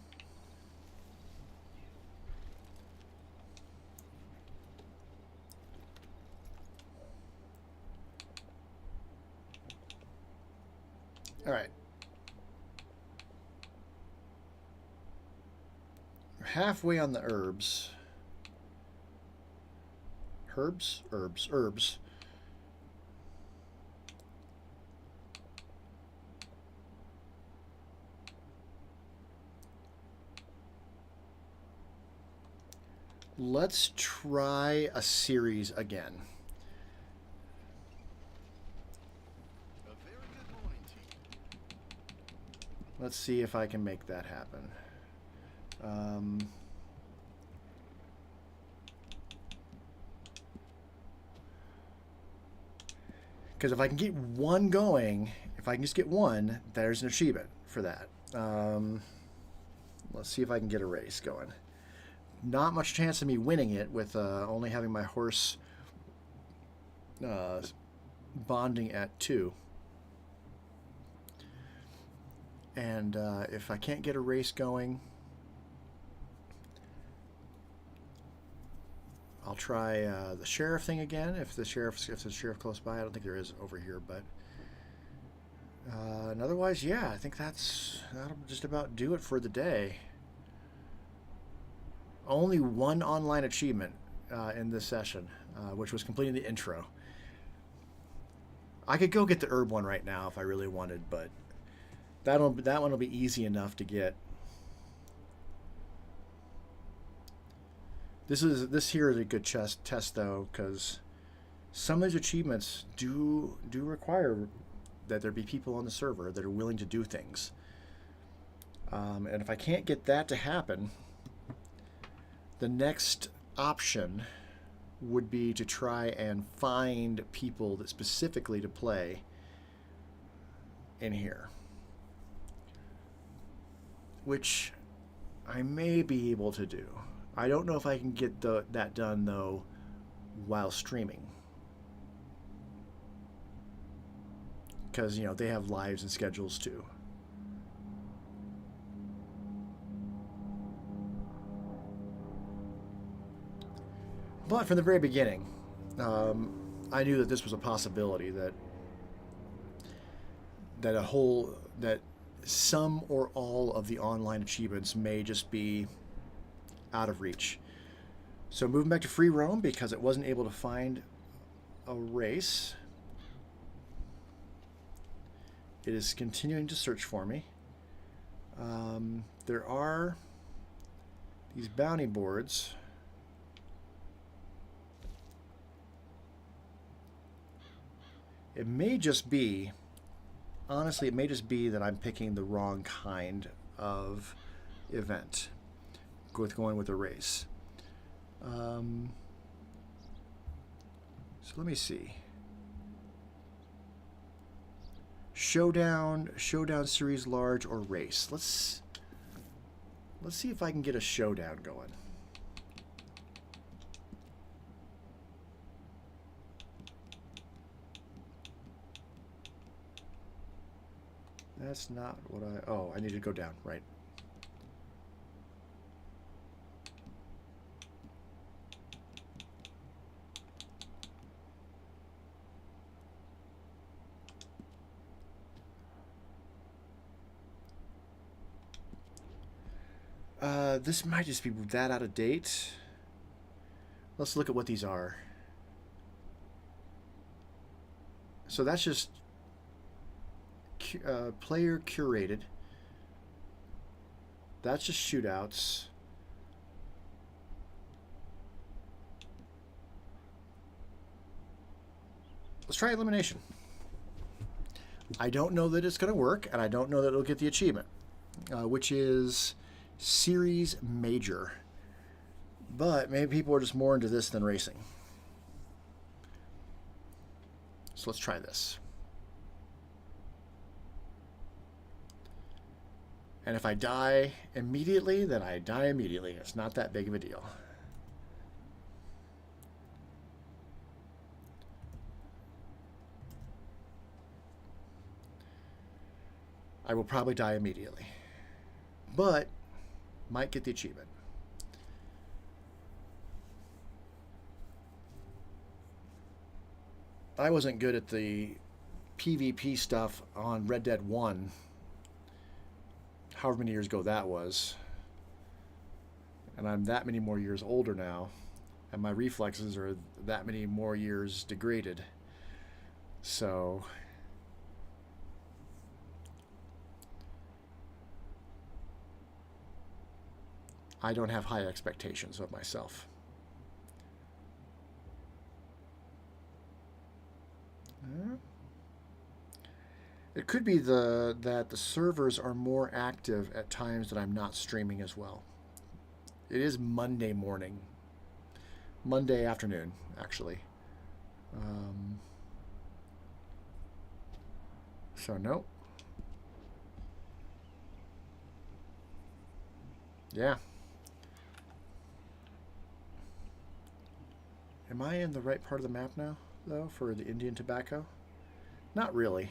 All right. We're halfway on the herbs. Herbs. Let's try a series again. Let's see if I can make that happen. Because if I can get one going, if I can just get one, there's an achievement for that. Let's see if I can get a race going. Not much chance of me winning it with only having my horse bonding at 2. And if I can't get a race going, I'll try the sheriff thing again. If the sheriff close by, I don't think there is over here, but and otherwise, yeah, I think that'll just about do it for the day. Only one online achievement in this session, which was completing the intro. I could go get the herb one right now if I really wanted, but that one will be easy enough to get. This here is a good test though, because some of these achievements do require that there be people on the server that are willing to do things. And if I can't get that to happen, the next option would be to try and find people that specifically to play in here, which I may be able to do. I don't know if I can get that done though while streaming, because they have lives and schedules too. But from the very beginning, I knew that this was a possibility, that some or all of the online achievements may just be out of reach. So moving back to free roam because it wasn't able to find a race. It is continuing to search for me. There are these bounty boards. It may just be, honestly, it may just be that I'm picking the wrong kind of event with going with a race. So let me see. Showdown series large or race. Let's see if I can get a showdown going. That's not what I need to go down, right. This might just be that out of date. Let's look at what these are. So that's just player curated. That's just shootouts. Let's try elimination. I don't know that it's going to work, and I don't know that it'll get the achievement, which is series major. But maybe people are just more into this than racing. So let's try this. And if I die immediately, then I die immediately. It's not that big of a deal. I will probably die immediately. But might get the achievement. I wasn't good at the PvP stuff on Red Dead 1, however many years ago that was. And I'm that many more years older now, and my reflexes are that many more years degraded. So I don't have high expectations of myself. It could be that the servers are more active at times that I'm not streaming as well. It is Monday morning. Monday afternoon, actually. So, nope. Yeah. Am I in the right part of the map now, though, for the Indian tobacco? Not really.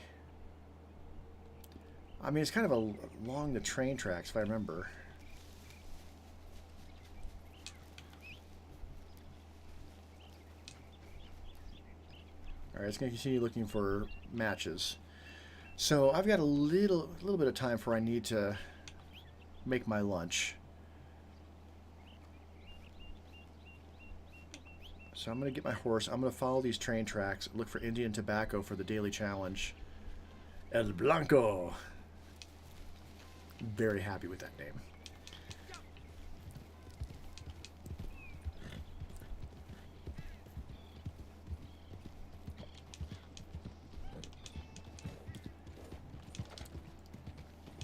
I mean, it's kind of along the train tracks, if I remember. Alright, it's going to continue looking for matches. So, I've got a little bit of time before I need to make my lunch. So I'm going to get my horse. I'm going to follow these train tracks, look for Indian tobacco for the daily challenge. El Blanco. Very happy with that name.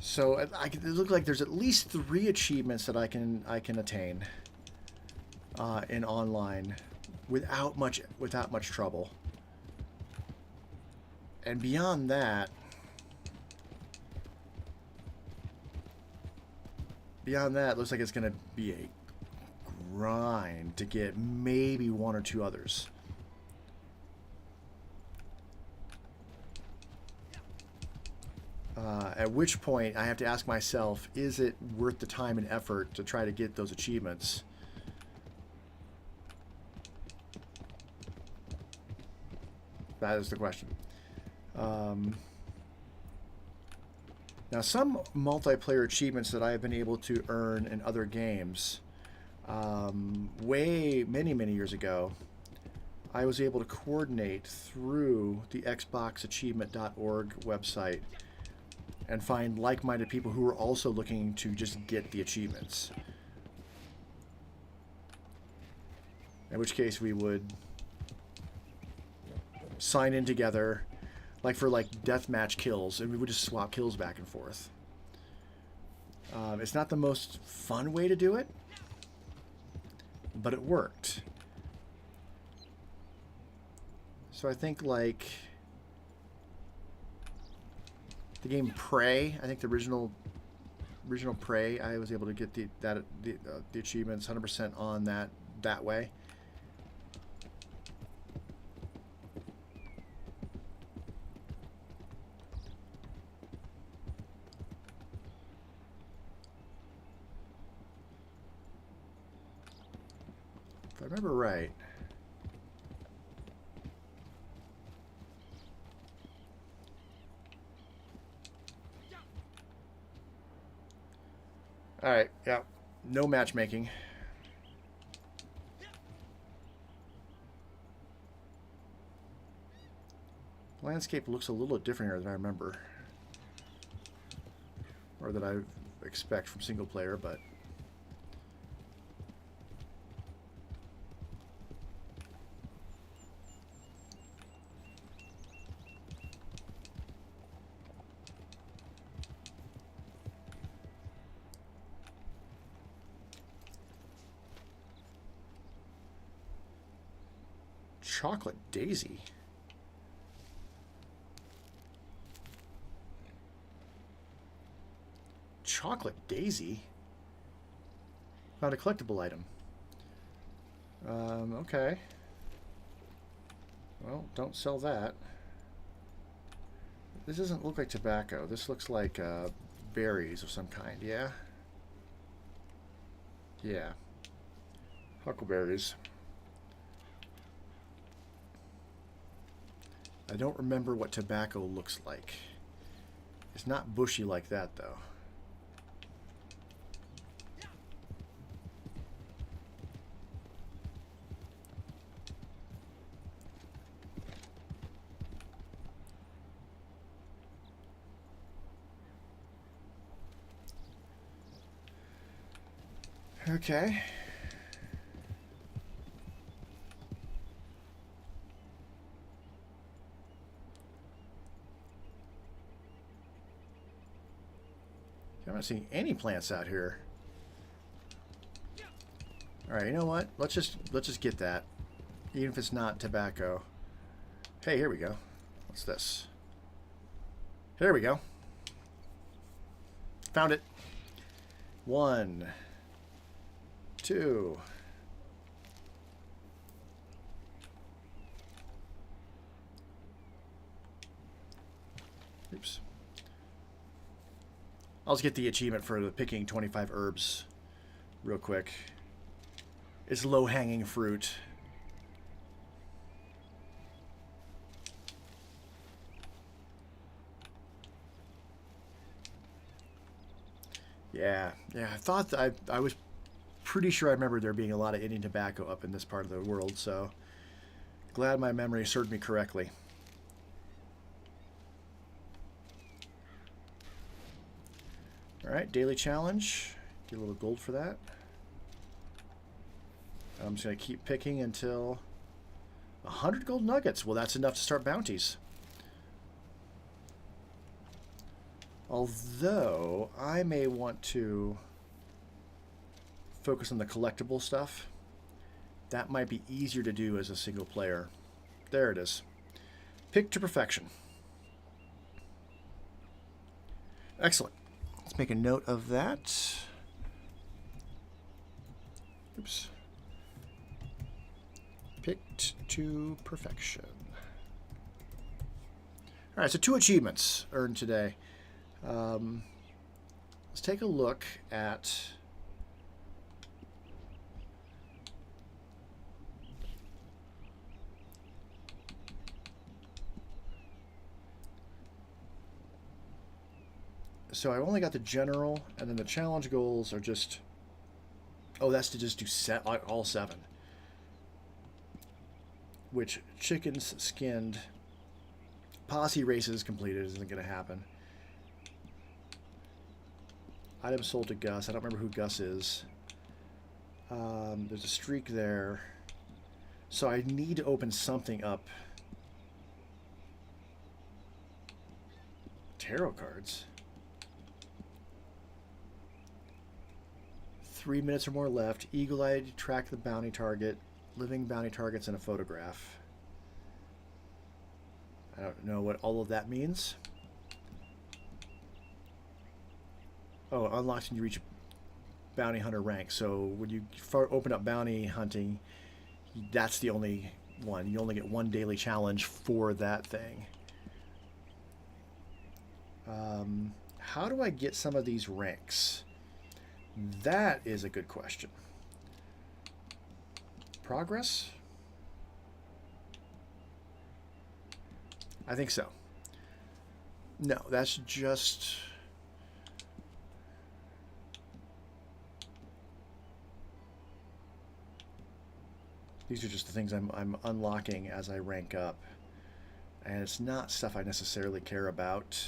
So it looks like there's at least 3 achievements that I can attain in online without much trouble. And beyond that, it looks like it's going to be a grind to get maybe 1 or 2 others. At which point I have to ask myself, is it worth the time and effort to try to get those achievements? That is the question. Now, some multiplayer achievements that I have been able to earn in other games, many years ago, I was able to coordinate through the xboxachievement.org website and find like-minded people who were also looking to just get the achievements. In which case we would sign in together, like for deathmatch kills, and we would just swap kills back and forth. It's not the most fun way to do it, but it worked. So I think like the game Prey, I think the original Prey, I was able to get the achievements 100% on that way. If I remember right. Alright, yeah. No matchmaking. Landscape looks a little different here than I remember. Or that I expect from single player, but... Chocolate Daisy. Chocolate Daisy? Found a collectible item. Okay. Well, don't sell that. This doesn't look like tobacco. This looks like berries of some kind. Yeah? Yeah. Huckleberries. I don't remember what tobacco looks like. It's not bushy like that, though. Okay. I'm not seeing any plants out here. All right, you know what? Let's just get that, even if it's not tobacco. Hey, here we go. What's this? Here we go. Found it. 1, 2. Oops. I'll just get the achievement for the picking 25 herbs real quick. It's low-hanging fruit. Yeah, I thought that I was pretty sure I remember there being a lot of Indian tobacco up in this part of the world, so glad my memory served me correctly. Alright, daily challenge. Get a little gold for that. I'm just going to keep picking until 100 gold nuggets. Well, that's enough to start bounties. Although, I may want to focus on the collectible stuff. That might be easier to do as a single player. There it is. Pick to perfection. Excellent. Let's make a note of that. Oops. Picked to perfection. All right, so 2 achievements earned today. Let's take a look at so I only got the general, and then the challenge goals are just, oh, that's to just do all 7. Which chickens skinned, posse races completed isn't going to happen. Items sold to Gus. I don't remember who Gus is. There's a streak there. So I need to open something up. Tarot cards. 3 minutes or more left. Eagle-eye to track the bounty target. Living bounty targets and a photograph. I don't know what all of that means. Oh, unlocks when you reach bounty hunter rank. So when you open up bounty hunting, that's the only one. You only get 1 daily challenge for that thing. How do I get some of these ranks? That is a good question. Progress? I think so. No, that's just... These are just the things I'm unlocking as I rank up. And it's not stuff I necessarily care about.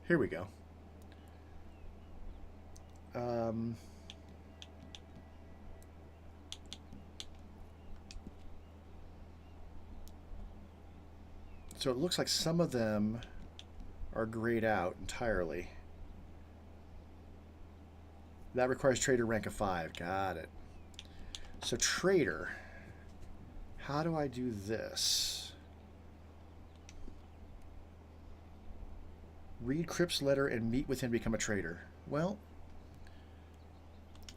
Here we go. So it looks like some of them are grayed out entirely. That requires trader rank of 5. Got it. So trader, how do I do this? Read Cripp's letter and meet with him to become a trader. Well,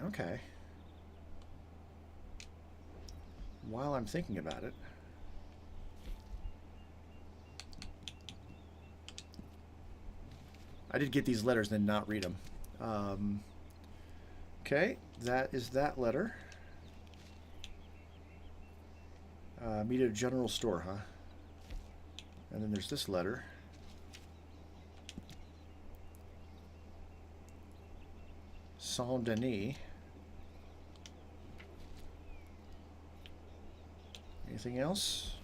okay. While I'm thinking about it, I did get these letters and then not read them. Okay, that is that letter. Meet at a general store, huh? And then there's this letter. Saint Denis. Anything else?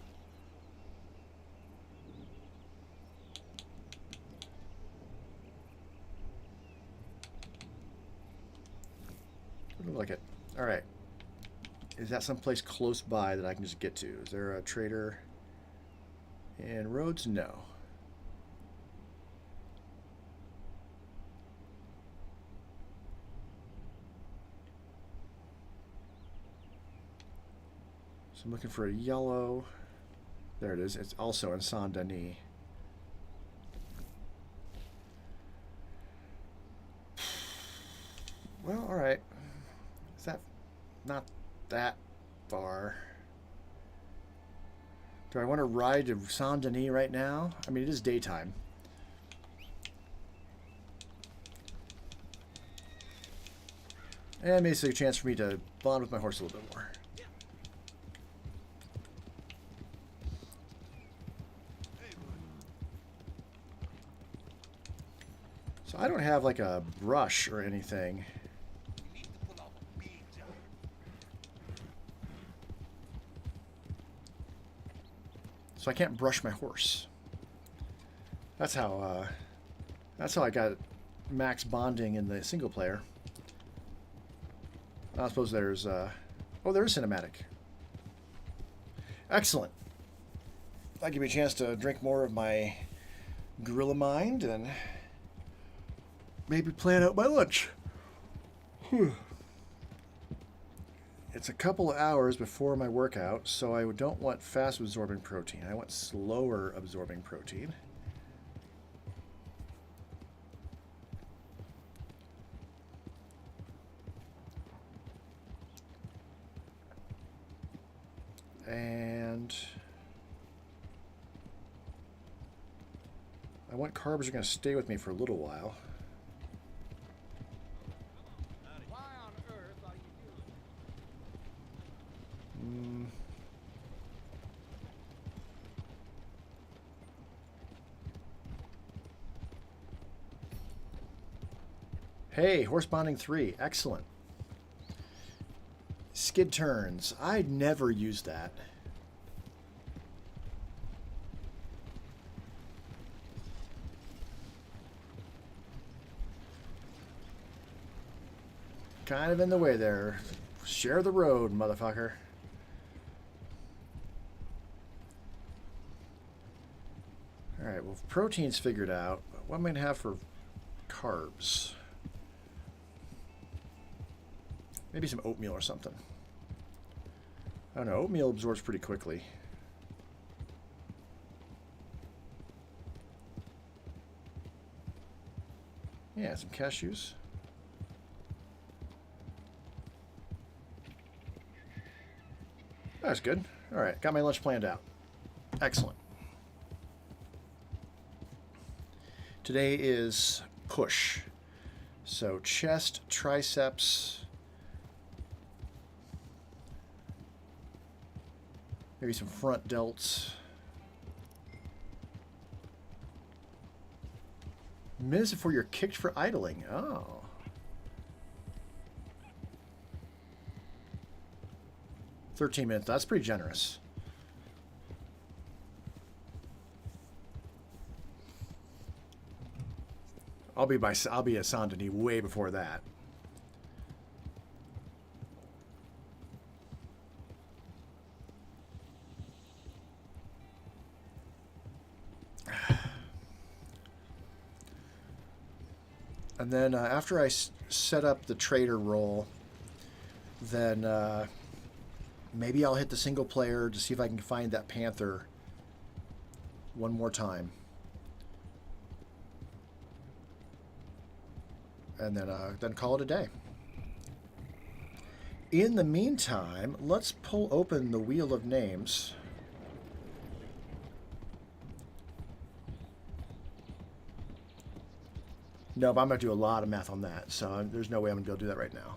Doesn't look like it. All right. Is that someplace close by that I can just get to? Is there a trader in Rhodes? No. So I'm looking for a yellow. There it is. It's also in Saint Denis. Well, all right. Is that not that far? Do I want to ride to Saint Denis right now? I mean, it is daytime. And basically a chance for me to bond with my horse a little bit more. So I don't have like a brush or anything. So I can't brush my horse. That's how I got max bonding in the single player. I suppose there's oh, there's cinematic. Excellent. That give me a chance to drink more of my Gorilla Mind and maybe plan out my lunch. Whew. It's a couple of hours before my workout, so I don't want fast absorbing protein. I want slower absorbing protein. And I want carbs that are going to stay with me for a little while. Hey, horse bonding 3. Excellent. Skid turns. I'd never used that. Kind of in the way there. Share the road, motherfucker. Alright, well, protein's figured out. What am I going to have for carbs? Maybe some oatmeal or something. I don't know. Oatmeal absorbs pretty quickly. Yeah, some cashews. That's good. All right, got my lunch planned out. Excellent. Today is push. So chest, triceps, maybe some front delts. Minutes before you're kicked for idling. Oh. $13 minutes. That's pretty generous. I'll be at Saint Denis way before that. And then after I set up the trader role, then maybe I'll hit the single player to see if I can find that panther one more time. And then call it a day. In the meantime, let's pull open the Wheel of Names. No, but I'm going to do a lot of math on that, so there's no way I'm going to be able to do that right now.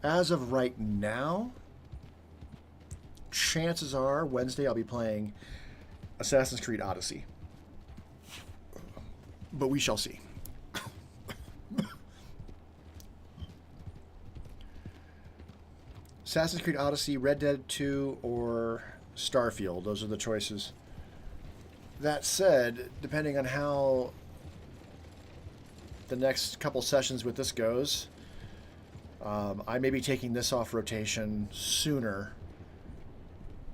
As of right now, chances are Wednesday I'll be playing Assassin's Creed Odyssey. But we shall see. Assassin's Creed Odyssey, Red Dead 2, or Starfield. Those are the choices. That said, depending on how the next couple sessions with this goes, I may be taking this off rotation sooner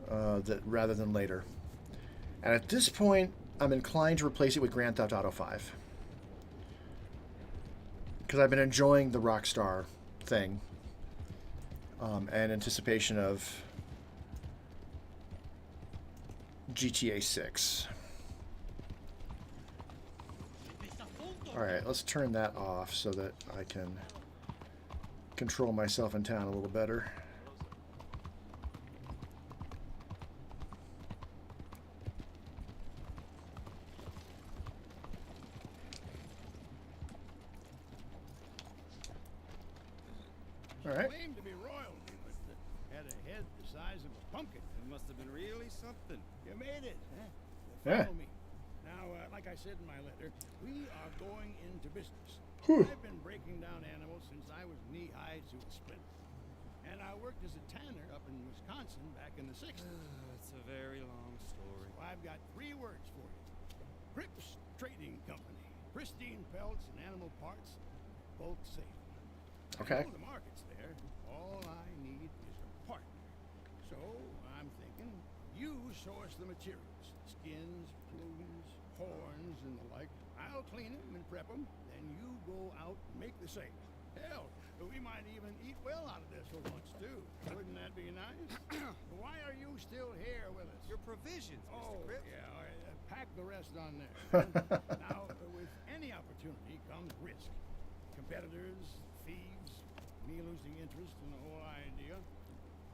rather than later. And at this point, I'm inclined to replace it with Grand Theft Auto 5. Because I've been enjoying the Rockstar thing. And anticipation of GTA 6. Alright, let's turn that off so that I can control myself in town a little better. Alright. Claimed to be royalty, but had a head the size of a pumpkin. It must have been really something. You made it, huh? Yeah. Follow me. Now, like I said in my letter, we are going into business. Whew. I've been breaking down animals since I was knee-high to a splinter. And I worked as a tanner up in Wisconsin back in the 60s. It's a very long story. So I've got 3 words for you. Cripps Trading Company. Pristine pelts and animal parts, bulk sale. Okay. I know the market's there. All I need is a partner. So I'm thinking you source the materials. Skins, plumes, horns, and the like. I'll clean them and prep them. Then you go out and make the sale. Hell, we might even eat well out of this for once, too. Wouldn't that be nice? Why are you still here with us? Your provisions, Oh, Mr. Cripps. yeah, all right, pack the rest on there. Now, with any opportunity comes risk. Competitors, thieves, me losing interest in the whole idea.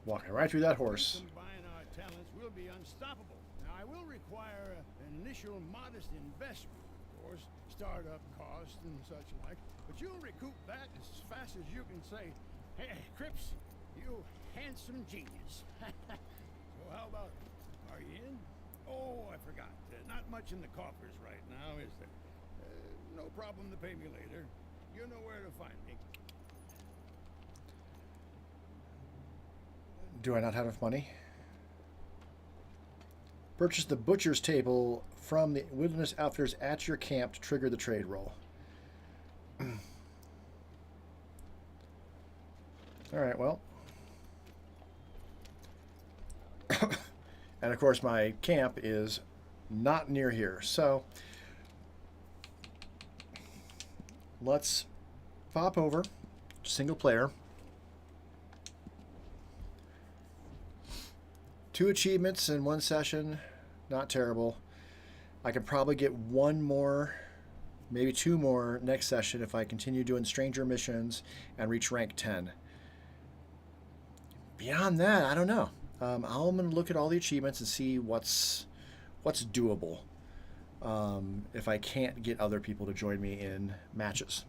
Walking right through that horse. Combine our talents, we'll be unstoppable. Now, I will require an initial modest investment, of course, startup costs and such like, but you'll recoup that as fast as you can say, "Hey, Cripps, you handsome genius." So how about it? Are you in? Oh, I forgot. Not much in the coffers right now, is there? No problem to pay me later. You know where to find me. Do I not have enough money? Purchase the butcher's table from the Wilderness Outfitters at your camp to trigger the trade roll. Alright, well. And of course my camp is not near here, so let's pop over, single player. 2 achievements in 1 session, not terrible. I could probably get 1 more, maybe 2 more next session if I continue doing stranger missions and reach rank 10. Beyond that, I don't know. I'm going to look at all the achievements and see what's doable if I can't get other people to join me in matches.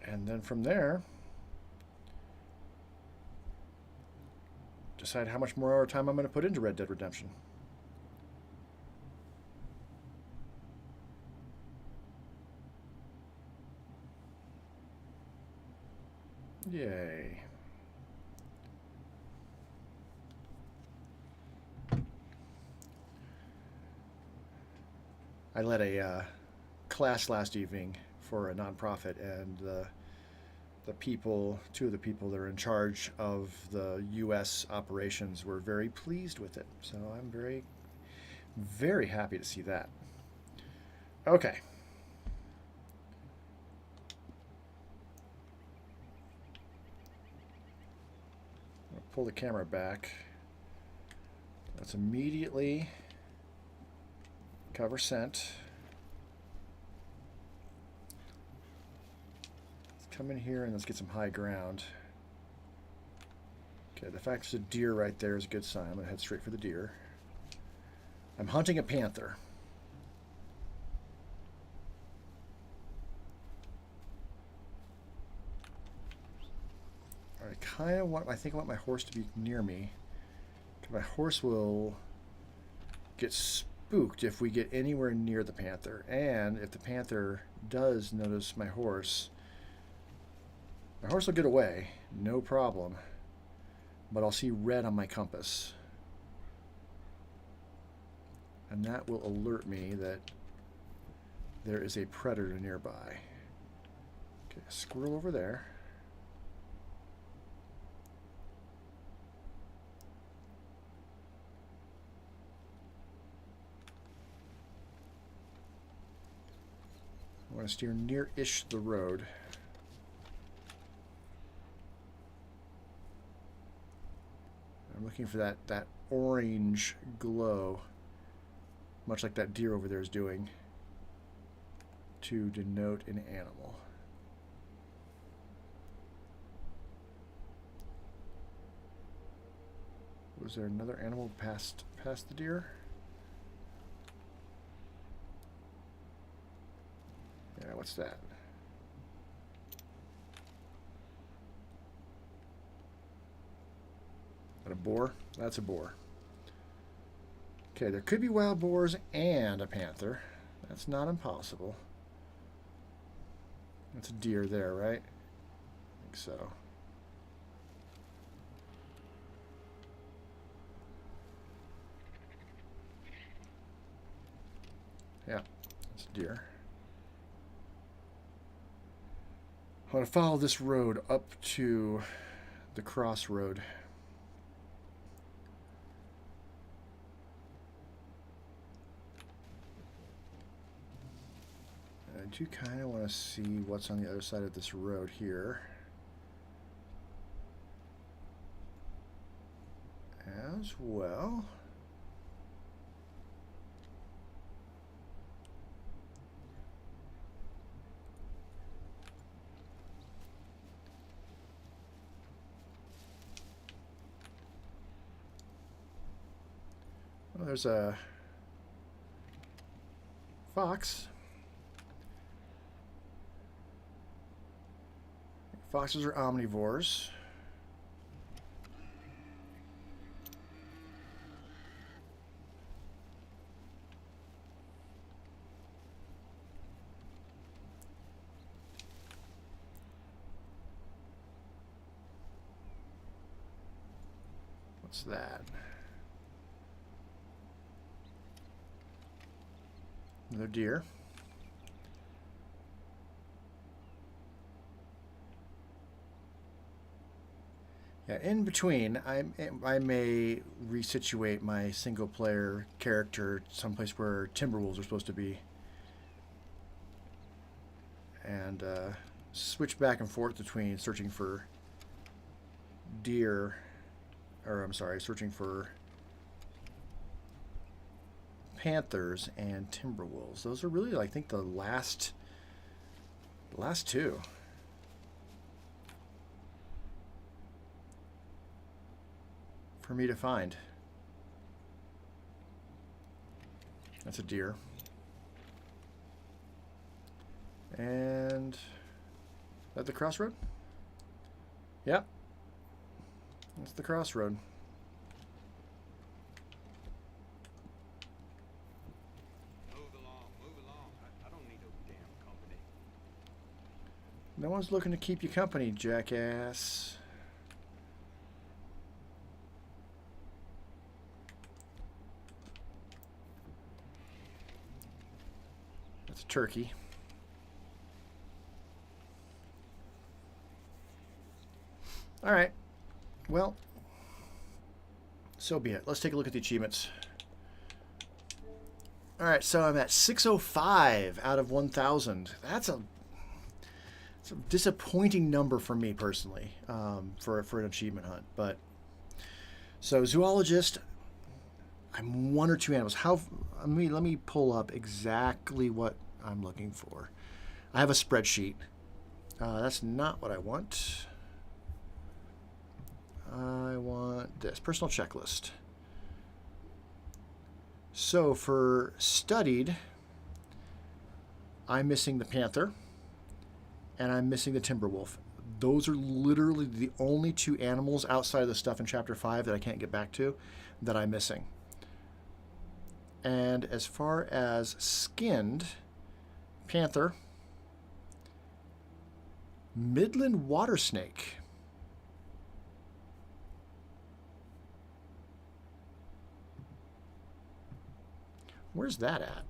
And then from there, decide how much more time I'm going to put into Red Dead Redemption. Yay. I led a class last evening for a nonprofit, and the people, 2 of the people that are in charge of the U.S. operations were very pleased with it. So I'm very, very happy to see that. Okay. I'll pull the camera back. Let's immediately cover scent. Come in here and let's get some high ground. Okay, the fact there's a deer right there is a good sign. I'm going to head straight for the deer. I'm hunting a panther. I think I want my horse to be near me. My horse will get spooked if we get anywhere near the panther. And if the panther does notice my horse will get away, no problem. But I'll see red on my compass. And that will alert me that there is a predator nearby. Okay, a squirrel over there. I want to steer near-ish the road. I'm looking for that orange glow, much like that deer over there is doing, to denote an animal. Was there another animal past the deer? Yeah, what's that? That a boar? That's a boar. Okay, there could be wild boars and a panther. That's not impossible. That's a deer there, right? I think so. Yeah, that's a deer. I want to follow this road up to the crossroad. I do kind of want to see what's on the other side of this road here. As well. Well, there's a fox. Foxes are omnivores. What's that? Another deer. Yeah, in between, I may resituate my single-player character someplace where timberwolves are supposed to be, and switch back and forth between searching for deer, or I'm sorry, searching for panthers and timberwolves. Those are really, I think, the last two. For me to find. That's a deer. And at the crossroad? Yep. That's the crossroad. Move along. I don't need no damn company. No one's looking to keep you company, jackass. That's a turkey. All right. Well, so be it. Let's take a look at the achievements. All right, so I'm at 605 out of 1,000. That's a disappointing number for me personally, for an achievement hunt. But so zoologist, I'm 1 or 2 animals. Let me pull up exactly what I'm looking for. I have a spreadsheet. That's not what I want. I want this personal checklist. So for studied, I'm missing the panther and I'm missing the timber wolf. Those are literally the only 2 animals outside of the stuff in Chapter 5 that I can't get back to that I'm missing. And as far as skinned, panther, Midland water snake. Where's that at?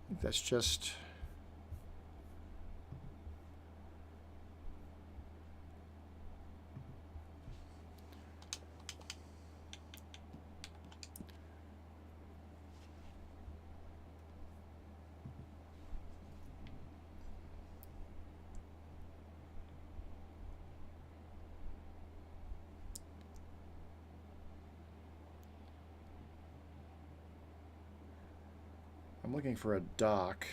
I think that's just... I'm looking for a dock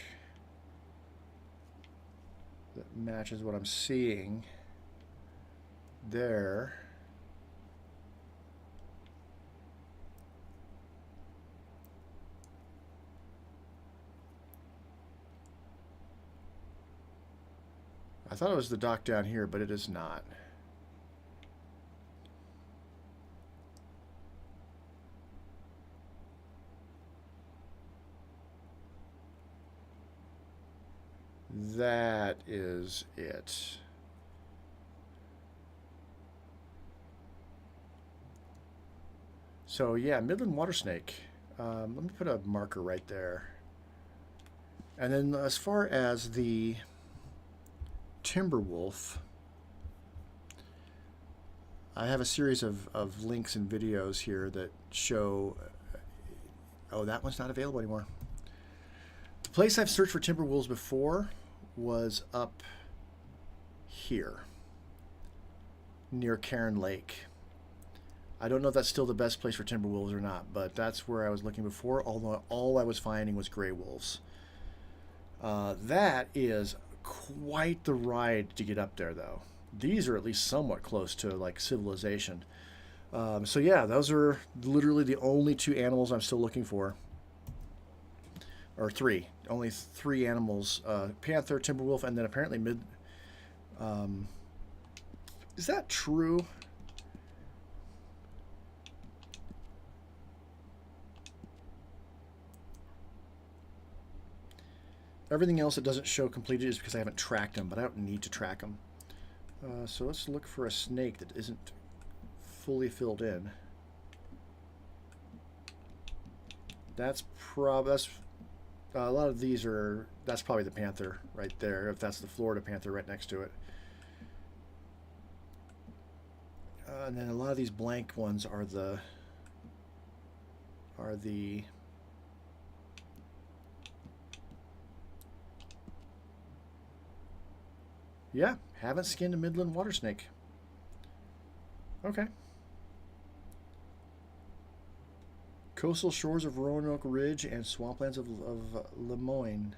that matches what I'm seeing there. I thought it was the dock down here, but it is not. That is it. So yeah, Midland water snake. Let me put a marker right there. And then as far as the timber wolf, I have a series of links and videos here that show... Oh, that one's not available anymore. The place I've searched for timber wolves before was up here near Cairn Lake. I don't know if that's still the best place for timber wolves or not, but that's where I was looking before, although all I was finding was gray wolves. That is quite the ride to get up there, though. These are at least somewhat close to like civilization. So yeah, those are literally the only 2 animals I'm still looking for. Or 3. Only 3 animals. Panther, timber wolf, and then apparently is that true? Everything else that doesn't show completed is because I haven't tracked them, but I don't need to track them. So let's look for a snake that isn't fully filled in. That's a lot of these are, that's probably the panther right there, if that's the Florida panther right next to it. And then a lot of these blank ones are the yeah, haven't skinned a Midland water snake. Okay. Coastal shores of Roanoke Ridge and swamplands of Lemoyne.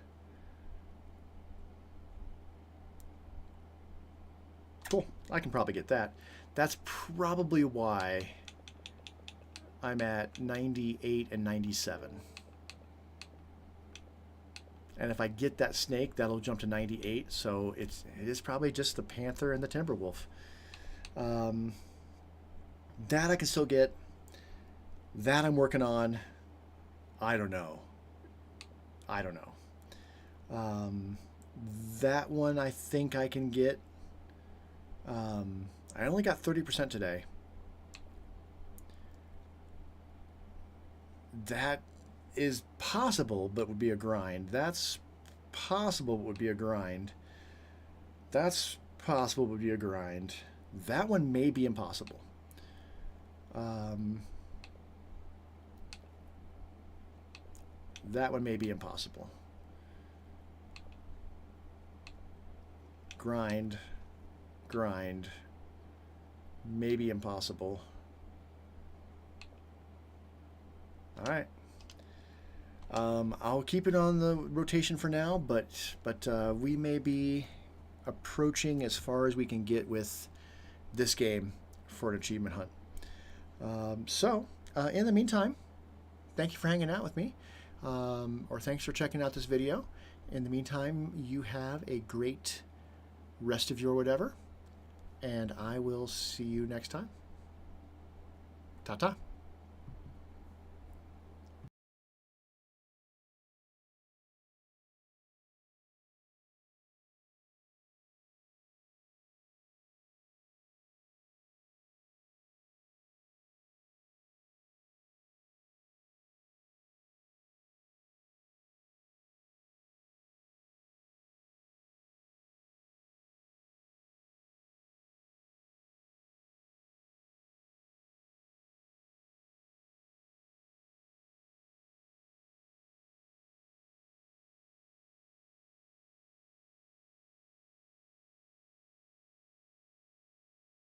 Cool. I can probably get that. That's probably why I'm at 98 and 97. And if I get that snake, that'll jump to 98. So it is probably just the panther and the timber wolf. That I can still get. That I'm working on. I don't know. That one I think I can get. I only got 30% today. That is possible, but would be a grind. That's possible, but would be a grind. That's possible, but would be a grind. That one may be impossible. That one may be impossible. Grind. Maybe impossible. All right. I'll keep it on the rotation for now, but we may be approaching as far as we can get with this game for an achievement hunt. In the meantime, thank you for hanging out with me, or thanks for checking out this video. In the meantime, you have a great rest of your whatever, and I will see you next time. Ta-ta.